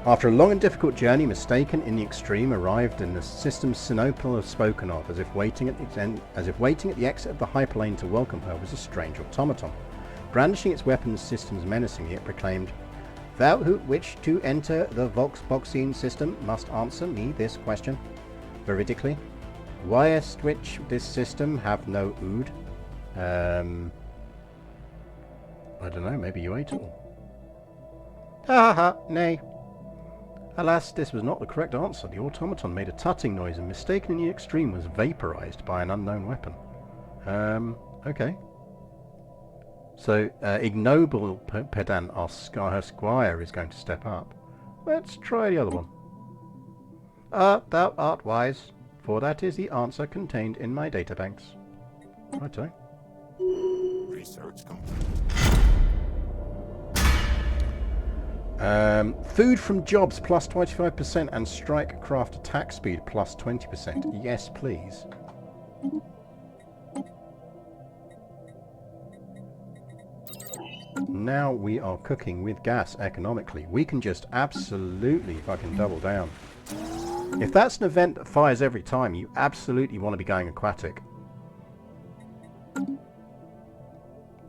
After a long and difficult journey, Mistaken in the extreme arrived in the system's Sinopol spoken of, as if waiting at the exit of the hyperlane to welcome her was a strange automaton. Brandishing its weapons systems menacingly, it proclaimed, "Thou who wish to enter the Voxboxine system must answer me this question. Veridically, whyest which this system have no ood?" I don't know, maybe you ate it all. Ha ha ha, nay. Alas, this was not the correct answer. The automaton made a tutting noise and Mistaken in the extreme was vaporized by an unknown weapon. Okay. So, ignoble pedant our squire is going to step up. Let's try the other one. Thou art wise, for that is the answer contained in my databanks. Righto. Research complete. Food from jobs plus 25% and strike craft attack speed plus 20%. Yes, please. Now we are cooking with gas economically. We can just absolutely fucking double down. If that's an event that fires every time, you absolutely want to be going aquatic.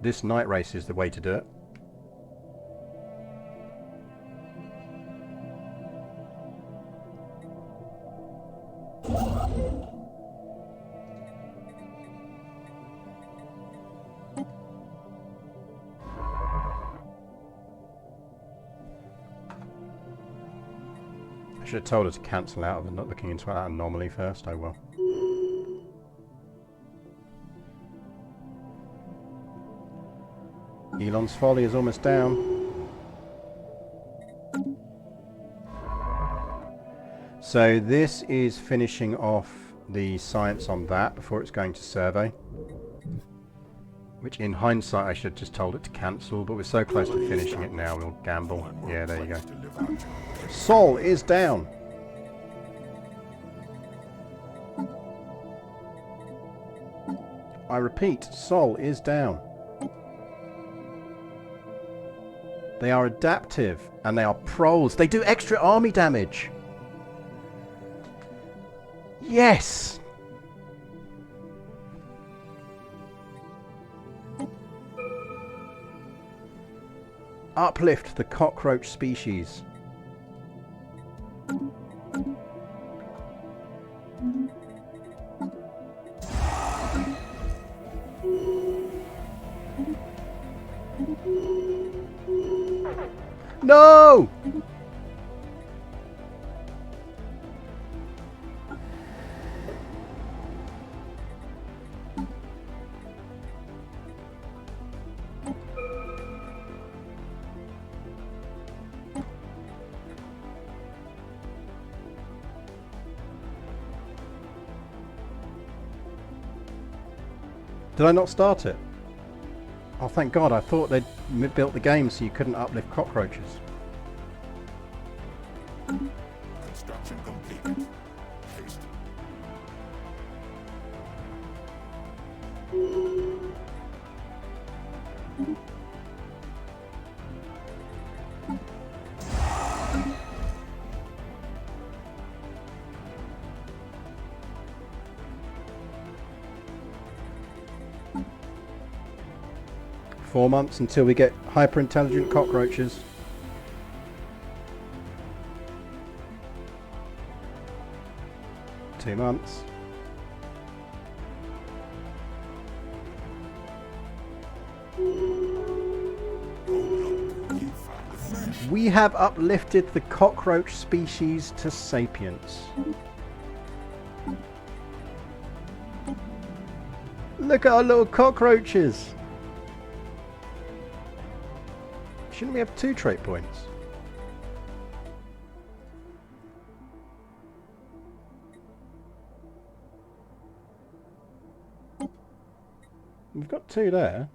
This night race is the way to do it. I should have told her to cancel out of it, not looking into that anomaly first. Oh well. Elon's Folly is almost down. So this is finishing off the science on that before it's going to survey. Which in hindsight I should have just told it to cancel, but we're so close to finishing it now, we'll gamble. Yeah, there you go. Sol is down. I repeat, Sol is down. They are adaptive and they are proles. They do extra army damage. Yes. Uplift the cockroach species. No! Did I not start it? Oh, thank God. I thought they'd built the game so you couldn't uplift cockroaches. Construction completed. Haste. Four months until we get hyper-intelligent cockroaches. Two months. We have uplifted the cockroach species to sapience. Look at our little cockroaches. Shouldn't we have 2 trait points? We've got 2 there.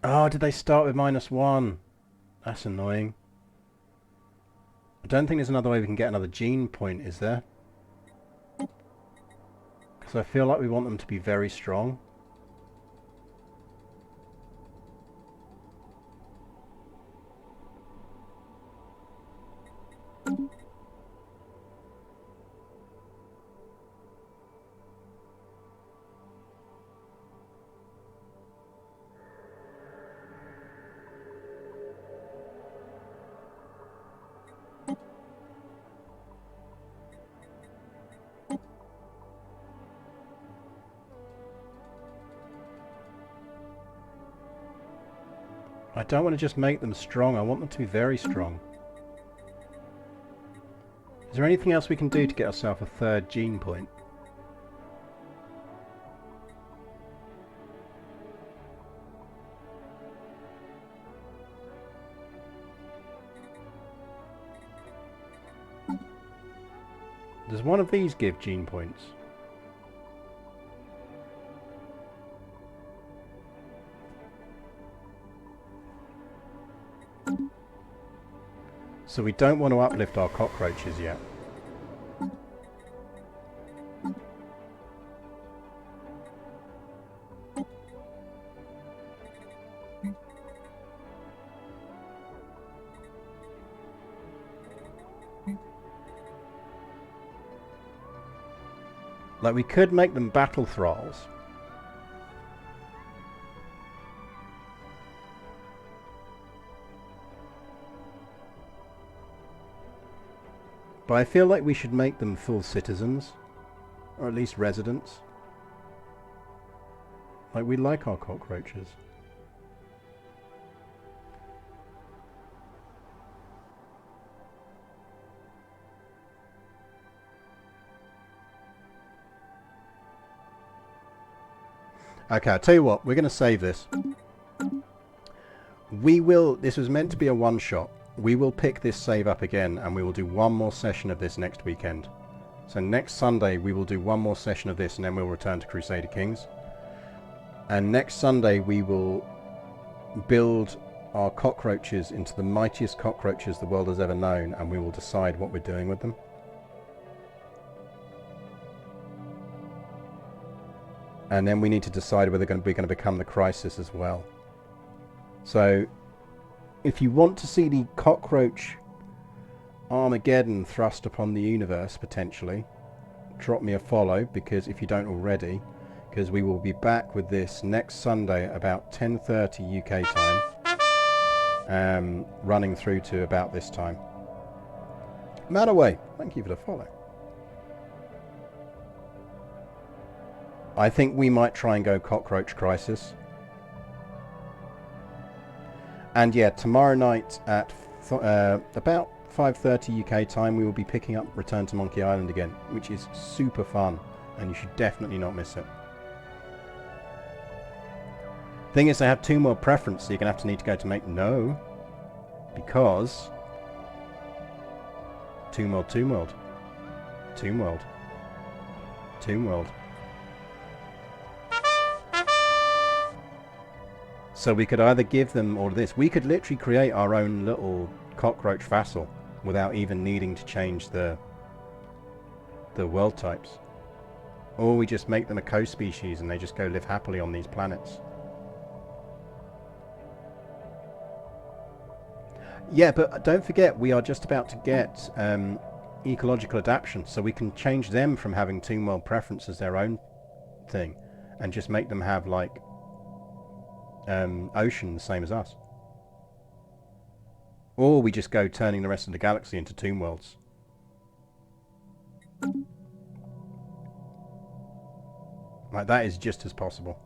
Oh, did they start with -1? That's annoying. I don't think there's another way we can get another gene point, is there? Because I feel like we want them to be very strong. I don't want to just make them strong, I want them to be very strong. Is there anything else we can do to get ourselves a 3rd gene point? Does one of these give gene points? So we don't want to uplift our cockroaches yet. Like, we could make them battle thralls. But I feel like we should make them full citizens. Or at least residents. Like, we like our cockroaches. Okay, I'll tell you what, we're going to save this. This was meant to be a one-shot. We will pick this save up again and we will do one more session of this next weekend. So next Sunday we will do one more session of this and then we'll return to Crusader Kings. And next Sunday we will build our cockroaches into the mightiest cockroaches the world has ever known, and we will decide what we're doing with them. And then we need to decide whether we're going to become the Crisis as well. So if you want to see the cockroach Armageddon thrust upon the universe, potentially, drop me a follow, because if you don't already, because we will be back with this next Sunday about 10:30 UK time, running through to about this time. Madaway, thank you for the follow. I think we might try and go Cockroach Crisis. And yeah, tomorrow night at about 5:30 UK time, we will be picking up Return to Monkey Island again, which is super fun, and you should definitely not miss it. Thing is, I have 2 more preferences, so you're going to need to go to make no, because Tomb World, Tomb World, Tomb World, Tomb World. So we could either give them all of this. We could literally create our own little cockroach vassal without even needing to change the world types. Or we just make them a co-species and they just go live happily on these planets. Yeah, but don't forget, we are just about to get ecological adaptation, so we can change them from having Tomb World preference as their own thing and just make them have like ocean the same as us. Or we just go turning the rest of the galaxy into Tomb Worlds. Like, that is just as possible.